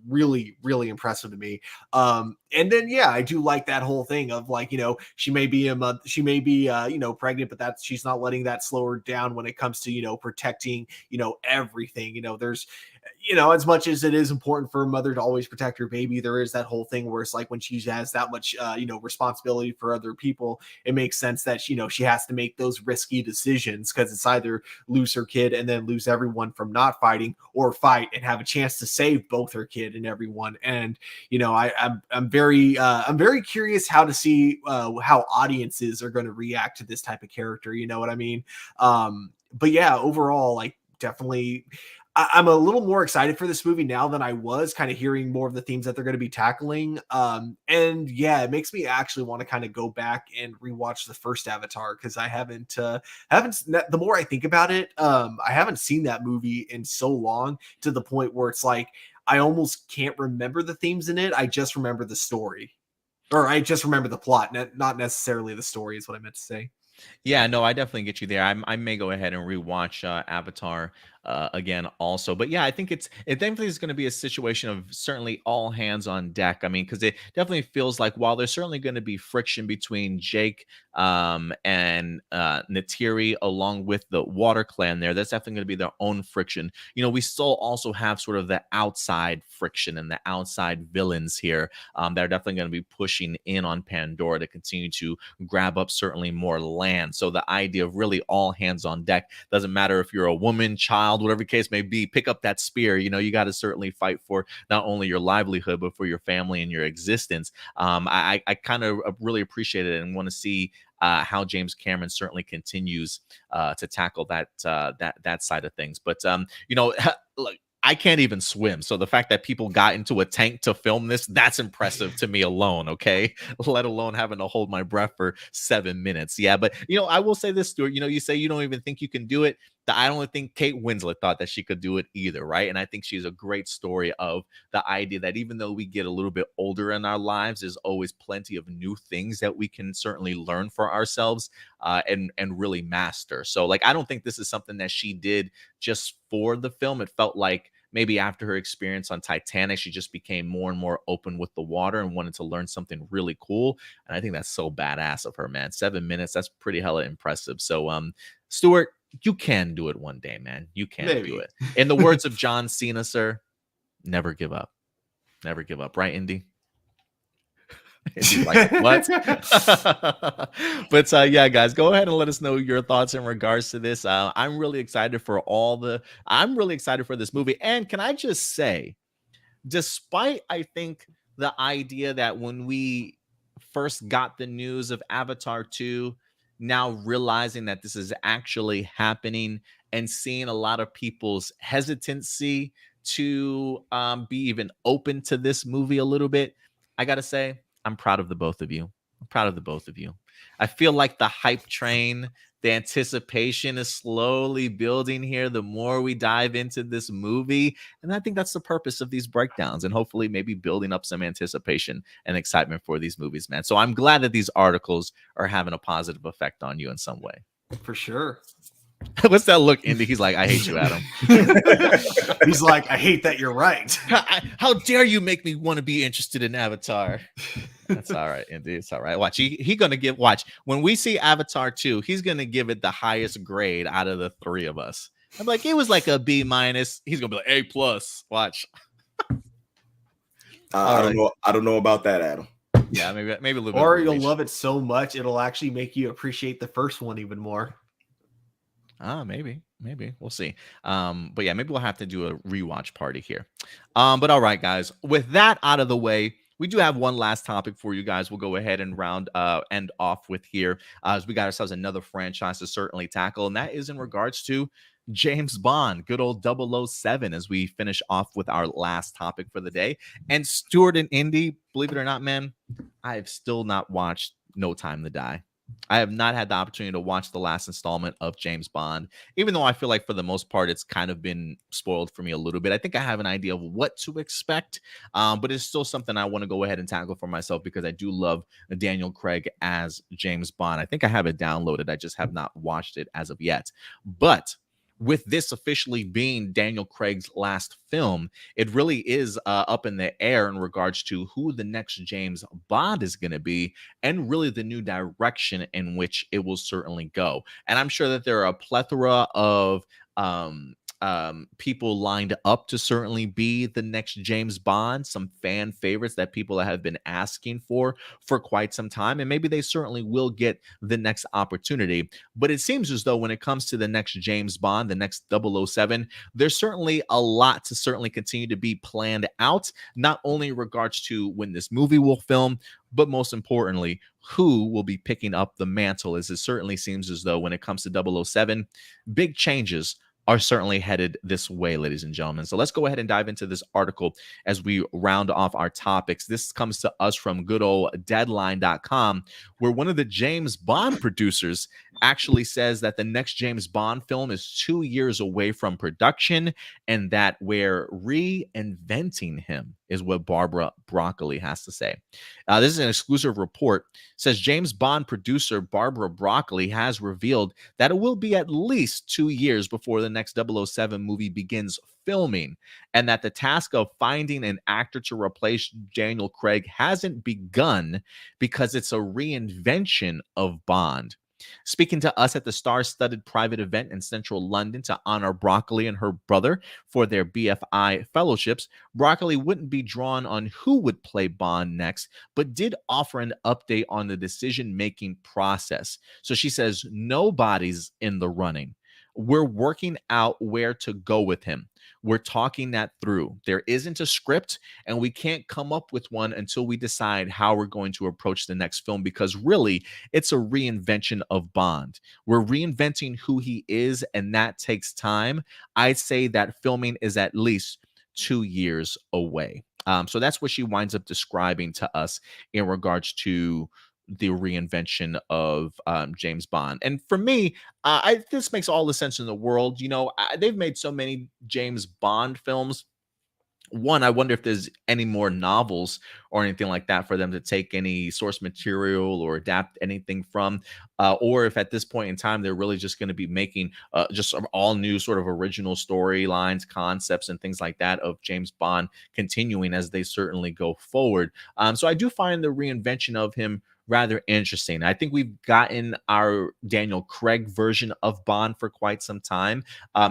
S3: really, really impressive to me. And then, yeah, I do like that whole thing of like, she may be pregnant, but she's not letting that slow her down when it comes to, protecting, everything. There's, as much as it is important for a mother to always protect her baby, there is that whole thing where it's like, when she has that much, responsibility for other people, it makes sense that, she has to make those risky decisions, because it's either lose her kid and then lose everyone from not fighting, or fight and have a chance to save both her kid and everyone. And, I'm very curious how to see how audiences are going to react to this type of character. You know what I mean? But yeah, overall, like, definitely, I'm a little more excited for this movie now than I was, kind of hearing more of the themes that they're going to be tackling. And yeah, it makes me actually want to kind of go back and rewatch the first Avatar, because I haven't. The more I think about it, I haven't seen that movie in so long, to the point where it's like I almost can't remember the themes in it. I just remember the story, or I just remember the plot, not necessarily the story, is what I meant to say.
S1: Yeah, no, I definitely get you there. I may go ahead and rewatch Avatar again also. But yeah, I think it definitely is going to be a situation of certainly all hands on deck. I mean, because it definitely feels like, while there's certainly going to be friction between Jake and Natiri, along with the Water Clan there, that's definitely going to be their own friction. We still also have sort of the outside friction and the outside villains here that are definitely going to be pushing in on Pandora to continue to grab up certainly more land. So the idea of really all hands on deck, doesn't matter if you're a woman, child, whatever the case may be, pick up that spear. You got to certainly fight for not only your livelihood, but for your family and your existence. I kind of really appreciate it, and want to see how James Cameron certainly continues to tackle that side of things. But look, I can't even swim. So the fact that people got into a tank to film this, that's impressive to me alone, okay? Let alone having to hold my breath for 7 minutes. Yeah, but, I will say this, Stuart, you say you don't even think you can do it. I don't think Kate Winslet thought that she could do it either, right? And I think she's a great story of the idea that even though we get a little bit older in our lives, there's always plenty of new things that we can certainly learn for ourselves and really master. So, like, I don't think this is something that she did just for the film. It felt like maybe after her experience on Titanic, she just became more and more open with the water and wanted to learn something really cool. And I think that's so badass of her, man. 7 minutes, that's pretty hella impressive. So, Stuart, you can do it one day, man. You can do it. In the words of John Cena, sir, never give up. Never give up. Right, Indy? And he's like, what? But yeah, guys, go ahead and let us know your thoughts in regards to this. I'm really excited for this movie. And can I just say, despite I think the idea that when we first got the news of Avatar 2, now realizing that this is actually happening and seeing a lot of people's hesitancy to be even open to this movie a little bit, I gotta say, I'm proud of the both of you. I'm proud of the both of you. I feel like the hype train, the anticipation is slowly building here the more we dive into this movie. And I think that's the purpose of these breakdowns, and hopefully maybe building up some anticipation and excitement for these movies, man. So I'm glad that these articles are having a positive effect on you in some way.
S3: For sure.
S1: What's that look, Indy? He's like, I hate you, Adam.
S3: He's like, I hate that you're right.
S1: How dare you make me want to be interested in Avatar? That's all right, Indy. It's all right. Watch, he gonna give. Watch, when we see Avatar 2, he's gonna give it the highest grade out of the three of us. I'm like, it was like a B minus. He's gonna be like A plus. Watch.
S2: I don't know about that, Adam.
S1: Yeah, maybe a little bit.
S3: Or you'll love it so much it'll actually make you appreciate the first one even more.
S1: Maybe we'll see. But yeah, maybe we'll have to do a rewatch party here. But all right, guys, with that out of the way, we do have one last topic for you guys. We'll go ahead and end off with here, as we got ourselves another franchise to certainly tackle, and that is in regards to James Bond, good old 007, as we finish off with our last topic for the day. And Stuart and Indy, believe it or not, man, I have still not watched No Time to Die. I have not had the opportunity to watch the last installment of James Bond, even though I feel like for the most part it's kind of been spoiled for me a little bit. I think I have an idea of what to expect, but it's still something I want to go ahead and tackle for myself because I do love Daniel Craig as James Bond. I think I have it downloaded. I just have not watched it as of yet. But with this officially being Daniel Craig's last film, it really is up in the air in regards to who the next James Bond is going to be, and really the new direction in which it will certainly go. And I'm sure that there are a plethora of people lined up to certainly be the next James Bond, some fan favorites that people have been asking for quite some time, and maybe they certainly will get the next opportunity. But it seems as though when it comes to the next James Bond, the next 007, there's certainly a lot to certainly continue to be planned out, not only in regards to when this movie will film, but most importantly, who will be picking up the mantle, as it certainly seems as though when it comes to 007, big changes are certainly headed this way, ladies and gentlemen. So let's go ahead and dive into this article as we round off our topics. This comes to us from good old Deadline.com, where one of the James Bond producers actually says that the next James Bond film is 2 years away from production, and that we're reinventing him, is what Barbara Broccoli has to say. This is an exclusive report. It says James Bond producer Barbara Broccoli has revealed that it will be at least 2 years before the next 007 movie begins filming, and that the task of finding an actor to replace Daniel Craig hasn't begun because it's a reinvention of Bond. Speaking to us at the star-studded private event in central London to honor Broccoli and her brother for their BFI fellowships, Broccoli wouldn't be drawn on who would play Bond next, but did offer an update on the decision-making process. So she says, nobody's in the running. We're working out where to go with him. We're talking that through. There isn't a script, and we can't come up with one until we decide how we're going to approach the next film, because really, it's a reinvention of Bond. We're reinventing who he is, and that takes time. I'd say that filming is at least 2 years away. So that's what she winds up describing to us in regards to the reinvention of James Bond. And for me, this makes all the sense in the world. You know, they've made so many James Bond films. One, I wonder if there's any more novels or anything like that for them to take any source material or adapt anything from, or if at this point in time they're really just going to be making just all new sort of original storylines, concepts, and things like that of James Bond continuing as they certainly go forward. So I do find the reinvention of him rather interesting. I think we've gotten our Daniel Craig version of Bond for quite some time.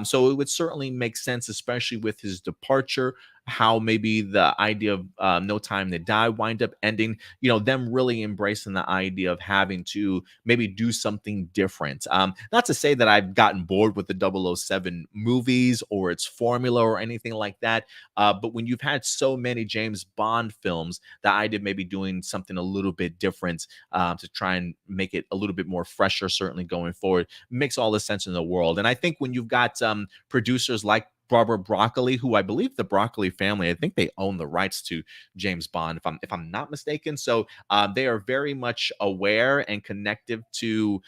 S1: So it would certainly make sense, especially with his departure how maybe the idea of No Time to Die wind up ending, them really embracing the idea of having to maybe do something different. Not to say that I've gotten bored with the 007 movies or its formula or anything like that, but when you've had so many James Bond films, the idea of maybe doing something a little bit different to try and make it a little bit more fresher, certainly going forward, makes all the sense in the world. And I think when you've got producers like Barbara Broccoli, who I believe the Broccoli family, I think they own the rights to James Bond, if I'm not mistaken. So they are very much aware and connective to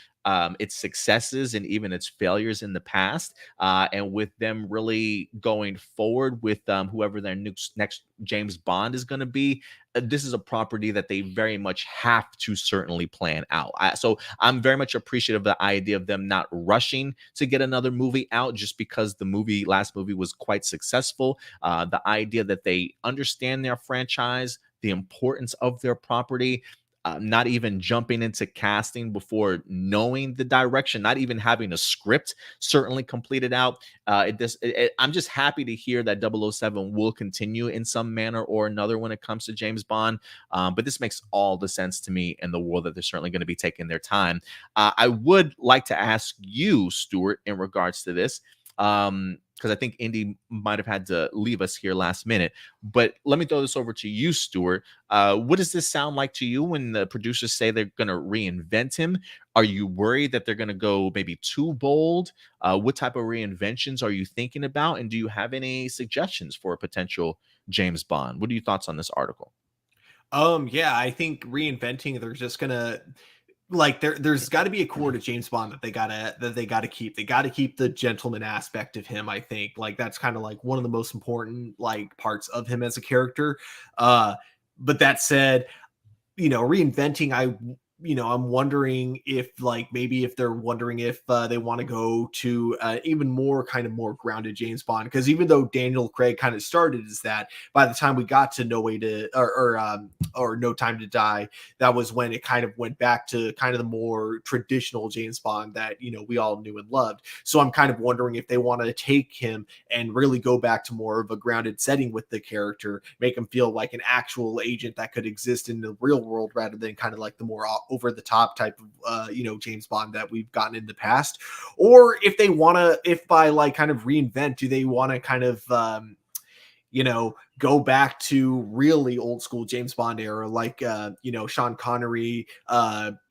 S1: its successes and even its failures in the past. And with them really going forward with whoever their next James Bond is going to be, this is a property that they very much have to certainly plan out. So I'm very much appreciative of the idea of them not rushing to get another movie out just because the last movie was quite successful. The idea that they understand their franchise, the importance of their property, not even jumping into casting before knowing the direction, not even having a script certainly completed out. I'm just happy to hear that 007 will continue in some manner or another when it comes to James Bond. But this makes all the sense to me in the world that they're certainly going to be taking their time. I would like to ask you, Stuart, in regards to this. Because I think Indy might have had to leave us here last minute. But let me throw this over to you, Stuart. What does this sound like to you when the producers say they're going to reinvent him? Are you worried that they're going to go maybe too bold? What type of reinventions are you thinking about? And do you have any suggestions for a potential James Bond? What are your thoughts on this article?
S3: Yeah, I think reinventing, they're just gonna like there's got to be a core to James Bond that they gotta keep. They gotta keep the gentleman aspect of him. I think like that's kind of like one of the most important like parts of him as a character. But that said, reinventing, I'm wondering if like maybe if they're wondering if they want to go to even more grounded James Bond, because even though Daniel Craig kind of started as that, by the time we got to No Way to or No Time to Die, that was when it kind of went back to kind of the more traditional James Bond that we all knew and loved. So I'm kind of wondering if they want to take him and really go back to more of a grounded setting with the character, make him feel like an actual agent that could exist in the real world rather than kind of like the more over the top type of James Bond that we've gotten in the past. Or if they want to, if by like kind of reinvent, do they want to kind of go back to really old school James Bond era, like Sean Connery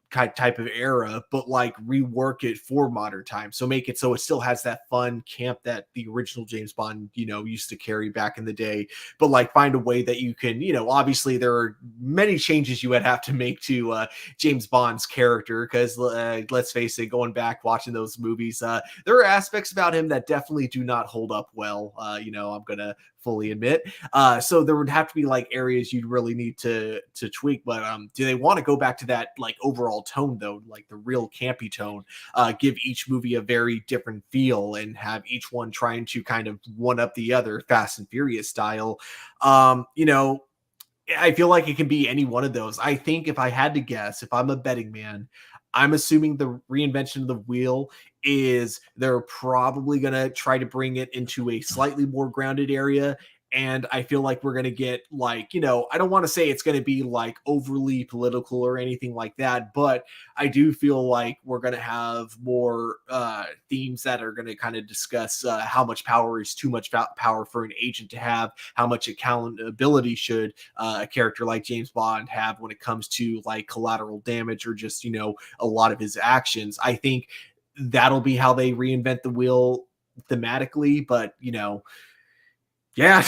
S3: type of era, but like rework it for modern times. So make it so it still has that fun camp that the original James Bond, used to carry back in the day, but like find a way that you can, obviously there are many changes you would have to make to James Bond's character. Because let's face it, going back, watching those movies, there are aspects about him that definitely do not hold up well. I'm going to fully admit. So there would have to be like areas you'd really need to tweak. But do they want to go back to that like overall tone though, like the real campy tone? Give each movie a very different feel and have each one trying to kind of one up the other, Fast and Furious style. I feel like it can be any one of those. I think if I had to guess, if I'm a betting man, I'm assuming the reinvention of the wheel is they're probably going to try to bring it into a slightly more grounded area. And I feel like we're going to get like, I don't want to say it's going to be like overly political or anything like that, but I do feel like we're going to have more themes that are going to kind of discuss how much power is too much power for an agent to have, how much accountability should a character like James Bond have when it comes to like collateral damage or just, a lot of his actions. I think that'll be how they reinvent the wheel thematically, but yeah.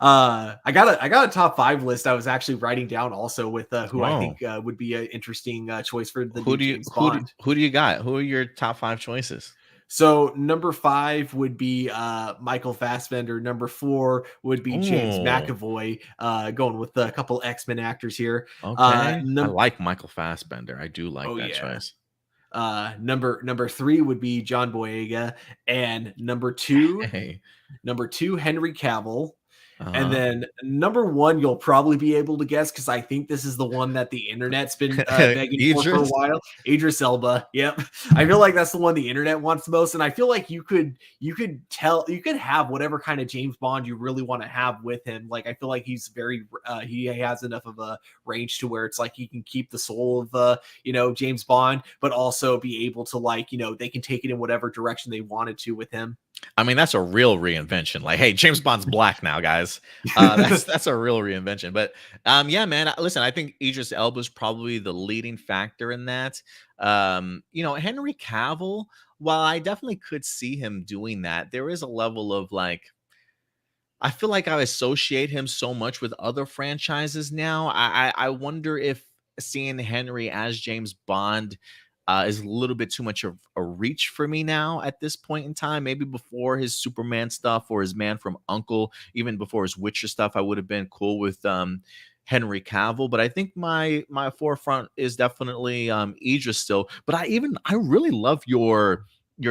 S3: I got a top 5 list I was actually writing down also with who I think would be an interesting choice for the James Bond.
S1: Who do you got? Who are your top 5 choices?
S3: So number 5 would be Michael Fassbender. Number 4 would be James McAvoy. Going with a couple X-Men actors here.
S1: Okay. I like Michael Fassbender. I do like that choice.
S3: Number 3 would be John Boyega, and number 2 Henry Cavill, And then number one, you'll probably be able to guess because I think this is the one that the internet's been begging for a
S1: Idris?
S3: while. Idris Elba. Yep. I feel like that's the one the internet wants the most. And I feel like you could have whatever kind of James Bond you really want to have with him. Like I feel like he's he has enough of a range to where it's like he can keep the soul of James Bond, but also be able to they can take it in whatever direction they wanted to with him.
S1: I mean, that's a real reinvention. Like, hey, James Bond's black now, guys. That's a real reinvention. But yeah, man. Listen, I think Idris Elba is probably the leading factor in that. Henry Cavill, while I definitely could see him doing that, there is a level of like, I feel like I associate him so much with other franchises now. I wonder if seeing Henry as James Bond is a little bit too much of a reach for me now at this point in time. Maybe before his Superman stuff or his Man from U.N.C.L.E., even before his Witcher stuff, I would have been cool with Henry Cavill. But I think my forefront is definitely Idris still. But I really love your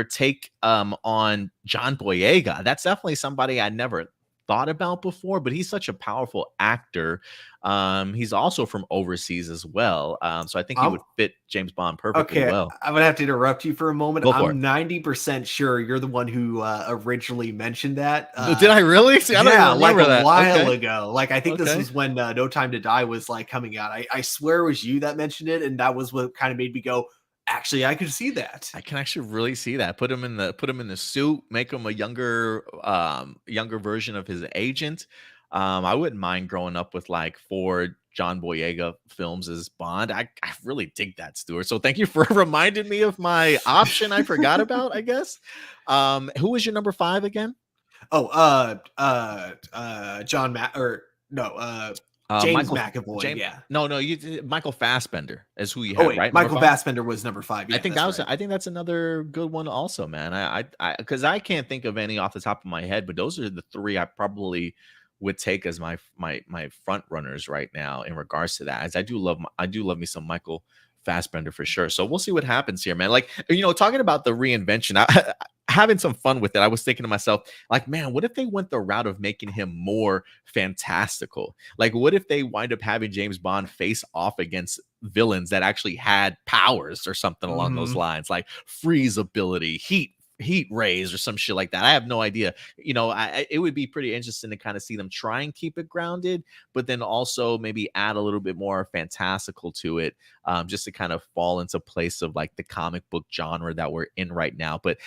S1: take on John Boyega. That's definitely somebody I never thought about before, but he's such a powerful actor. He's also from overseas as well, so I think he would fit James Bond perfectly well.
S3: I'm gonna have to interrupt you for a moment.
S1: Go for
S3: I'm 90% sure you're the one who originally mentioned that.
S1: Did I really? See, I don't even remember
S3: like a
S1: that.
S3: while
S1: Okay.
S3: ago. Like I think this was when No Time to Die was like coming out. I swear it was you that mentioned it, and that was what kind of made me go, actually, I could see that.
S1: I can actually really see that. Put him in the suit, make him a younger version of his agent. I wouldn't mind growing up with like 4 John Boyega films as Bond. I really dig that, Stuart. So thank you for reminding me of my option I forgot about, I guess. Who was your number 5 again?
S3: Oh, James McAvoy.
S1: Yeah. No, Michael Fassbender is who you
S3: Oh,
S1: had,
S3: wait,
S1: right?
S3: Michael Fassbender was number 5. Yeah,
S1: I think I think that's another good one also, man. I because I can't think of any off the top of my head, but those are the 3 I probably would take as my front runners right now in regards to that. As I do love me some Michael Fassbender for sure. So we'll see what happens here, man. Like, talking about the reinvention, having some fun with it. I was thinking to myself, like, man, what if they went the route of making him more fantastical? Like, what if they wind up having James Bond face off against villains that actually had powers or something along those lines, like freeze ability, heat rays or some shit like that. I have no idea. It would be pretty interesting to kind of see them try and keep it grounded, but then also maybe add a little bit more fantastical to it, just to kind of fall into place of like the comic book genre that we're in right now. But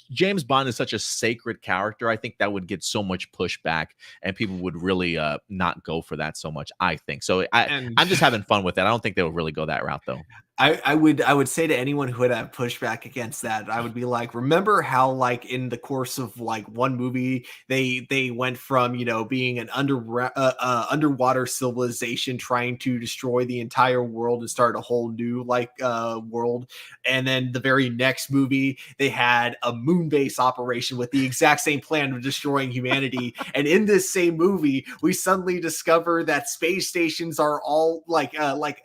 S1: James Bond is such a sacred character. I think that would get so much pushback and people would really not go for that so much, I think. So I'm just having fun with it. I don't think they would really go that route though.
S3: I would say to anyone who would have pushback against that, I would be like, remember how like in the course of like one movie they went from being an underwater civilization trying to destroy the entire world and start a whole new world, and then the very next movie they had a moon base operation with the exact same plan of destroying humanity, and in this same movie we suddenly discover that space stations are all like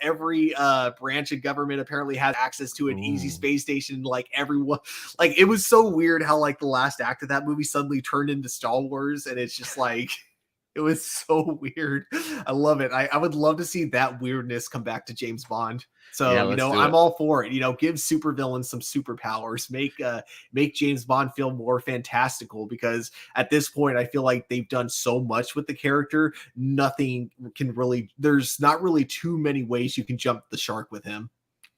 S3: every branch of government apparently has access to an easy space station. Like everyone, like it was so weird how like the last act of that movie suddenly turned into Star Wars, and it's just like it was so weird. I love it. I would love to see that weirdness come back to James Bond. So
S1: Yeah,
S3: I'm all for it. Give supervillains some superpowers. Make James Bond feel more fantastical, because at this point I feel like they've done so much with the character. Nothing can really. There's not really too many ways you can jump the shark with him.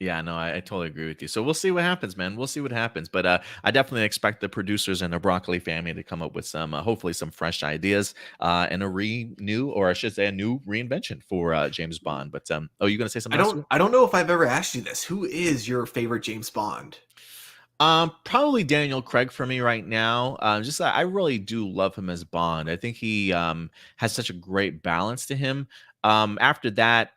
S1: Yeah, no, I totally agree with you. So we'll see what happens, man. We'll see what happens. But I definitely expect the producers and the Broccoli family to come up with some, hopefully some fresh ideas and a new reinvention for James Bond. But you going to say something?
S3: I don't know if I've ever asked you this. Who is your favorite James Bond?
S1: Probably Daniel Craig for me right now. I really do love him as Bond. I think he has such a great balance to him. After that,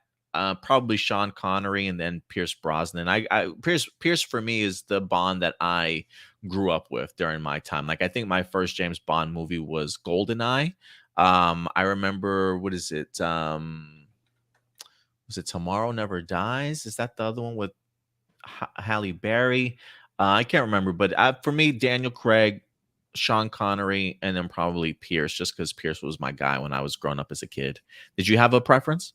S1: probably Sean Connery and then Pierce Brosnan. Pierce for me is the Bond that I grew up with during my time. Like I think my first James Bond movie was GoldenEye. I remember, what is it? Was it Tomorrow Never Dies? Is that the other one with Halle Berry? I can't remember, but for me, Daniel Craig, Sean Connery, and then probably Pierce, just because Pierce was my guy when I was growing up as a kid. Did you have a preference?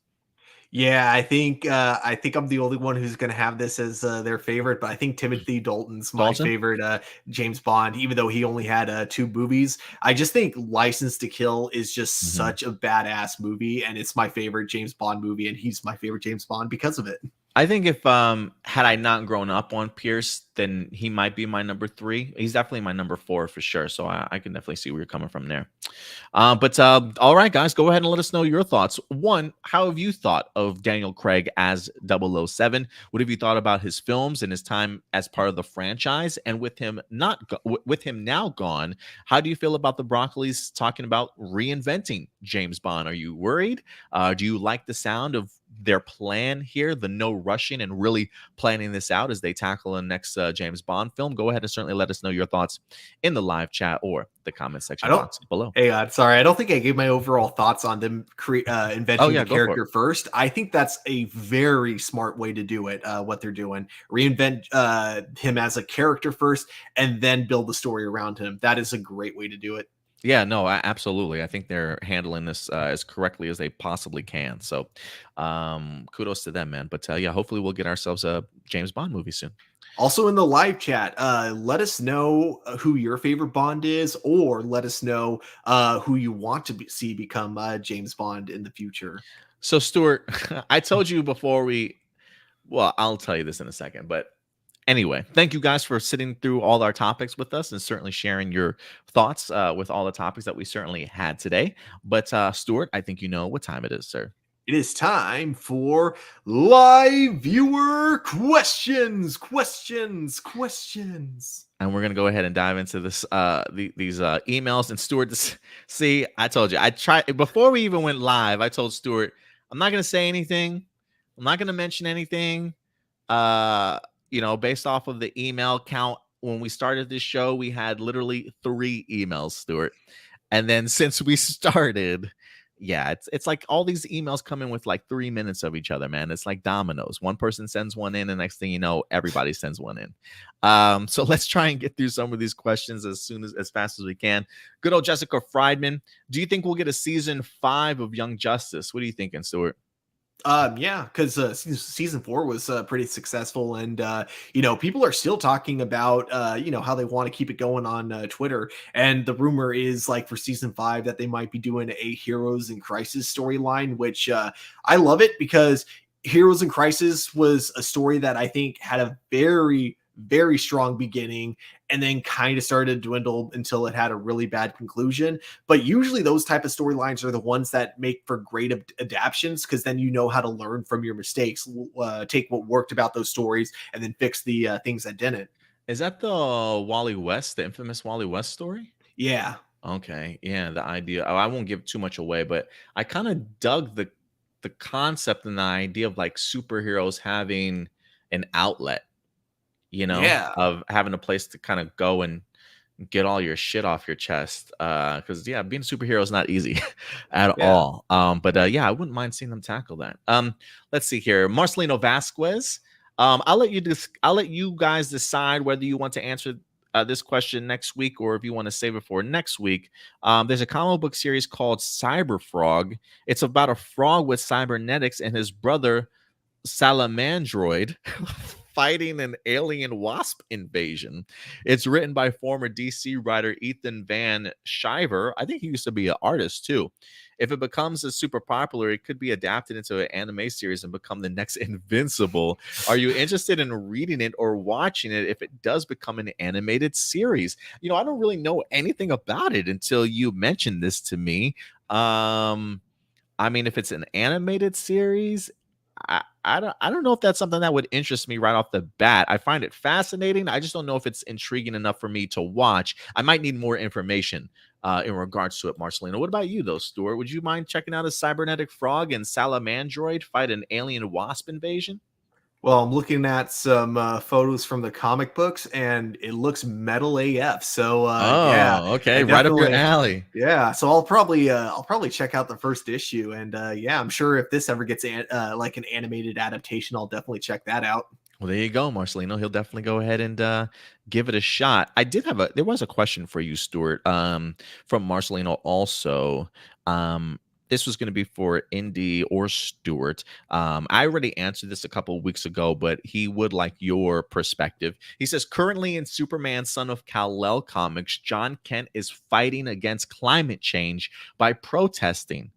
S3: Yeah, I think I'm the only one who's going to have this as their favorite, but I think Timothy Dalton's my
S1: Dalton?
S3: favorite James Bond, even though he only had 2 movies. I just think License to Kill is just
S1: Mhm.
S3: such a badass movie, and it's my favorite James Bond movie, and he's my favorite James Bond because of it.
S1: I think if had I not grown up on Pierce, then he might be my number 3. He's definitely my number 4 for sure. So I can definitely see where you're coming from there. But all right, guys, go ahead and let us know your thoughts. One, how have you thought of Daniel Craig as 007? What have you thought about his films and his time as part of the franchise? And with him with him now gone, how do you feel about the Broccolis talking about reinventing James Bond? Are you worried? Do you like the sound of their plan here, the no rushing and really planning this out as they tackle the next James Bond film? Go ahead and certainly let us know your thoughts in the live chat or the comment section box below.
S3: Hey, sorry, I don't think I gave my overall thoughts on them inventing the character first. I think that's a very smart way to do it, what they're doing. Reinvent him as a character first and then build the story around him. That is a great way to do it.
S1: Yeah, no, absolutely. I think they're handling this as correctly as they possibly can. So kudos to them, man. But yeah, hopefully we'll get ourselves a James Bond movie soon.
S3: Also in the live chat, let us know who your favorite Bond is, or let us know who you want to see become James Bond in the future.
S1: So Stuart, I told you before well, I'll tell you this in a second, but anyway, thank you guys for sitting through all our topics with us and certainly sharing your thoughts with all the topics that we certainly had today. But Stuart, I think you know what time it is, sir.
S3: It is time for live viewer questions.
S1: And we're going to go ahead and dive into this these emails. And Stuart, see, I told you, I tried before we even went live. I told Stuart, I'm not going to say anything. I'm not going to mention anything. Based off of the email count, when we started this show, we had literally 3 emails, Stuart. And then since we started, yeah, it's like all these emails come in with like 3 minutes of each other, man. It's like dominoes. One person sends one in, and next thing you know, everybody sends one in. So let's try and get through some of these questions as fast as we can. Good old Jessica Friedman. Do you think we'll get a season 5 of Young Justice? What are you thinking, Stuart?
S3: Yeah, because season 4 was pretty successful, and people are still talking about how they want to keep it going on Twitter. And the rumor is like for season 5 that they might be doing a Heroes in Crisis storyline, which I love it, because Heroes in Crisis was a story that I think had a very, very strong beginning and then kind of started to dwindle until it had a really bad conclusion. But usually those type of storylines are the ones that make for great adaptions, because then you know how to learn from your mistakes, take what worked about those stories and then fix the things that didn't.
S1: Is that the Wally West, the infamous Wally West story?
S3: Yeah.
S1: Okay. Yeah, the idea. I won't give too much away, but I kind of dug the concept and the idea of like superheroes having an outlet, of having a place to kind of go and get all your shit off your chest. Because being a superhero is not easy at all. But I wouldn't mind seeing them tackle that. Let's see here. Marcelino Vasquez. I'll let you guys decide whether you want to answer this question next week or if you want to save it for next week. There's a comic book series called Cyber Frog. It's about a frog with cybernetics and his brother Salamandroid fighting an alien wasp invasion. It's written by former DC writer Ethan Van Sciver. I think he used to be an artist too. If it becomes a super popular, it could be adapted into an anime series and become the next Invincible. Are you interested in reading it or watching it if it does become an animated series? I don't really know anything about it until you mentioned this to me. If it's an animated series, I don't know if that's something that would interest me right off the bat. I find it fascinating. I just don't know if it's intriguing enough for me to watch. I might need more information in regards to it, Marcelino. What about you, though, Stuart? Would you mind checking out a cybernetic frog and salamandroid fight an alien wasp invasion?
S3: Well, I'm looking at some photos from the comic books, and it looks metal AF. So,
S1: okay, right up your alley.
S3: Yeah, so I'll probably check out the first issue, and I'm sure if this ever gets like an animated adaptation, I'll definitely check that out.
S1: Well, there you go, Marcelino. He'll definitely go ahead and give it a shot. There was a question for you, Stuart, from Marcelino also. Um, this was going to be for Indy or Stuart. I already answered this a couple of weeks ago, but he would like your perspective. He says, currently in Superman Son of Kal-El comics, John Kent is fighting against climate change by protesting.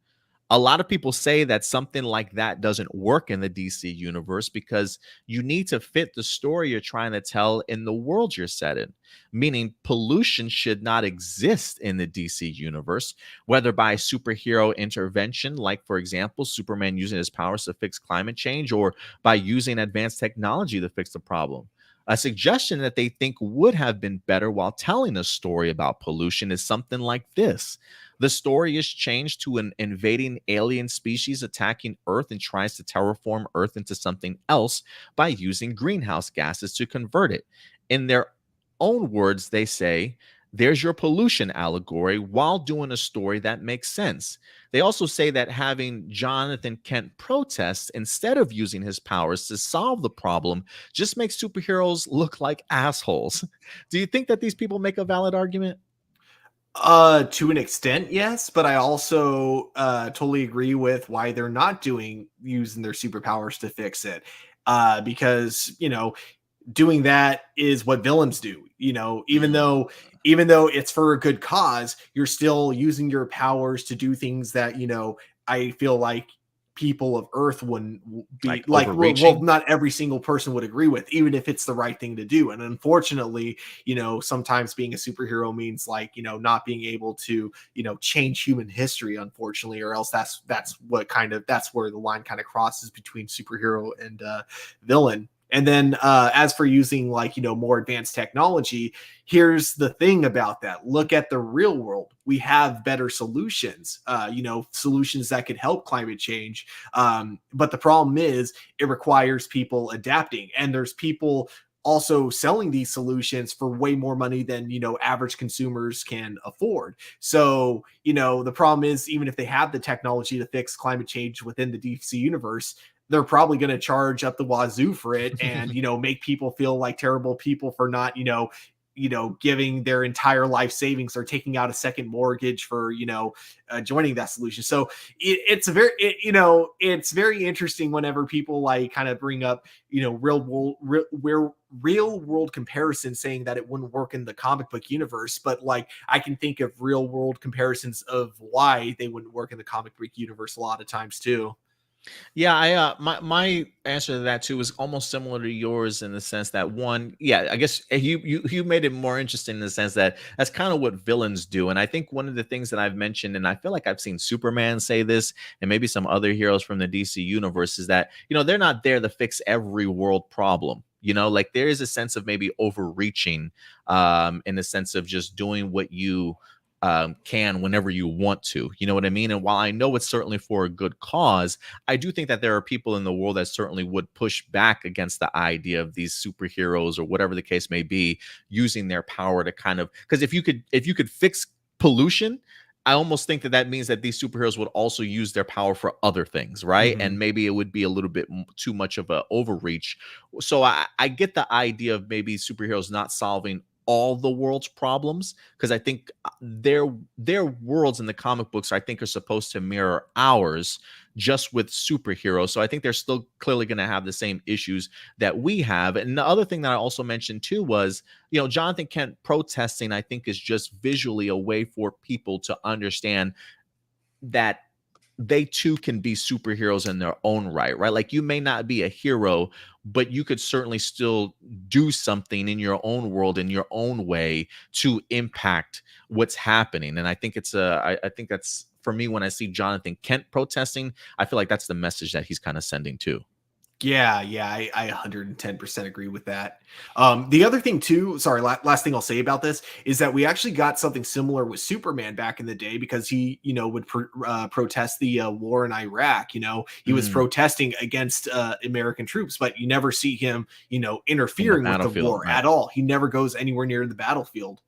S1: A lot of people say that something like that doesn't work in the DC universe because you need to fit the story you're trying to tell in the world you're set in, meaning pollution should not exist in the DC universe, whether by superhero intervention, like, for example, Superman using his powers to fix climate change, or by using advanced technology to fix the problem. A suggestion that they think would have been better while telling a story about pollution is something like this. The story is changed to an invading alien species attacking Earth and tries to terraform Earth into something else by using greenhouse gases to convert it. In their own words, they say, there's your pollution allegory, while doing a story that makes sense. They also say that having Jonathan Kent protest instead of using his powers to solve the problem just makes superheroes look like assholes. Do you think that these people make a valid argument?
S3: To an extent, yes, but I also totally agree with why they're not using their superpowers to fix it. Because, doing that is what villains do. Even though it's for a good cause, you're still using your powers to do things that, I feel like people of Earth wouldn't be like, well, not every single person would agree with, even if it's the right thing to do. And unfortunately, sometimes being a superhero means like, not being able to, change human history, unfortunately, or else that's where the line kind of crosses between superhero and villain. And then as for using more advanced technology, here's the thing about that. Look at the real world. We have better solutions, solutions that could help climate change. But the problem is it requires people adapting. And there's people also selling these solutions for way more money than, average consumers can afford. So, the problem is, even if they have the technology to fix climate change within the DC universe, they're probably going to charge up the wazoo for it and, make people feel like terrible people for not, giving their entire life savings or taking out a second mortgage for, joining that solution. So it's very interesting whenever people kind of bring up, real world comparison, saying that it wouldn't work in the comic book universe. But I can think of real world comparisons of why they wouldn't work in the comic book universe a lot of times too.
S1: Yeah, my answer to that too is almost similar to yours in the sense that one, yeah, I guess you made it more interesting in the sense that that's kind of what villains do. And I think one of the things that I've mentioned, and I feel like I've seen Superman say this, and maybe some other heroes from the DC universe, is that they're not there to fix every world problem. There is a sense of maybe overreaching, in the sense of just doing what you can whenever you want to, you know what I mean? And while I know it's certainly for a good cause, I do think that there are people in the world that certainly would push back against the idea of these superheroes, or whatever the case may be, using their power to kind of, because if you could fix pollution, I almost think that means that these superheroes would also use their power for other things, right? Mm-hmm. And maybe it would be a little bit too much of an overreach. So I get the idea of maybe superheroes not solving all the world's problems, because I think their worlds in the comic books, I think, are supposed to mirror ours, just with superheroes. So I think they're still clearly going to have the same issues that we have. And the other thing that I also mentioned too was, Jonathan Kent protesting, I think, is just visually a way for people to understand that they too can be superheroes in their own right? Like, you may not be a hero, but you could certainly still do something in your own world, in your own way, to impact what's happening. And I think I think that's, for me, when I see Jonathan Kent protesting, I feel like that's the message that he's kind of sending too.
S3: Yeah, I 110% agree with that. The other thing too, sorry, last thing I'll say about this is that we actually got something similar with Superman back in the day, because he, would protest the war in Iraq. He was protesting against American troops, but you never see him, interfering with the war, right, at all. He never goes anywhere near the battlefield.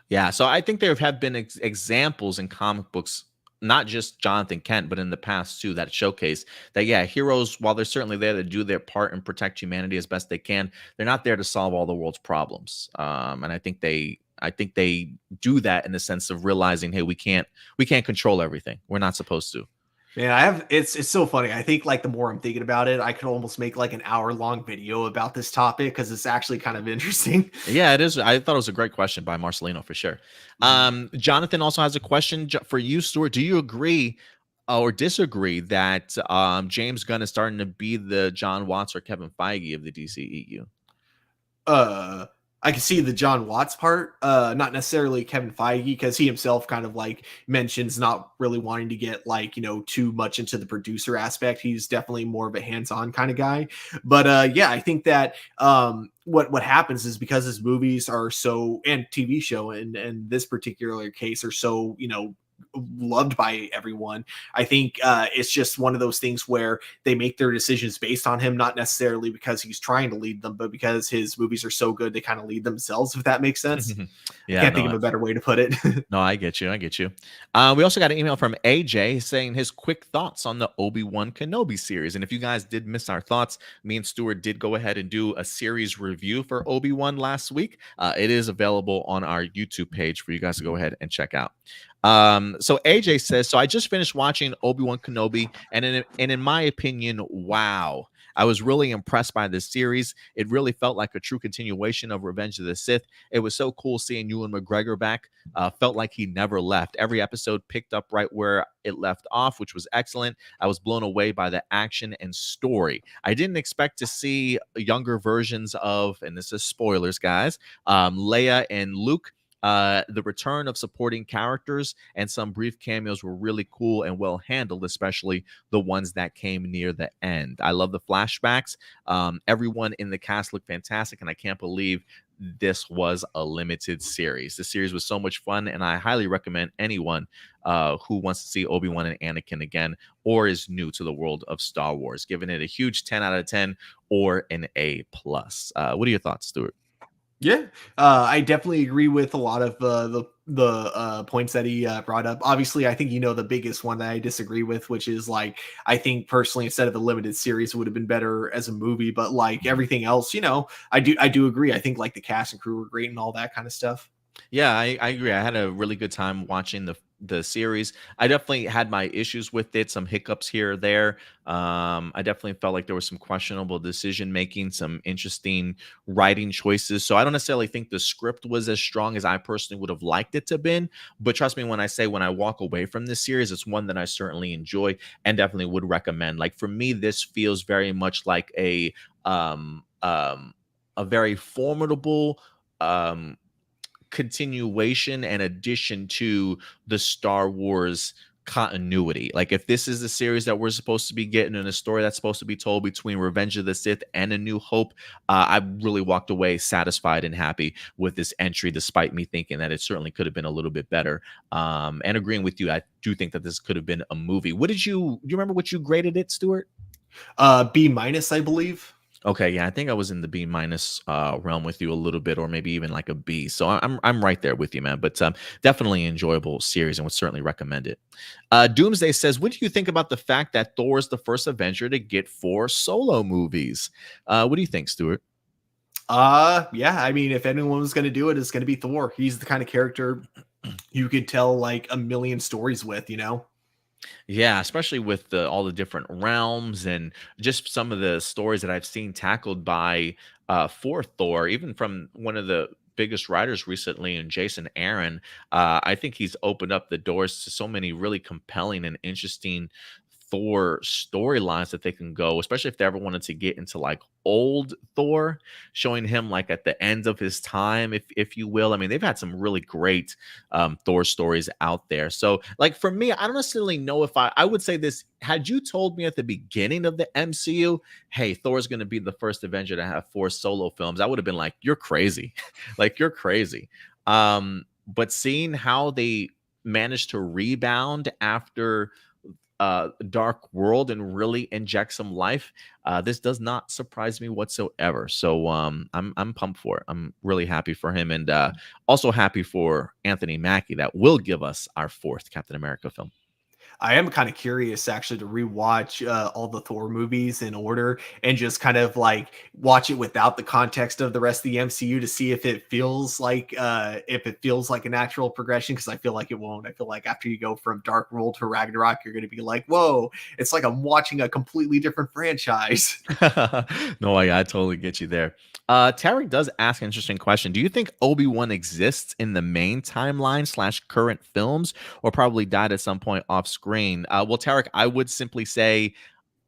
S1: Yeah, so I think there have been examples in comic books not just Jonathan Kent, but in the past too, that showcase that, yeah, heroes, while they're certainly there to do their part and protect humanity as best they can, they're not there to solve all the world's problems. And I think they do that in the sense of realizing, hey, we can't control everything. We're not supposed to.
S3: Man, it's so funny. I think like the more I'm thinking about it, I could almost make like an hour-long video about this topic because it's actually kind of interesting.
S1: Yeah, it is. I thought it was a great question by Marcelino for sure. Jonathan also has a question for you, Stuart. Do you agree or disagree that James Gunn is starting to be the John Watts or Kevin Feige of the DCEU?
S3: I can see the John Watts part, not necessarily Kevin Feige, because he himself kind of like mentions not really wanting to get like, too much into the producer aspect. He's definitely more of a hands-on kind of guy. But yeah, I think that what happens is because his movies are so, and TV show and this particular case are so, loved by everyone. I think it's just one of those things where they make their decisions based on him, not necessarily because he's trying to lead them, but because his movies are so good, they kind of lead themselves, if that makes sense.
S1: Yeah,
S3: I can't think of a better way to put it.
S1: No, I get you. We also got an email from AJ saying his quick thoughts on the Obi-Wan Kenobi series. And if you guys did miss our thoughts, me and Stuart did go ahead and do a series review for Obi-Wan last week. It is available on our YouTube page for you guys to go ahead and check out. So AJ says, so I just finished watching Obi-Wan Kenobi, and in my opinion, wow. I was really impressed by this series. It really felt like a true continuation of Revenge of the Sith. It was so cool seeing Ewan McGregor back. Felt like he never left. Every episode picked up right where it left off, which was excellent. I was blown away by the action and story. I didn't expect to see younger versions of, and this is spoilers, guys, Leia and Luke. The return of supporting characters and some brief cameos were really cool and well handled, especially the ones that came near the end. I love the flashbacks. Everyone in the cast looked fantastic, and I can't believe this was a limited series. The series was so much fun, and I highly recommend anyone who wants to see Obi-Wan and Anakin again or is new to the world of Star Wars, giving it a huge 10 out of 10 or an A+. What are your thoughts, Stuart?
S3: Yeah, I definitely agree with a lot of the points that he brought up. Obviously, I think the biggest one that I disagree with, which is like, I think personally instead of a limited series, it would have been better as a movie. But like everything else, I do agree. I think like the cast and crew were great and all that kind of stuff.
S1: Yeah, I agree. I had a really good time watching the series. I definitely had my issues with it, some hiccups here or there. I definitely felt like there was some questionable decision making, some interesting writing choices. So I don't necessarily think the script was as strong as I personally would have liked it to have been. But trust me when I say when I walk away from this series, it's one that I certainly enjoy and definitely would recommend. Like for me, this feels very much like a very formidable continuation and addition to the Star Wars continuity. Like if this is the series that we're supposed to be getting and a story that's supposed to be told between Revenge of the Sith and A New Hope, I really walked away satisfied and happy with this entry, despite me thinking that it certainly could have been a little bit better. And agreeing with you, I do think that this could have been a movie. Do you remember what you graded it, Stuart?
S3: B-, I believe.
S1: Okay, yeah, I think I was in the B- realm with you a little bit, or maybe even like a B. So I'm right there with you, man. But definitely enjoyable series, and would certainly recommend it. Doomsday says, "What do you think about the fact that Thor is the first Avenger to get 4 solo movies?" What do you think, Stuart?
S3: Yeah, I mean, if anyone was going to do it, it's going to be Thor. He's the kind of character you could tell like a million stories with,
S1: Yeah, especially with all the different realms and just some of the stories that I've seen tackled by for Thor, even from one of the biggest writers recently, and Jason Aaron. I think he's opened up the doors to so many really compelling and interesting Thor storylines that they can go, especially if they ever wanted to get into like old Thor, showing him like at the end of his time, if you will. I mean, they've had some really great Thor stories out there. So like for me, I don't necessarily know if I would say this, had you told me at the beginning of the MCU, hey, Thor's going to be the first Avenger to have 4 solo films, I would have been like, you're crazy. Like you're crazy. But seeing how they managed to rebound after Dark World and really inject some life, this does not surprise me whatsoever. So I'm pumped for it. I'm really happy for him, and also happy for Anthony Mackie that will give us our 4th Captain America film.
S3: I am kind of curious actually to rewatch all the Thor movies in order and just kind of like watch it without the context of the rest of the MCU to see if it feels like a natural progression, because I feel like it won't. I feel like after you go from Dark World to Ragnarok, you're going to be like, whoa, it's like I'm watching a completely different franchise.
S1: No, I totally get you there. Tarek does ask an interesting question. Do you think Obi-Wan exists in the main timeline / current films, or probably died at some point off screen? Well, Tarek, I would simply say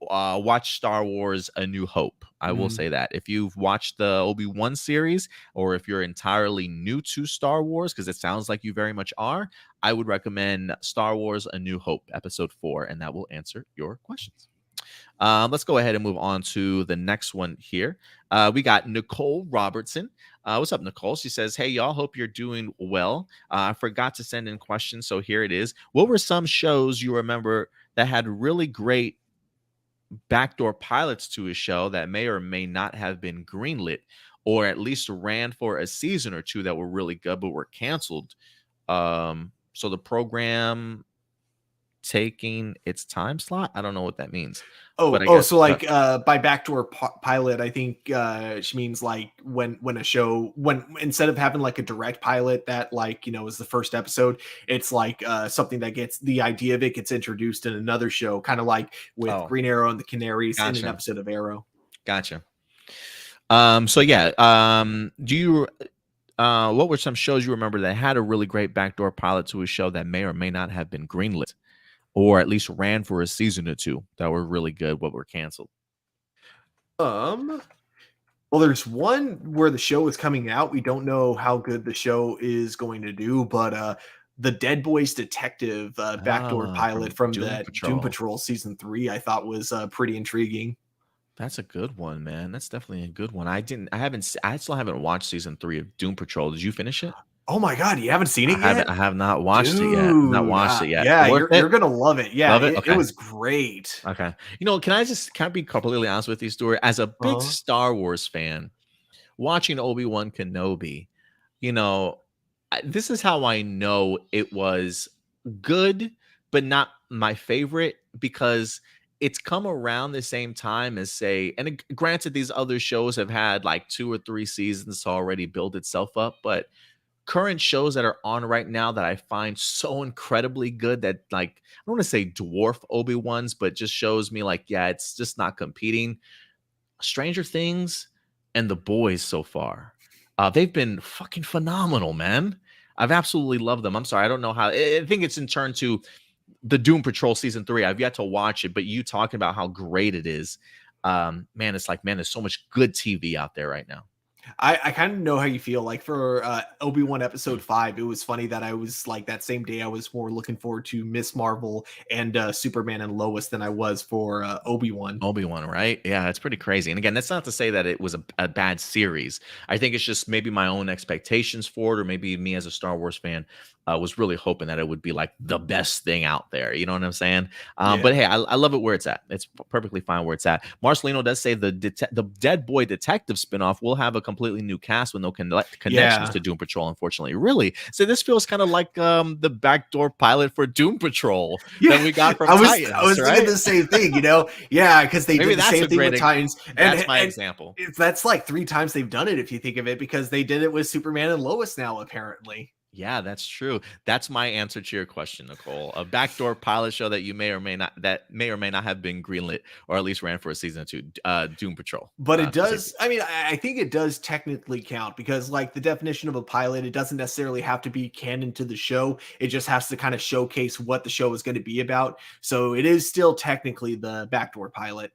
S1: watch Star Wars A New Hope. I will say that. If you've watched the Obi-Wan series, or if you're entirely new to Star Wars, because it sounds like you very much are, I would recommend Star Wars A New Hope, episode 4, and that will answer your questions. Let's go ahead and move on to the next one here. We got Nicole Robertson. What's up, Nicole? She says, hey, y'all, hope you're doing well. I forgot to send in questions, so here it is. What were some shows you remember that had really great backdoor pilots to a show that may or may not have been greenlit, or at least ran for a season or two that were really good but were canceled? So the program taking its time slot, I don't know what that means. But I guess,
S3: So like by backdoor pilot, I think she means like when a show, when instead of having like a direct pilot that like, you know, is the first episode, it's like something that gets the idea of it gets introduced in another show, kind of like with Green Arrow and the Canaries in an episode of Arrow.
S1: Gotcha. So yeah, do you what were some shows you remember that had a really great backdoor pilot to a show that may or may not have been greenlit, or at least ran for a season or two that were really good but were canceled?
S3: Well, there's one where the show is coming out. We don't know how good the show is going to do, but the Dead Boys Detective backdoor pilot from the Doom Patrol season 3, I thought was pretty intriguing.
S1: That's a good one, man. That's definitely a good one. I still haven't watched season 3 of Doom Patrol. Did you finish it?
S3: Oh my god, you haven't seen it yet?
S1: I have not watched it yet. Not watched it yet.
S3: Yeah, you're gonna love it. Yeah,
S1: love it? Okay.
S3: It was great.
S1: Okay. You know, can I be completely honest with you, Stuart? As a big Star Wars fan, watching Obi-Wan Kenobi, you know, this is how I know it was good, but not my favorite, because it's come around the same time as, say, and granted, these other shows have had like 2 or 3 seasons to already build itself up, but current shows that are on right now that I find so incredibly good that, like, I don't want to say dwarf Obi-Wan's, but just shows me like, yeah, it's just not competing. Stranger Things and The Boys so far. They've been fucking phenomenal, man. I've absolutely loved them. I'm sorry, I don't know how. I think it's in turn to the Doom Patrol season 3. I've yet to watch it, but you talking about how great it is, man, it's like, man, there's so much good TV out there right now.
S3: I kind of know how you feel. Like for Obi-Wan episode 5, it was funny that I was like, that same day I was more looking forward to Miss Marvel and Superman and Lois than I was for Obi-Wan.
S1: Obi-Wan, right? Yeah, it's pretty crazy. And again, that's not to say that it was a bad series. I think it's just maybe my own expectations for it, or maybe me as a Star Wars fan was really hoping that it would be like the best thing out there. You know what I'm saying? But hey, I love it where it's at. It's perfectly fine where it's at. Marcelino does say the Dead Boy Detective spinoff will have a completely new cast with no connections to Doom Patrol, unfortunately. Really? So this feels kind of like the backdoor pilot for Doom Patrol that we got from Titans.
S3: I was thinking the same thing, you know? Yeah, because they did the same thing with Titans.
S1: That's my example.
S3: That's like 3 times they've done it, if you think of it, because they did it with Superman and Lois now, apparently.
S1: Yeah, that's true. That's my answer to your question, Nicole. A backdoor pilot show that may or may not have been greenlit, or at least ran for a season or 2, Doom Patrol.
S3: But it does. I mean, I think it does technically count, because like the definition of a pilot, it doesn't necessarily have to be canon to the show. It just has to kind of showcase what the show is going to be about. So it is still technically the backdoor pilot.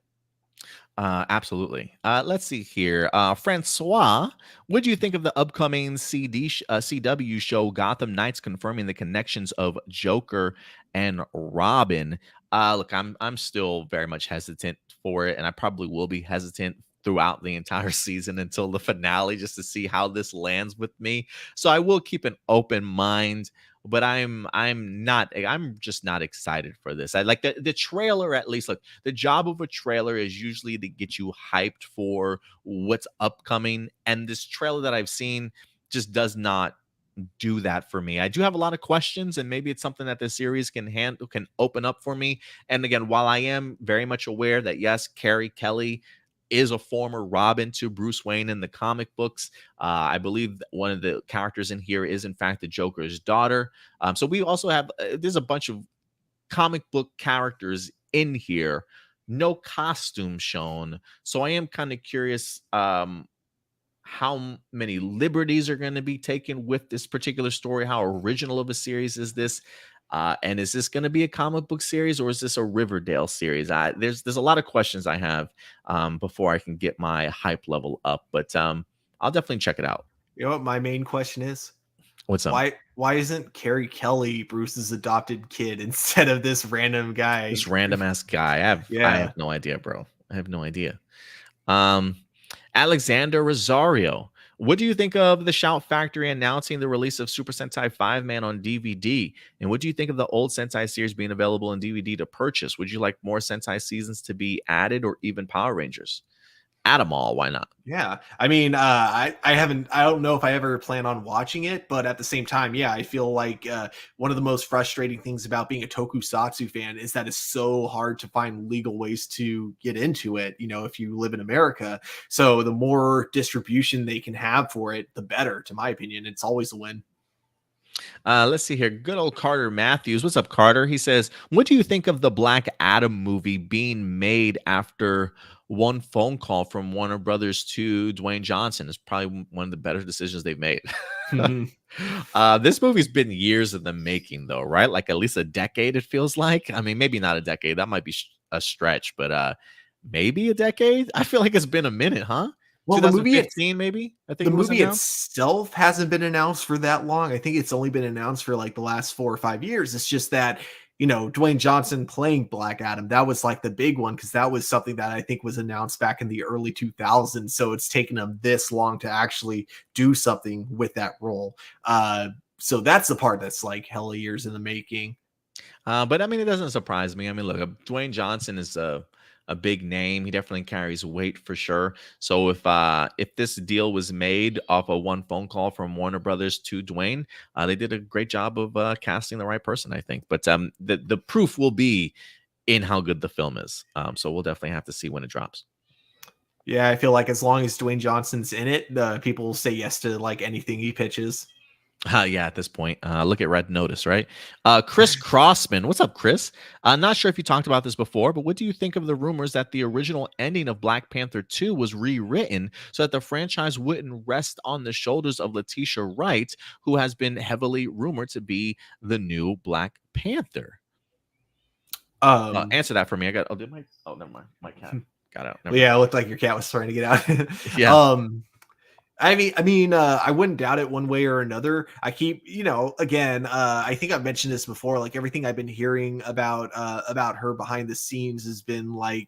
S1: Absolutely. Let's see here. Francois, what do you think of the upcoming CW show Gotham Knights, confirming the connections of Joker and Robin? Look, I'm still very much hesitant for it, and I probably will be hesitant throughout the entire season until the finale, just to see how this lands with me. So I will keep an open mind, but I'm just not excited for this. I like the trailer. At least, look, the job of a trailer is usually to get you hyped for what's upcoming, and this trailer that I've seen just does not do that for me. I do have a lot of questions, and maybe it's something that the series can handle, can open up for me. And again, while I am very much aware that yes, Carrie Kelly is a former Robin to Bruce Wayne in the comic books, I believe that one of the characters in here is in fact the Joker's daughter. So we also have there's a bunch of comic book characters in here, no costume shown. So I am kind of curious how many liberties are going to be taken with this particular story. How original of a series is this? And is this going to be a comic book series, or is this a Riverdale series? There's a lot of questions I have before I can get my hype level up, but I'll definitely check it out.
S3: You know what my main question is?
S1: What's up?
S3: Why isn't Carrie Kelly Bruce's adopted kid instead of this random guy?
S1: This random ass guy. I have no idea, bro. I have no idea. Alexander Rosario, what do you think of the Shout Factory announcing the release of Super Sentai 5-Man on DVD? And what do you think of the old Sentai series being available on DVD to purchase? Would you like more Sentai seasons to be added, or even Power Rangers? Add them all. Why not?
S3: Yeah. I mean, I don't know if I ever plan on watching it, but at the same time, yeah, I feel like one of the most frustrating things about being a tokusatsu fan is that it's so hard to find legal ways to get into it, you know, if you live in America. So the more distribution they can have for it, the better, to my opinion. It's always a win.
S1: Let's see here. Good old Carter Matthews. What's up, Carter? He says, what do you think of the Black Adam movie being made after one phone call from Warner Brothers to Dwayne Johnson? It's probably one of the better decisions they've made. This movie's been years in the making, though, right? Like at least a decade, it feels like. I mean, maybe not a decade. That might be a stretch, but maybe a decade. I feel like it's been a minute, huh?
S3: Well, the movie,
S1: maybe. I think
S3: the movie itself hasn't been announced for that long. I think it's only been announced for like the last 4 or 5 years. It's just that, you know, Dwayne Johnson playing Black Adam, that was like the big one, because that was something that I think was announced back in the early 2000s. So it's taken them this long to actually do something with that role. So that's the part that's like hella years in the making.
S1: But I mean, it doesn't surprise me. I mean, look, Dwayne Johnson is a big name. He definitely carries weight for sure. So if this deal was made off of one phone call from Warner Brothers to Dwayne, they did a great job of casting the right person, I think. But the proof will be in how good the film is. So we'll definitely have to see when it drops.
S3: Yeah, I feel like as long as Dwayne Johnson's in it, the people will say yes to like anything he pitches.
S1: Yeah, at this point, look at Red Notice, right? Chris Crossman, what's up, Chris? Not sure if you talked about this before, but what do you think of the rumors that the original ending of Black Panther 2 was rewritten so that the franchise wouldn't rest on the shoulders of Letitia Wright, who has been heavily rumored to be the new Black Panther? Answer that for me. I got. Never mind. My cat got out.
S3: Yeah, it looked like your cat was trying to get out.
S1: Yeah.
S3: I mean, I wouldn't doubt it one way or another. I keep, you know, again, I think I've mentioned this before. Like everything I've been hearing about her behind the scenes has been like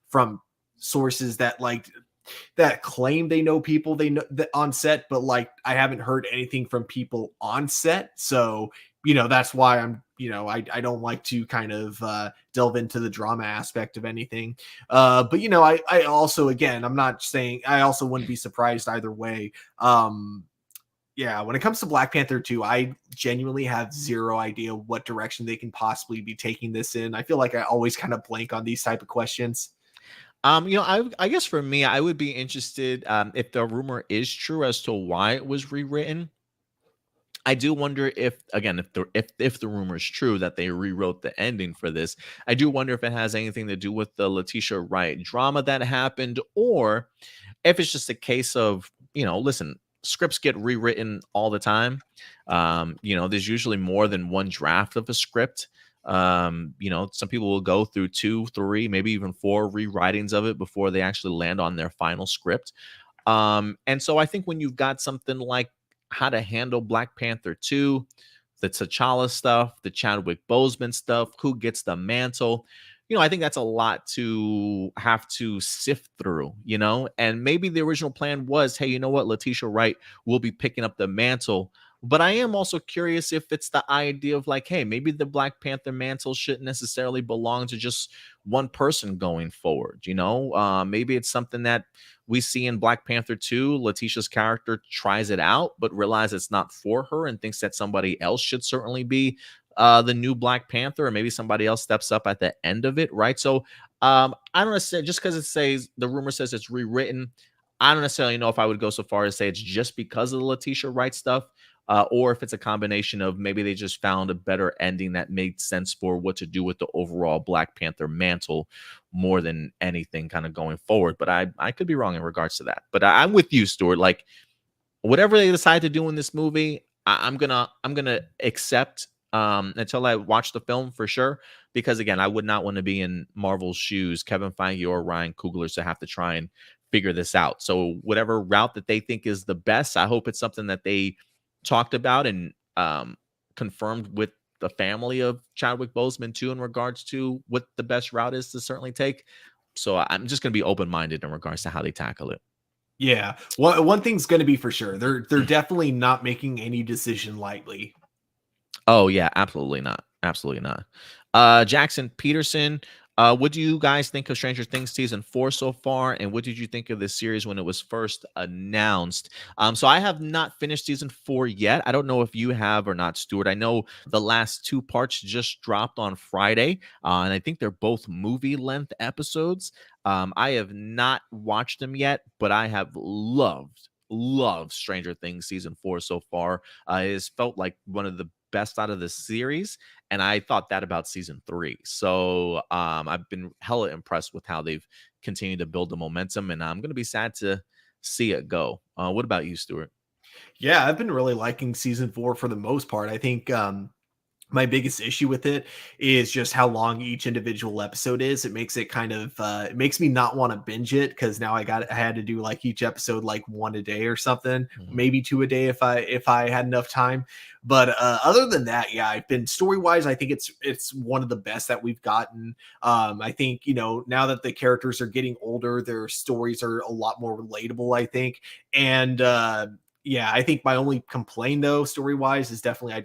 S3: from sources that claim they know people they know that on set, but like I haven't heard anything from people on set. So, you know, that's why I'm, you know, I don't like to kind of delve into the drama aspect of anything. But, you know, I also, again, I'm not saying, I also wouldn't be surprised either way. Yeah, when it comes to Black Panther 2, I genuinely have zero idea what direction they can possibly be taking this in. I feel like I always kind of blank on these type of questions.
S1: You know, I guess for me, I would be interested if the rumor is true as to why it was rewritten. I do wonder if, again, if the rumor is true that they rewrote the ending for this, I do wonder if it has anything to do with the Letitia Wright drama that happened, or if it's just a case of, you know, listen, scripts get rewritten all the time. You know, there's usually more than one draft of a script. You know, some people will go through 2, 3, maybe even 4 rewritings of it before they actually land on their final script. And so I think when you've got something like how to handle Black Panther 2, the T'Challa stuff, the Chadwick Boseman stuff, who gets the mantle, you know, I think that's a lot to have to sift through, you know, and maybe the original plan was, hey, you know what, Letitia Wright will be picking up the mantle But I am also curious if it's the idea of like, hey, maybe the Black Panther mantle shouldn't necessarily belong to just one person going forward. Maybe it's something that we see in Black Panther 2. Letitia's character tries it out, but realizes it's not for her and thinks that somebody else should certainly be the new Black Panther, or maybe somebody else steps up at the end of it, right? So I don't necessarily, just because it says the rumor says it's rewritten, I don't necessarily know if I would go so far as say it's just because of the Letitia Wright stuff, or if it's a combination of maybe they just found a better ending that made sense for what to do with the overall Black Panther mantle more than anything kind of going forward. But I could be wrong in regards to that. But I'm with you, Stuart. Like whatever they decide to do in this movie, I'm gonna accept until I watch the film for sure. Because again, I would not want to be in Marvel's shoes, Kevin Feige or Ryan Coogler, to have to try and figure this out. So whatever route that they think is the best, I hope it's something that they talked about and confirmed with the family of Chadwick Boseman too, in regards to what the best route is to certainly take. So I'm just going to be open-minded in regards to how they tackle it.
S3: Yeah. One thing's going to be for sure. They're definitely not making any decision lightly.
S1: Oh yeah, absolutely not. Absolutely not. Jackson Peterson, what do you guys think of Stranger Things season 4 so far? And what did you think of this series when it was first announced? So I have not finished season 4 yet. I don't know if you have or not, Stuart. I know the last 2 parts just dropped on Friday, and I think they're both movie length episodes. I have not watched them yet, but I have loved Stranger Things season 4 so far. It has felt like one of the best out of the series, and I thought that about season 3. So I've been hella impressed with how they've continued to build the momentum, and I'm gonna be sad to see it go. What about you, Stuart?
S3: Yeah, I've been really liking season 4 for the most part. I think my biggest issue with it is just how long each individual episode is. It makes it kind of it makes me not want to binge it, because now I had to do like each episode like 1 a day or something, maybe 2 a day if I had enough time. But other than that, yeah, I've been story wise, I think it's one of the best that we've gotten. I think now that the characters are getting older, their stories are a lot more relatable, I think. And yeah, I think my only complaint though, story wise, is definitely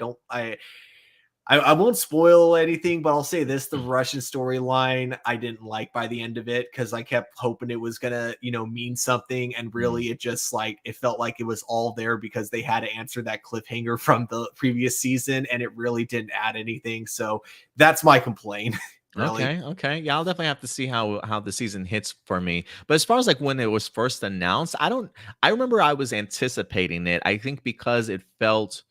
S3: I won't spoil anything, but I'll say this: the Russian storyline I didn't like by the end of it, because I kept hoping it was gonna, mean something, and really it just it felt like it was all there because they had to answer that cliffhanger from the previous season, and it really didn't add anything. So that's my complaint. Really.
S1: Okay. Yeah, I'll definitely have to see how the season hits for me. But as far as like when it was first announced, I remember I was anticipating it. I think because it felt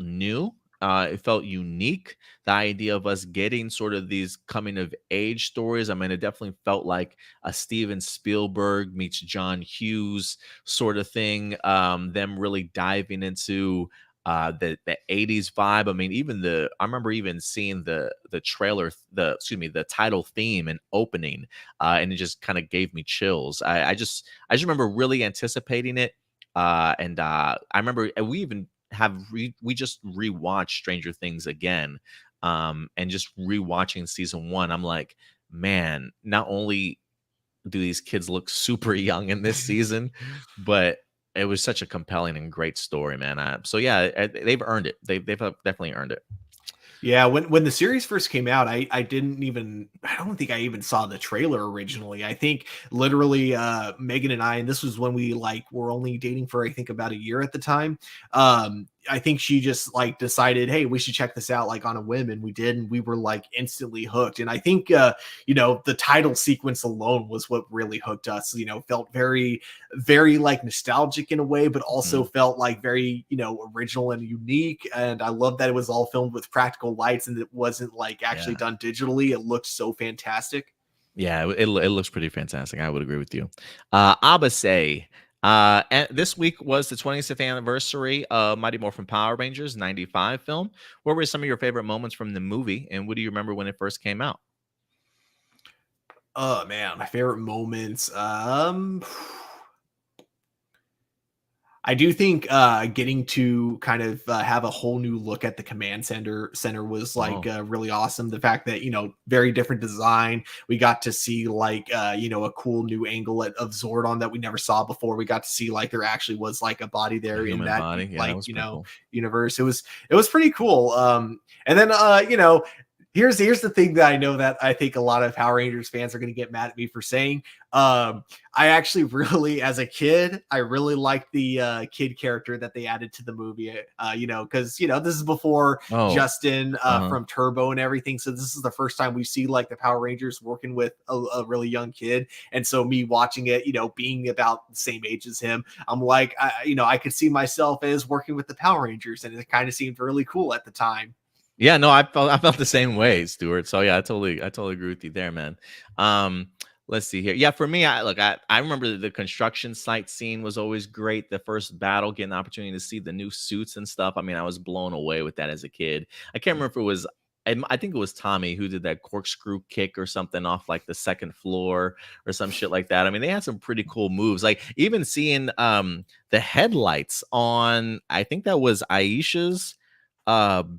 S1: new. It felt unique. The idea of us getting sort of these coming of age stories. I mean, it definitely felt like a Steven Spielberg meets John Hughes sort of thing. Them really diving into the 80s vibe. I mean, I remember even seeing the trailer, the title theme and opening, and it just kind of gave me chills. I just remember really anticipating it. And I remember we just rewatched Stranger Things again, and just rewatching season 1. I'm like, man, not only do these kids look super young in this season, but it was such a compelling and great story, man. So yeah, they've earned it. They've definitely earned it.
S3: Yeah, when the series first came out, I don't think I even saw the trailer originally. I think literally Megan and I, and this was when we were only dating for I think about a year at the time. I think she just decided, hey, we should check this out on a whim, and we did, and we were instantly hooked. And I think the title sequence alone was what really hooked us. Felt very, very nostalgic in a way, but also felt very original and unique. And I love that it was all filmed with practical lights, and it wasn't actually done digitally. It looked so fantastic.
S1: Yeah, it looks pretty fantastic. I would agree with you. Abase. And this week was the 25th anniversary of Mighty Morphin Power Rangers '95 film. What were some of your favorite moments from the movie, and what do you remember when it first came out?
S3: Oh man, my favorite moments. I do think getting to kind of have a whole new look at the command center was like really awesome. The fact that, very different design. We got to see like a cool new angle of Zordon that we never saw before. We got to see like there actually was like a body there in that
S1: body. Yeah,
S3: like
S1: that was pretty cool.
S3: universe. It was pretty cool. And then here's the thing that I know that I think a lot of Power Rangers fans are going to get mad at me for saying. I actually really, as a kid, I really liked the kid character that they added to the movie. Because this is before Justin from Turbo and everything. So this is the first time we see like the Power Rangers working with a really young kid. And so me watching it, being about the same age as him, I'm like, I could see myself as working with the Power Rangers, and it kind of seemed really cool at the time.
S1: Yeah, no, I felt the same way, Stuart. So yeah, I totally agree with you there, man. Let's see here. Yeah, for me, I remember the construction site scene was always great. The first battle, getting the opportunity to see the new suits and stuff. I mean, I was blown away with that as a kid. I can't remember if it was, I think it was Tommy who did that corkscrew kick or something off like the second floor or some shit like that. I mean, they had some pretty cool moves. Like even seeing the headlights on, I think that was Aisha's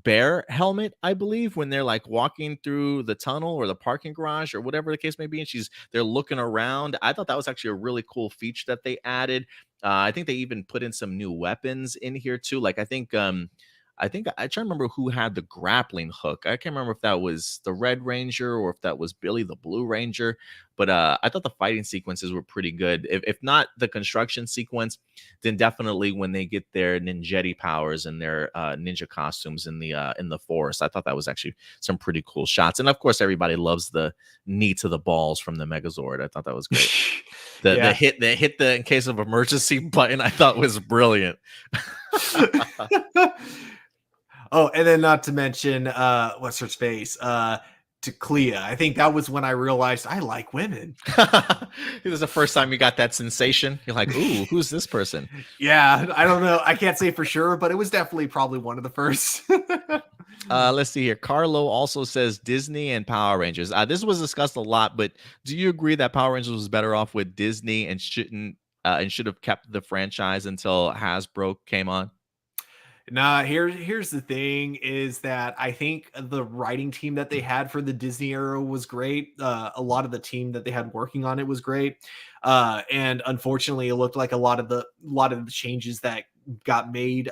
S1: bear helmet, I believe, when they're like walking through the tunnel or the parking garage or whatever the case may be, and they're looking around. I thought that was actually a really cool feature that they added. I think they even put in some new weapons in here too. Like I think I try to remember who had the grappling hook. I can't remember if that was the Red Ranger or if that was Billy the Blue Ranger. But I thought the fighting sequences were pretty good. If not the construction sequence, then definitely when they get their ninjetti powers and their ninja costumes in the forest. I thought that was actually some pretty cool shots. And of course, everybody loves the knee to the balls from the Megazord. I thought that was great. The hit the in case of emergency button, I thought was brilliant.
S3: Oh, and then not to mention, what's her face? To Clea. I think that was when I realized I like women.
S1: It was the first time you got that sensation. You're like, ooh, who's this person?
S3: Yeah, I don't know. I can't say for sure, but it was definitely probably one of the first.
S1: Let's see here. Carlo also says Disney and Power Rangers. This was discussed a lot, but do you agree that Power Rangers was better off with Disney and should have kept the franchise until Hasbro came on?
S3: Nah, here's the thing is that I think the writing team that they had for the Disney era was great. A lot of the team that they had working on it was great. And unfortunately, it looked like a lot of the changes that got made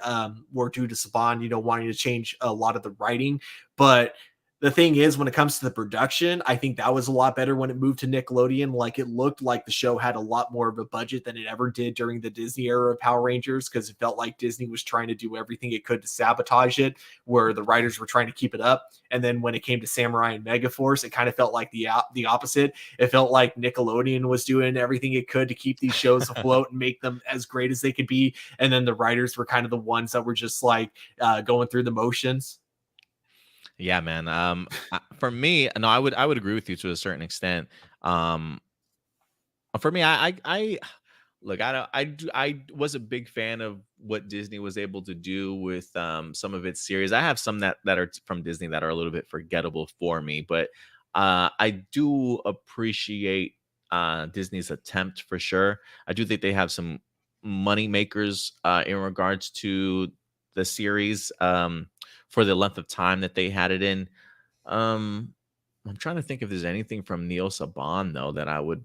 S3: were due to Saban, wanting to change a lot of the writing. But the thing is, when it comes to the production, I think that was a lot better when it moved to Nickelodeon. Like it looked like the show had a lot more of a budget than it ever did during the Disney era of Power Rangers, because it felt like Disney was trying to do everything it could to sabotage it, where the writers were trying to keep it up. And then when it came to Samurai and Megaforce, it kind of felt like the opposite. It felt like Nickelodeon was doing everything it could to keep these shows afloat and make them as great as they could be. And then the writers were kind of the ones that were just like going through the motions.
S1: Yeah, man. For me, no, I would agree with you to a certain extent. For me, I look, I was a big fan of what Disney was able to do with some of its series. I have some that are from Disney that are a little bit forgettable for me, but I do appreciate Disney's attempt for sure. I do think they have some money makers in regards to the series. For the length of time that they had it in. I'm trying to think if there's anything from Neo Saban though that I would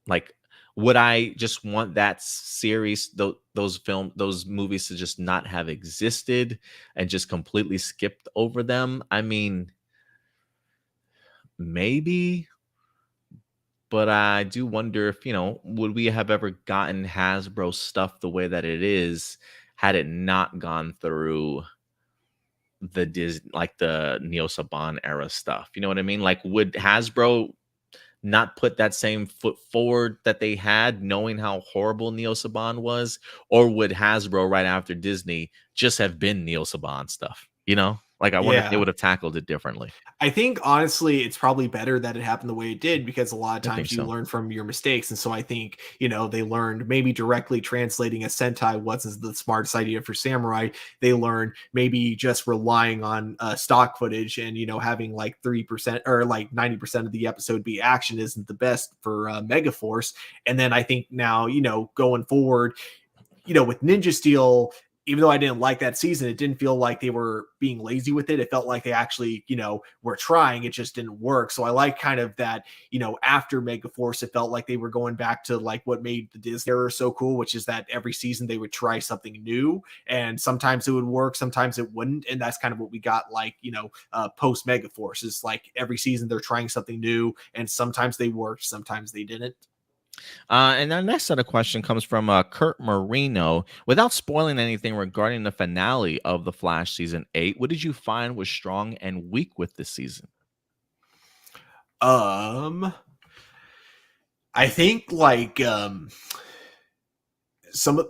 S1: like. Would I just want that series, those movies to just not have existed and just completely skipped over them? I mean, maybe, but I do wonder if, would we have ever gotten Hasbro stuff the way that it is had it not gone through the Disney, like the Neo Saban era stuff? You know what I mean? Like, would Hasbro not put that same foot forward that they had, knowing how horrible Neo Saban was? Or would Hasbro right after Disney just have been Neo Saban stuff? Like, I wonder if they would have tackled it differently.
S3: I think, honestly, it's probably better that it happened the way it did, because a lot of times you learn from your mistakes. And so I think, they learned maybe directly translating a Sentai wasn't the smartest idea for Samurai. They learned maybe just relying on stock footage and, having like 3% or like 90% of the episode be action isn't the best for Megaforce. And then I think now, going forward, with Ninja Steel, even though I didn't like that season, it didn't feel like they were being lazy with it. It felt like they actually, were trying. It just didn't work. So I like kind of that, after Megaforce, it felt like they were going back to like what made the Disney era so cool, which is that every season they would try something new, and sometimes it would work, sometimes it wouldn't. And that's kind of what we got, like, post Megaforce is like every season they're trying something new, and sometimes they worked, sometimes they didn't.
S1: And our next set of question comes from Kurt Marino. Without spoiling anything regarding the finale of The Flash season 8, what did you find was strong and weak with this season?
S3: I think like some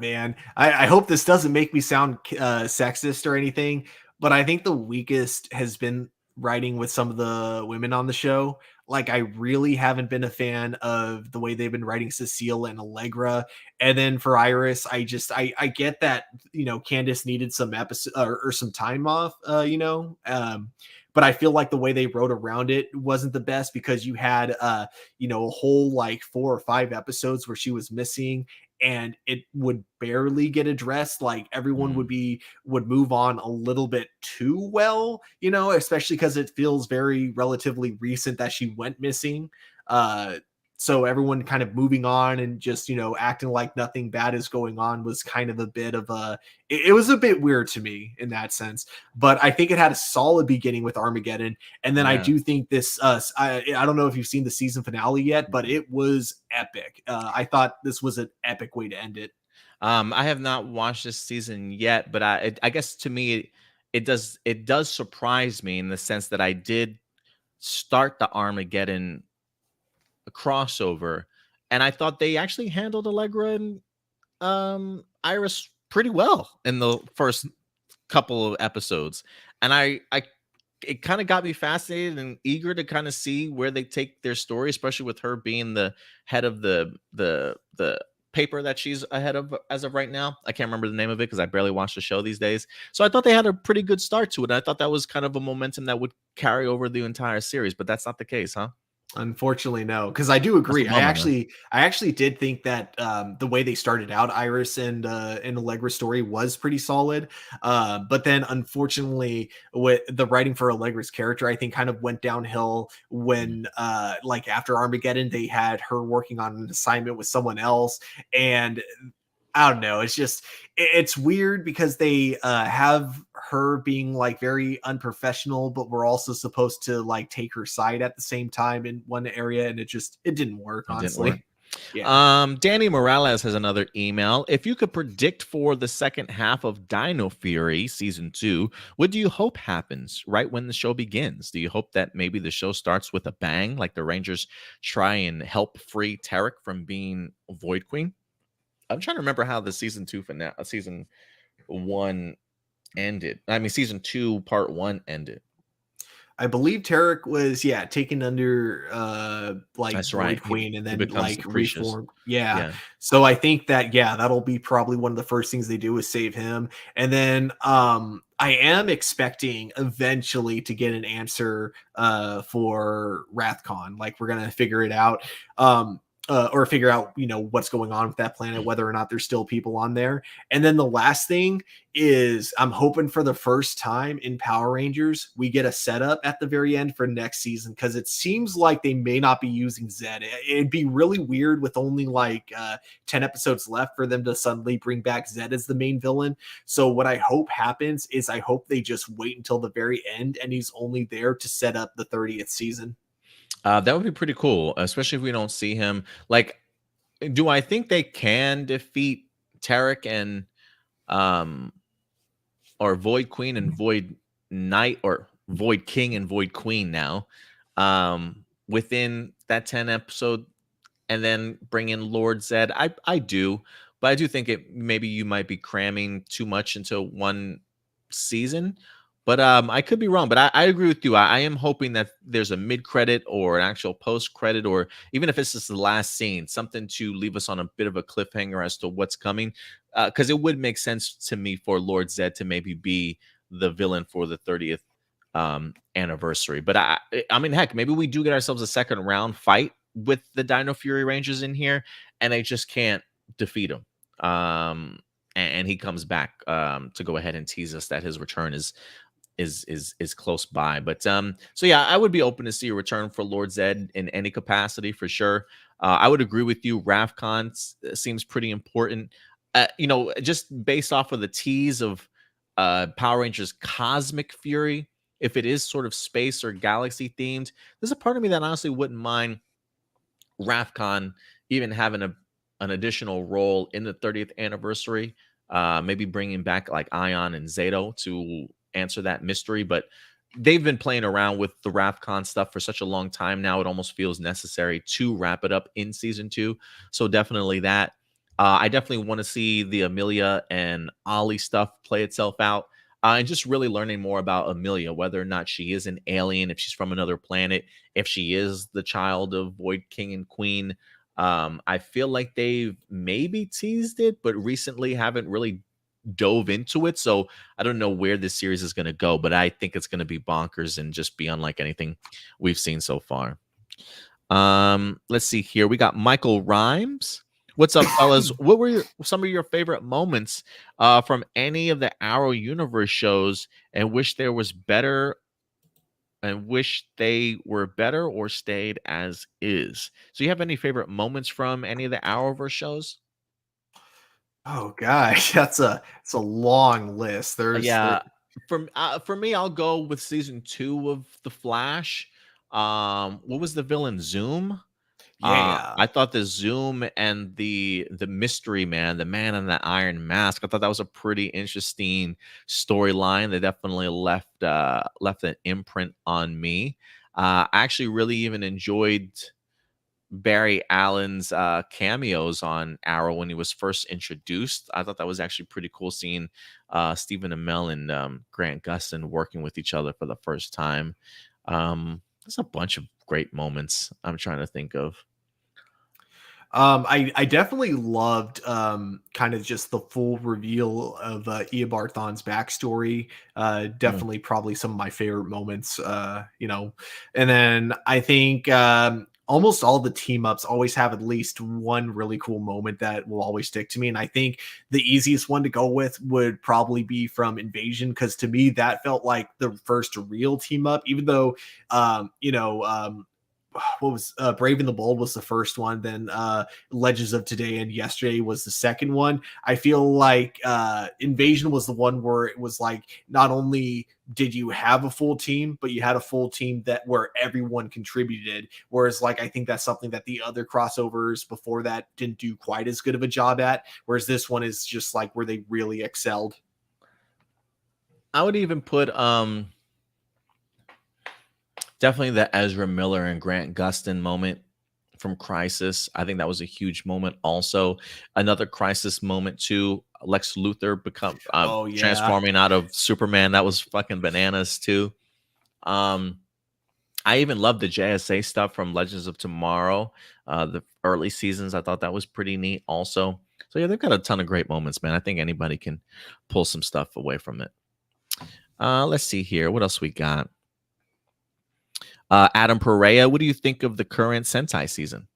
S3: man, I hope this doesn't make me sound sexist or anything, but I think the weakest has been writing with some of the women on the show. Like, I really haven't been a fan of the way they've been writing Cecile and Allegra. And then for Iris, I get that, Candace needed some episode or some time off, but I feel like the way they wrote around it wasn't the best, because you had, a whole like 4 or 5 episodes where she was missing, and it would barely get addressed. Like, everyone would move on a little bit too well, especially because it feels very relatively recent that she went missing. So everyone kind of moving on and just, acting like nothing bad is going on was kind of a bit of it was a bit weird to me in that sense. But I think it had a solid beginning with Armageddon. And then I do think this, I don't know if you've seen the season finale yet, but it was epic. I thought this was an epic way to end it.
S1: I have not watched this season yet, but I guess to me, it does surprise me in the sense that I did start the Armageddon crossover, and I thought they actually handled Allegra and Iris pretty well in the first couple of episodes, and it kind of got me fascinated and eager to kind of see where they take their story, especially with her being the head of the paper that she's ahead of as of right now. I can't remember the name of it because I barely watch the show these days. So I thought they had a pretty good start to it. I thought that was kind of a momentum that would carry over the entire series, but that's not the case, huh?
S3: Unfortunately, no, because I do agree. I actually did think that the way they started out, Iris and Allegra's story was pretty solid. But then, unfortunately, with the writing for Allegra's character, I think kind of went downhill when, like after Armageddon, they had her working on an assignment with someone else, and I don't know. It's weird because they have her being like very unprofessional, but we're also supposed to like take her side at the same time in one area, and it didn't work, honestly.
S1: Yeah. Danny Morales has another email. If you could predict for the second half of Dino Fury season 2, what do you hope happens right when the show begins? Do you hope that maybe the show starts with a bang, like the Rangers try and help free Tarek from being Void Queen? I'm trying to remember how the season 1 ended. I mean, season 2 part 1 ended.
S3: I believe Tarek was taken under like
S1: That's
S3: Void
S1: right.
S3: Queen, and then like
S1: capricious.
S3: reformed. Yeah. So I think that that'll be probably one of the first things they do is save him. And then I am expecting eventually to get an answer for Wrathcon. Like, we're gonna figure it out. Or figure out, what's going on with that planet, whether or not there's still people on there. And then the last thing is, I'm hoping for the first time in Power Rangers, we get a setup at the very end for next season, because it seems like they may not be using Zed. It'd be really weird with only like 10 episodes left for them to suddenly bring back Zed as the main villain. So what I hope happens is I hope they just wait until the very end and he's only there to set up the 30th season.
S1: That would be pretty cool, especially if we don't see him. Like, do I think they can defeat Tarek and or Void Queen and Void Knight, or Void King and Void Queen now within that 10 episode, and then bring in Lord Zed? I do, but I do think maybe you might be cramming too much into one season. But I could be wrong. But I agree with you. I am hoping that there's a mid-credit or an actual post-credit, or even if it's just the last scene, something to leave us on a bit of a cliffhanger as to what's coming. Because it would make sense to me for Lord Zed to maybe be the villain for the 30th anniversary. But I mean, heck, maybe we do get ourselves a second round fight with the Dino Fury Rangers in here, and they just can't defeat him. and he comes back to go ahead and tease us that his return is close by. But so yeah, I would be open to see a return for Lord Zed in any capacity for sure. I would agree with you. Ravcon seems pretty important. Just based off of the tease of Power Rangers Cosmic Fury, if it is sort of space or galaxy themed, there's a part of me that honestly wouldn't mind Ravcon even having an additional role in the 30th anniversary. Maybe bringing back like Ion and Zato to answer that mystery. But they've been playing around with the Ravcon stuff for such a long time now. It almost feels necessary to wrap it up in season 2. So definitely that. I definitely want to see the Amelia and Ollie stuff play itself out. And just really learning more about Amelia, whether or not she is an alien, if she's from another planet, if she is the child of Void King and Queen. I feel like they've maybe teased it, but recently haven't really dove into it. So I don't know where this series is going to go, but I think it's going to be bonkers and just be unlike anything we've seen so far. Let's see here. We got Michael Rhymes. What's up, fellas? What were some of your favorite moments from any of the Arrow universe shows, and wish they were better or stayed as is? So you have any favorite moments from any of the Arrowverse shows?
S3: Oh gosh, it's a long list.
S1: Yeah, for me, I'll go with season 2 of The Flash. What was the villain? Zoom.
S3: Yeah.
S1: I thought the Zoom and the mystery man, the man in the iron mask, I thought that was a pretty interesting storyline. They definitely left an imprint on me. I actually really even enjoyed Barry Allen's cameos on Arrow when he was first introduced. I thought that was actually pretty cool seeing Stephen Amell and Grant Gustin working with each other for the first time. There's a bunch of great moments I'm trying to think of.
S3: I definitely loved kind of just the full reveal of Eobarthon's backstory. Definitely probably some of my favorite moments, and then I think almost all the team ups always have at least one really cool moment that will always stick to me. And I think the easiest one to go with would probably be from Invasion, because to me that felt like the first real team up, even though what was Brave and the Bold was the first one, then Legends of Today and Yesterday was the second one. I feel like Invasion was the one where it was like, not only did you have a full team, but you had a full team where everyone contributed. Whereas like, I think that's something that the other crossovers before that didn't do quite as good of a job at. Whereas this one is just like where they really excelled.
S1: I would even put definitely the Ezra Miller and Grant Gustin moment from Crisis. I think that was a huge moment. Also, another Crisis moment too. Lex Luthor transforming out of Superman. That was fucking bananas too. I even loved the JSA stuff from Legends of Tomorrow. The early seasons, I thought that was pretty neat also. So yeah, they've got a ton of great moments, man. I think anybody can pull some stuff away from it. Let's see here. What else we got? Adam Perea, what do you think of the current Sentai season?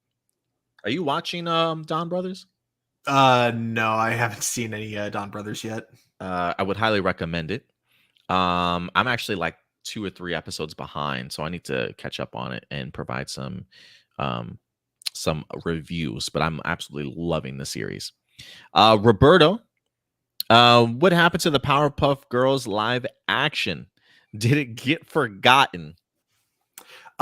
S1: Are you watching Dawn Brothers?
S3: No, I haven't seen any Dawn Brothers yet.
S1: I would highly recommend it. I'm actually like 2 or 3 episodes behind, so I need to catch up on it and provide some reviews, but I'm absolutely loving the series. Roberto, what happened to the Powerpuff Girls live action? Did it get forgotten?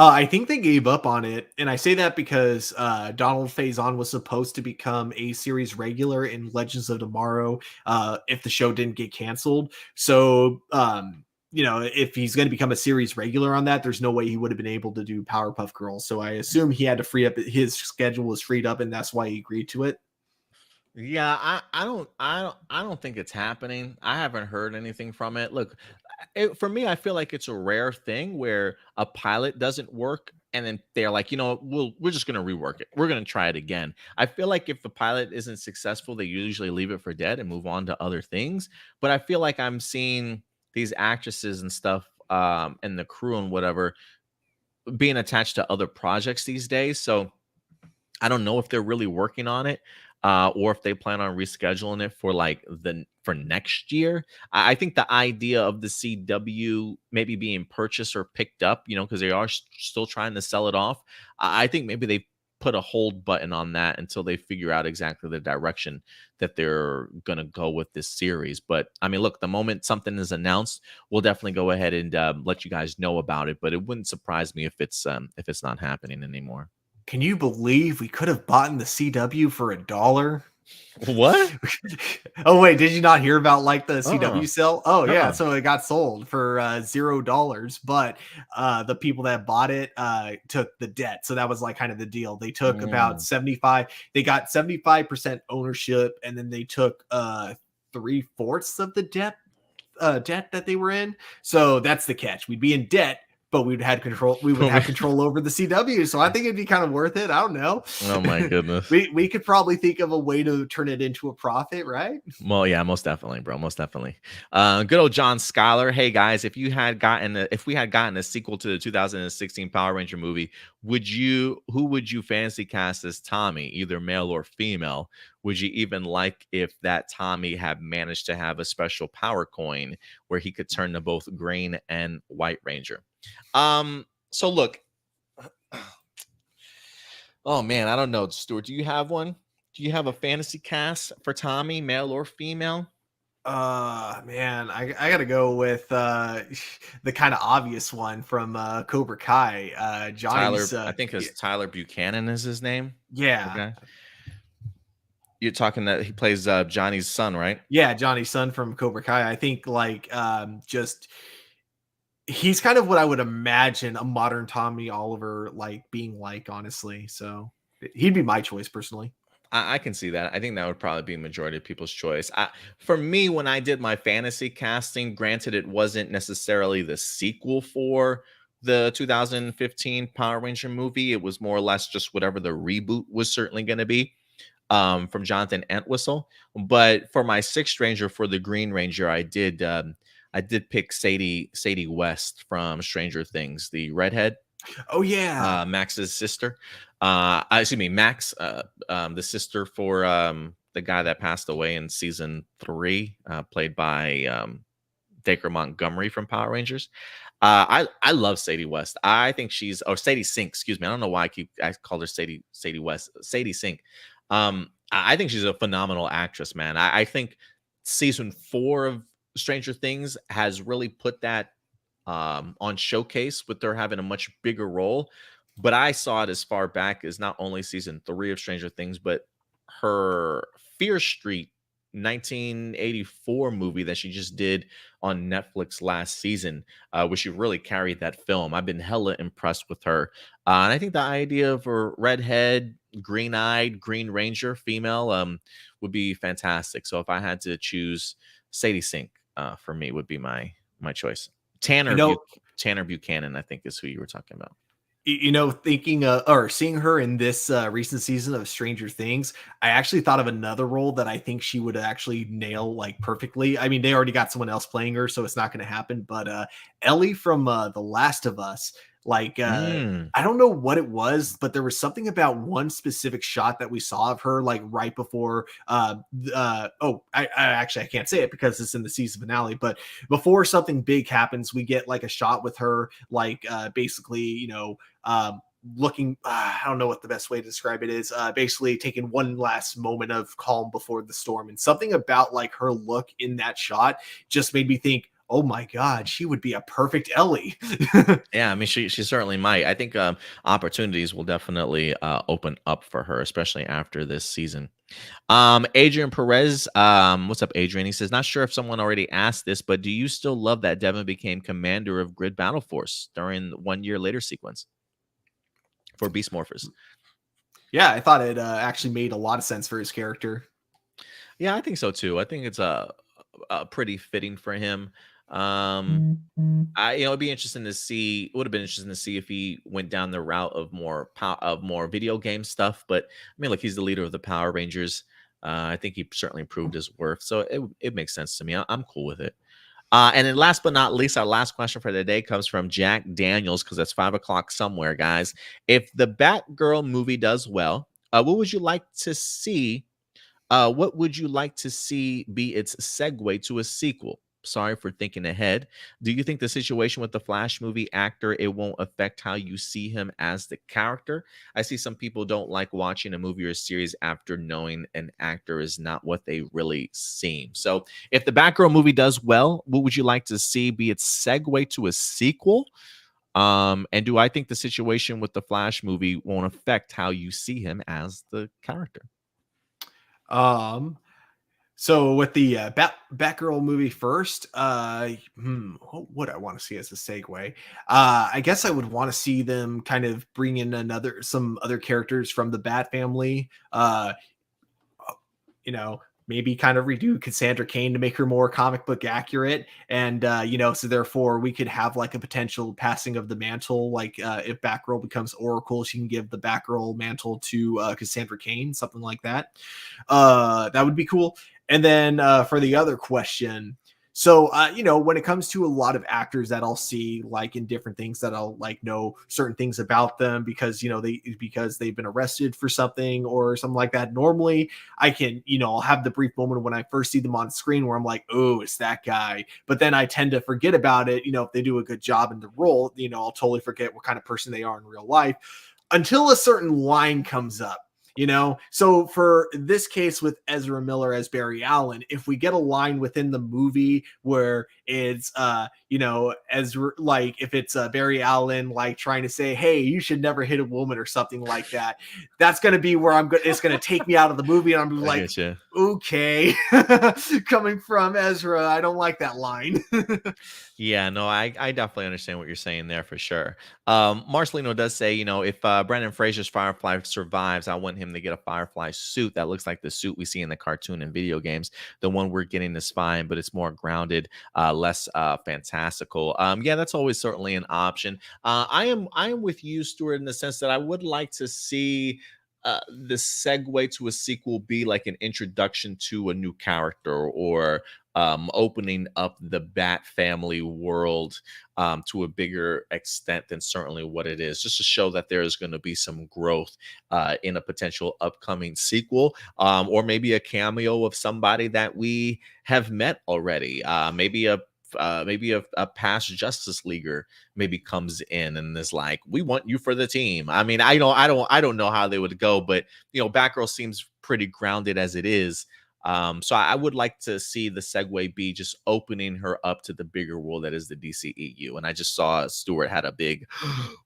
S3: I think they gave up on it, and I say that because Donald Faison was supposed to become a series regular in Legends of Tomorrow if the show didn't get canceled. So, if he's going to become a series regular on that, there's no way he would have been able to do Powerpuff Girls. So I assume he had to free up, his schedule was freed up, and that's why he agreed to it.
S1: Yeah, I don't think it's happening. I haven't heard anything from it. Look, for me, I feel like it's a rare thing where a pilot doesn't work and then they're like, we're just gonna rework it. We're gonna try it again. I feel like if the pilot isn't successful, they usually leave it for dead and move on to other things. But I feel like I'm seeing these actresses and stuff, and the crew and whatever, being attached to other projects these days. So I don't know if they're really working on it. or if they plan on rescheduling it for like for next year. I think the idea of the CW maybe being purchased or picked up, because they are still trying to sell it off. I think maybe they put a hold button on that until they figure out exactly the direction that they're gonna go with this series. But I mean, look, the moment something is announced, we'll definitely go ahead and let you guys know about it. But it wouldn't surprise me if it's not happening anymore.
S3: Can you believe we could have bought in the CW for $1?
S1: What?
S3: Oh wait, did you not hear about like the CW sale? Oh yeah,
S1: Uh-uh.
S3: so it got sold for $0, but the people that bought it took the debt. So that was like kind of the deal. They took about 75. They got 75% ownership, and then they took 3/4 of the debt that they were in. So that's the catch. We'd be in debt, but we would have control over the CW. So I think it'd be kind of worth it. I don't know.
S1: Oh my goodness.
S3: we could probably think of a way to turn it into a profit, right?
S1: Well, yeah, most definitely, bro. Most definitely. Good old John Schuyler. Hey guys, if we had gotten a sequel to the 2016 Power Ranger movie, who would you fantasy cast as Tommy, either male or female? Would you even like if that Tommy had managed to have a special power coin where he could turn to both Green and White Ranger? So look, oh man, I don't know, Stuart. Do you have one? Do you have a fantasy cast for Tommy, male or female?
S3: Man, I gotta go with the kind of obvious one from Cobra Kai. Johnny's
S1: Tyler, I think it's Tyler Buchanan is his name.
S3: Yeah.
S1: Okay. You're talking that he plays Johnny's son, right?
S3: Yeah, Johnny's son from Cobra Kai. I think like just he's kind of what I would imagine a modern Tommy Oliver like being like, honestly. So he'd be my choice personally.
S1: I can see that. I think that would probably be majority of people's choice. For me, when I did my fantasy casting, granted, it wasn't necessarily the sequel for the 2015 Power Ranger movie. It was more or less just whatever the reboot was certainly going to be from Jonathan Entwistle. But for my Sixth Ranger, for the Green Ranger, I did pick Sadie West from Stranger Things, the redhead.
S3: Oh yeah,
S1: Max's sister. Excuse me, Max, the sister for the guy that passed away in season 3, played by Dacre Montgomery from Power Rangers. I love Sadie West. I think she's Sadie Sink. Excuse me. I don't know why I called her Sadie West. Sadie Sink. I think she's a phenomenal actress, man. I think season 4 of Stranger Things has really put that on showcase with her having a much bigger role. But I saw it as far back as not only season 3 of Stranger Things, but her Fear Street 1984 movie that she just did on Netflix last season, where she really carried that film. I've been hella impressed with her. And I think the idea of her redhead, green-eyed, Green Ranger, female, would be fantastic. So if I had to choose, Sadie Sink for me would be my choice. Tanner Buchanan, I think, is who you were talking about.
S3: Thinking or seeing her in this recent season of Stranger Things, I actually thought of another role that I think she would actually nail like perfectly. I mean, they already got someone else playing her, so it's not going to happen. But Ellie from The Last of Us, like I don't know what it was, but there was something about one specific shot that we saw of her, like right before. I can't say it because it's in the season finale, but before something big happens, we get like a shot with her, like basically, looking, I don't know what the best way to describe it is, basically taking one last moment of calm before the storm. And something about like her look in that shot just made me think, oh my God, she would be a perfect Ellie.
S1: Yeah, I mean, she certainly might. I think opportunities will definitely open up for her, especially after this season. Adrian Perez, what's up, Adrian? He says, not sure if someone already asked this, but do you still love that Devin became commander of Grid Battle Force during the 1 year later sequence for Beast Morphers?
S3: Yeah, I thought it actually made a lot of sense for his character.
S1: Yeah, I think so too. I think it's pretty fitting for him. It'd be interesting to see. It would have been interesting to see if he went down the route of more video game stuff. But I mean, look, he's the leader of the Power Rangers. I think he certainly proved his worth. So it makes sense to me. I'm cool with it. And then last but not least, our last question for the day comes from Jack Daniels, because it's 5 o'clock somewhere, guys. If the Batgirl movie does well, what would you like to see What would you like to see be its segue to a sequel? Sorry for thinking ahead. Do you think the situation with the Flash movie actor it won't affect how you see him as the character? I see some people don't like watching a movie or a series after knowing an actor is not what they really seem. So, if the Batgirl movie does well, what would you like to see be its segue to a sequel? And do I think the situation with the Flash movie won't affect how you see him as the character?
S3: Um, so with the Batgirl movie first, what would I want to see as a segue? I guess I would want to see them kind of bring in some other characters from the Bat family. Maybe kind of redo Cassandra Cain to make her more comic book accurate. And, so therefore we could have like a potential passing of the mantle. Like if Batgirl becomes Oracle, she can give the Batgirl mantle to Cassandra Cain, something like that. That would be cool. And then for the other question, so, when it comes to a lot of actors that I'll see like in different things that I'll like know certain things about them because, because they've been arrested for something or something like that. Normally I can, I'll have the brief moment when I first see them on screen where I'm like, oh, it's that guy. But then I tend to forget about it. If they do a good job in the role, I'll totally forget what kind of person they are in real life until a certain line comes up. So for this case with Ezra Miller as Barry Allen, if we get a line within the movie where it's Ezra, like if it's Barry Allen like trying to say, hey, you should never hit a woman or something like that, that's going to be where it's going to take me out of the movie and I'm like, okay, coming from Ezra, I don't like that line.
S1: Yeah, no, I definitely understand what you're saying there for sure. Marcelino does say, if Brendan Fraser's Firefly survives, I want him to get a Firefly suit that looks like the suit we see in the cartoon and video games. The one we're getting is fine, but it's more grounded, less fantastical. Yeah, that's always certainly an option. I am with you, Stuart, in the sense that I would like to see the segue to a sequel be like an introduction to a new character or opening up the Bat family world to a bigger extent than certainly what it is, just to show that there is going to be some growth in a potential upcoming sequel, or maybe a cameo of somebody that we have met already. Maybe a past Justice Leaguer maybe comes in and is like, we want you for the team. I mean, I don't know how they would go, but Batgirl seems pretty grounded as it is. So I would like to see the segue be just opening her up to the bigger world that is the DCEU. And I just saw Stuart had a big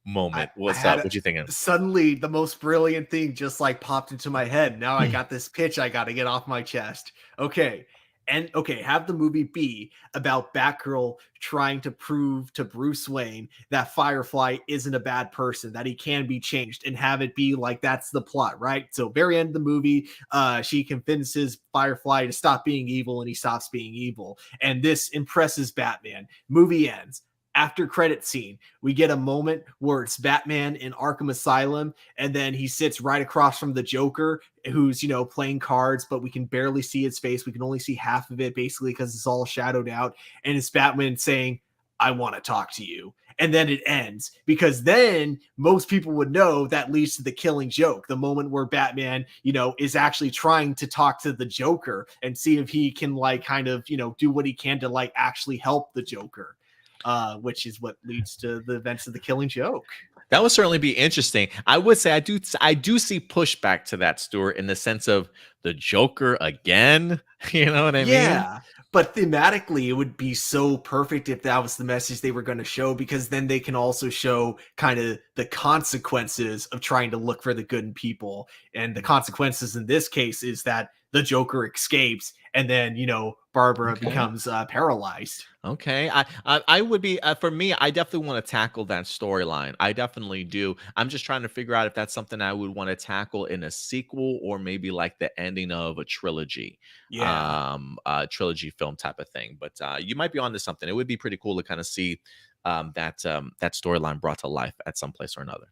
S1: moment. What's up? What you thinking?
S3: Suddenly, the most brilliant thing just like popped into my head. Now I got this pitch I got to get off my chest. Okay. And have the movie be about Batgirl trying to prove to Bruce Wayne that Firefly isn't a bad person, that he can be changed, and have it be like that's the plot, right? So very end of the movie, she convinces Firefly to stop being evil, and he stops being evil. And this impresses Batman. Movie ends. After credit scene, we get a moment where it's Batman in Arkham Asylum, and then he sits right across from the Joker, who's playing cards, but we can barely see his face. We can only see half of it basically because it's all shadowed out, and it's Batman saying, I want to talk to you. And then it ends, because then most people would know that leads to the Killing Joke, the moment where Batman, is actually trying to talk to the Joker and see if he can like kind of, do what he can to like actually help the Joker. Which is what leads to the events of the Killing Joke.
S1: That would certainly be interesting. I would say I do see pushback to that, Stuart, in the sense of the Joker again. You know what I mean?
S3: Yeah, but thematically, it would be so perfect if that was the message they were going to show, because then they can also show kind of the consequences of trying to look for the good in people. And the consequences in this case is that the Joker escapes, and then Barbara becomes paralyzed.
S1: Okay, I would be for me. I definitely want to tackle that storyline. I definitely do. I'm just trying to figure out if that's something I would want to tackle in a sequel or maybe like the ending of a trilogy, trilogy film type of thing. But you might be onto something. It would be pretty cool to kind of see that storyline brought to life at some place or another.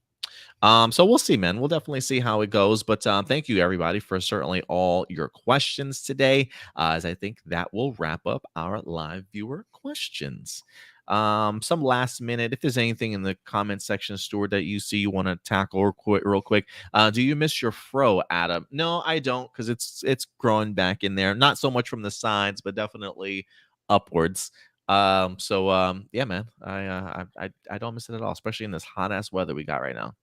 S1: So we'll see, man. We'll definitely see how it goes. But thank you, everybody, for certainly all your questions today, as I think that will wrap up our live viewer questions. Some last minute, if there's anything in the comment section, Stuart, that you see you want to tackle real quick. Do you miss your fro, Adam? No, I don't, because it's growing back in there. Not so much from the sides, but definitely upwards. Yeah, man, I don't miss it at all, especially in this hot ass weather we got right now.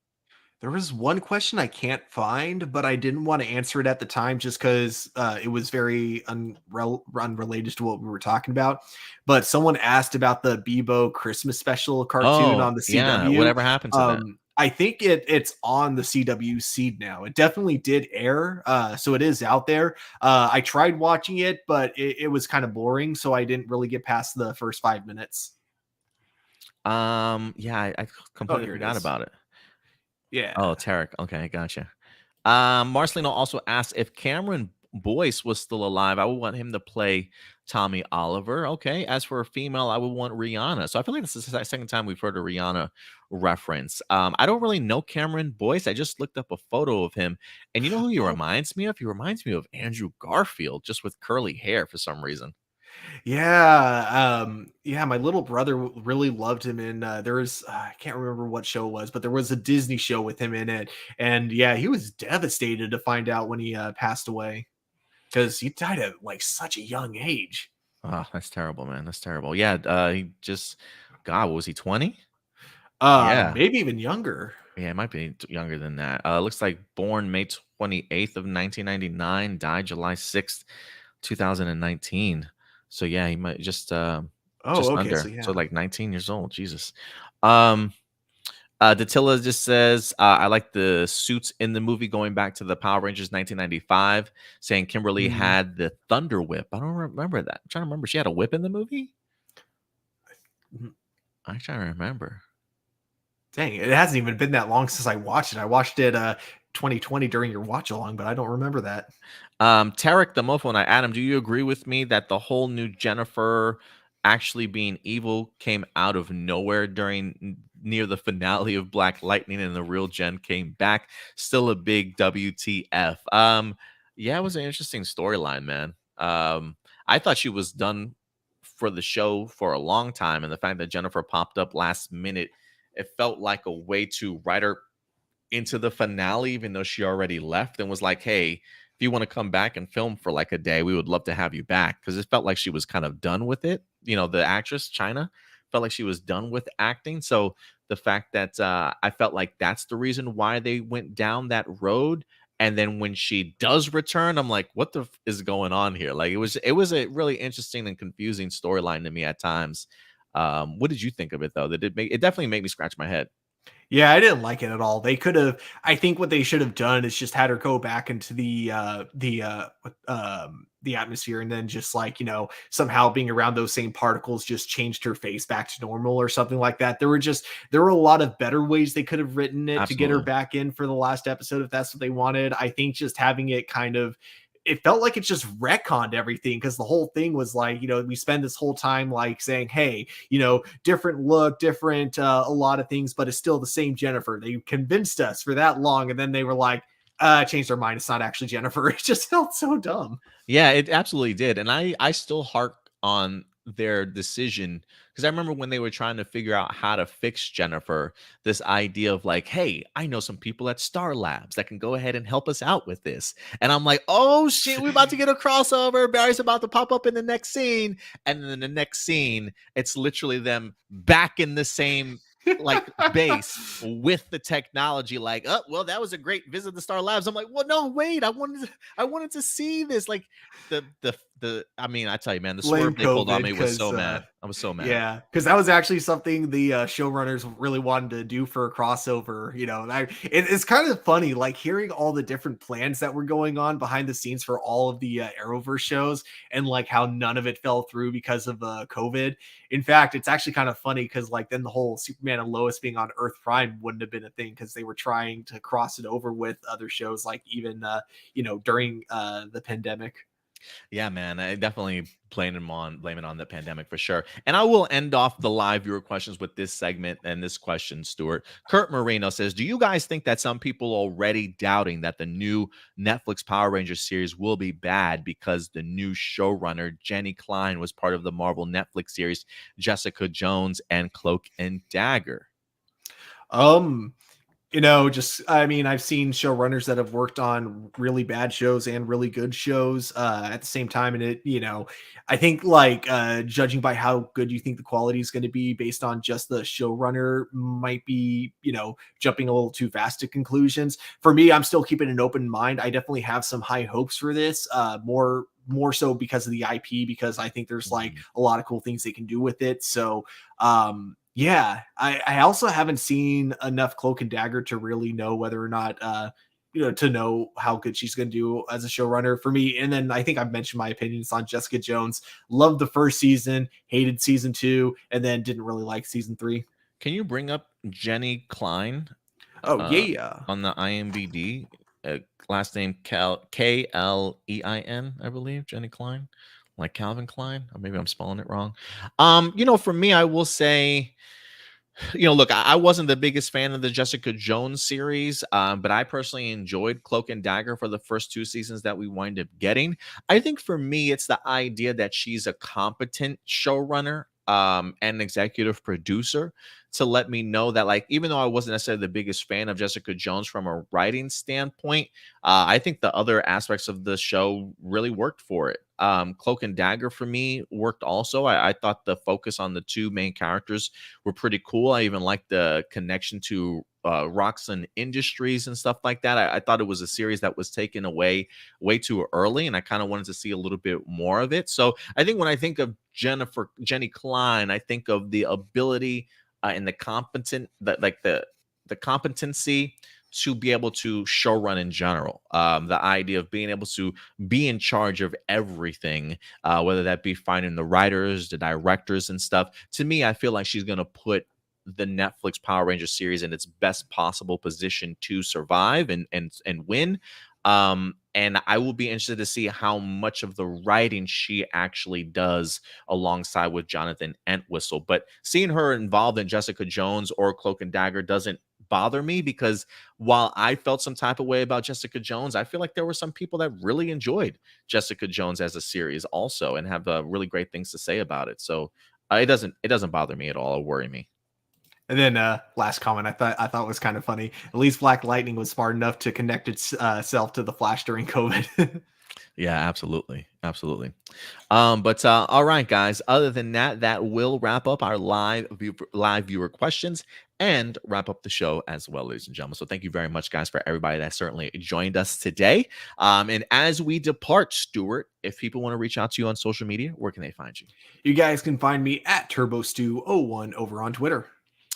S3: There was one question I can't find, but I didn't want to answer it at the time just because it was very unrelated to what we were talking about. But someone asked about the Bebo Christmas special cartoon on the
S1: Yeah,
S3: CW.
S1: whatever happened to that?
S3: I think it's on the CW seed now. It definitely did air, so it is out there. I tried watching it, but it was kind of boring, so I didn't really get past the first 5 minutes.
S1: Yeah, I completely
S3: here it
S1: forgot
S3: is.
S1: about it.
S3: Yeah.
S1: Oh, Tarek. Okay, gotcha. Marcelino also asked if Cameron Boyce was still alive. I would want him to play Tommy Oliver. Okay. As for a female, I would want Rihanna. So I feel like this is the second time we've heard a Rihanna reference. I don't really know Cameron Boyce. I just looked up a photo of him, and you know who he reminds me of? He reminds me of Andrew Garfield, just with curly hair for some reason.
S3: Yeah, my little brother really loved him in there was I can't remember what show it was, but there was a Disney show with him in it. And yeah, he was devastated to find out when he passed away because he died at like such a young age.
S1: Oh, that's terrible, man. That's terrible. Yeah, he just, God, what was he, 20?
S3: Maybe even younger.
S1: Yeah, it might be younger than that. Looks like born May 28th of 1999, died July 6th, 2019. So yeah, he might just under.
S3: So yeah.
S1: So like 19 years old. Jesus. Datilla just says, I like the suits in the movie going back to the Power Rangers 1995, saying Kimberly had the Thunder Whip. I don't remember that. I'm trying to remember. She had a whip in the movie? I'm trying to remember.
S3: Dang, it hasn't even been that long since I watched it. I watched it 2020 during your watch along, but I don't remember that.
S1: Tarek the Mofo and Adam, do you agree with me that the whole new Jennifer actually being evil came out of nowhere near the finale of Black Lightning, and the real Jen came back? Still a big WTF. Yeah, it was an interesting storyline, man. I thought she was done for the show for a long time, and the fact that Jennifer popped up last minute, it felt like a way to write her into the finale, even though she already left, and was like, hey, if you want to come back and film for like a day, we would love to have you back. Because it felt like she was kind of done with it. You know, the actress, China, felt like she was done with acting. So the fact that I felt like that's the reason why they went down that road. And then when she does return, I'm like, what the is going on here? Like, it was a really interesting and confusing storyline to me at times. What did you think of it, though? It definitely made me scratch my head.
S3: Yeah, I didn't like it at all. They could have. I think what they should have done is just had her go back into the atmosphere, and then just like, you know, somehow being around those same particles just changed her face back to normal or something like that. There were a lot of better ways they could have written it to get her back in for the last episode if that's what they wanted. I think just having it kind of, it felt like it just retconned everything, because the whole thing was like, you know, we spend this whole time like saying, hey, you know, different look, different a lot of things, but it's still the same Jennifer. They convinced us for that long, and then they were like, changed their mind. It's not actually Jennifer. It just felt so dumb.
S1: Yeah, it absolutely did. And I still hark on their decision, because I remember when they were trying to figure out how to fix Jennifer, this idea of like, hey, I know some people at Star Labs that can go ahead and help us out with this. And I'm like, oh shit, we're about to get a crossover. Barry's about to pop up in the next scene. And then the next scene, it's literally them back in the same like base with the technology. Like, oh, well, that was a great visit to Star Labs. I'm like, well, no, wait, I wanted to see this. Like I mean, I tell you, man, the swerve they pulled on me was so mad. I was so mad.
S3: Yeah, because that was actually something the showrunners really wanted to do for a crossover. You know, it's kind of funny, like hearing all the different plans that were going on behind the scenes for all of the Arrowverse shows, and like how none of it fell through because of COVID. In fact, it's actually kind of funny because like then the whole Superman and Lois being on Earth Prime wouldn't have been a thing, because they were trying to cross it over with other shows, like even you know, during the pandemic.
S1: Yeah, man, I definitely blame it on the pandemic for sure. And I will end off the live viewer questions with this segment and this question, Stuart. Kurt Marino says, "Do you guys think that some people are already doubting that the new Netflix Power Rangers series will be bad because the new showrunner Jenny Klein was part of the Marvel Netflix series Jessica Jones and Cloak and Dagger?"
S3: Just I mean, I've seen showrunners that have worked on really bad shows and really good shows at the same time, and I think judging by how good you think the quality is going to be based on just the showrunner might be jumping a little too fast to conclusions. For me, I'm still keeping an open mind. I definitely have some high hopes for this. More so because of the IP, because I think there's like a lot of cool things they can do with it. So yeah, I also haven't seen enough Cloak and Dagger to really know whether or not to know how good she's going to do as a showrunner for me. And then I think I've mentioned my opinions on Jessica Jones. Loved the first season, hated season 2, and then didn't really like season 3.
S1: Can you bring up Jenny Klein?
S3: Oh yeah,
S1: On the IMDb, last name Klein, I believe, Jenny Klein, like Calvin Klein, or maybe I'm spelling it wrong. For me, I will say, look, I wasn't the biggest fan of the Jessica Jones series, but I personally enjoyed Cloak and Dagger for the first 2 seasons that we wind up getting. I think for me, it's the idea that she's a competent showrunner and executive producer to let me know that, like, even though I wasn't necessarily the biggest fan of Jessica Jones from a writing standpoint, I think the other aspects of the show really worked for it. Cloak and Dagger for me worked also. I thought the focus on the 2 main characters were pretty cool. I even liked the connection to Roxanne Industries and stuff like that. I thought it was a series that was taken away way too early, and I kind of wanted to see a little bit more of it. So I think when I think of Jenny Klein, I think of the ability and the competency to be able to showrun in general. The idea of being able to be in charge of everything, whether that be finding the writers, the directors, and stuff. To me, I feel like she's going to put the Netflix Power Rangers series in its best possible position to survive and win. And I will be interested to see how much of the writing she actually does alongside with Jonathan Entwistle. But seeing her involved in Jessica Jones or Cloak and Dagger doesn't bother me, because while I felt some type of way about Jessica Jones, I feel like there were some people that really enjoyed Jessica Jones as a series also and have really great things to say about it. So it doesn't bother me at all or worry me.
S3: And then last comment I thought was kind of funny. At least Black Lightning was smart enough to connect itself to the Flash during COVID.
S1: Yeah, absolutely. But all right, guys. Other than that, that will wrap up our live viewer questions and wrap up the show as well, ladies and gentlemen. So thank you very much, guys, for everybody that certainly joined us today. And as we depart, Stuart, if people want to reach out to you on social media, where can they find you?
S3: You guys can find me at TurboStew01 over on Twitter.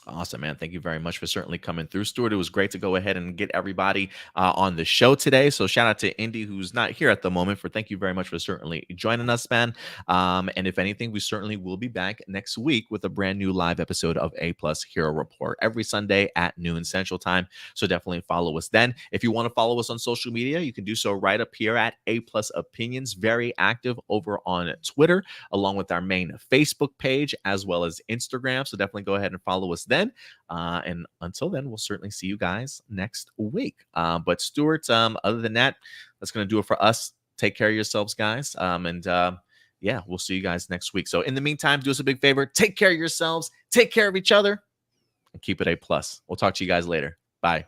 S1: Awesome, man. Thank you very much for certainly coming through, Stuart. It was great to go ahead and get everybody on the show today. So shout out to Indy, who's not here at the moment, thank you very much for certainly joining us, man. And if anything, we certainly will be back next week with a brand new live episode of A+ Hero Report every Sunday at noon Central Time. So definitely follow us then. If you want to follow us on social media, you can do so right up here at A+ Opinions. Very active over on Twitter, along with our main Facebook page as well as Instagram. So definitely go ahead and follow us then. And until then, we'll certainly see you guys next week. But Stuart, other than that, that's going to do it for us. Take care of yourselves, guys. Yeah, we'll see you guys next week. So in the meantime, do us a big favor. Take care of yourselves. Take care of each other. And keep it A+. We'll talk to you guys later. Bye.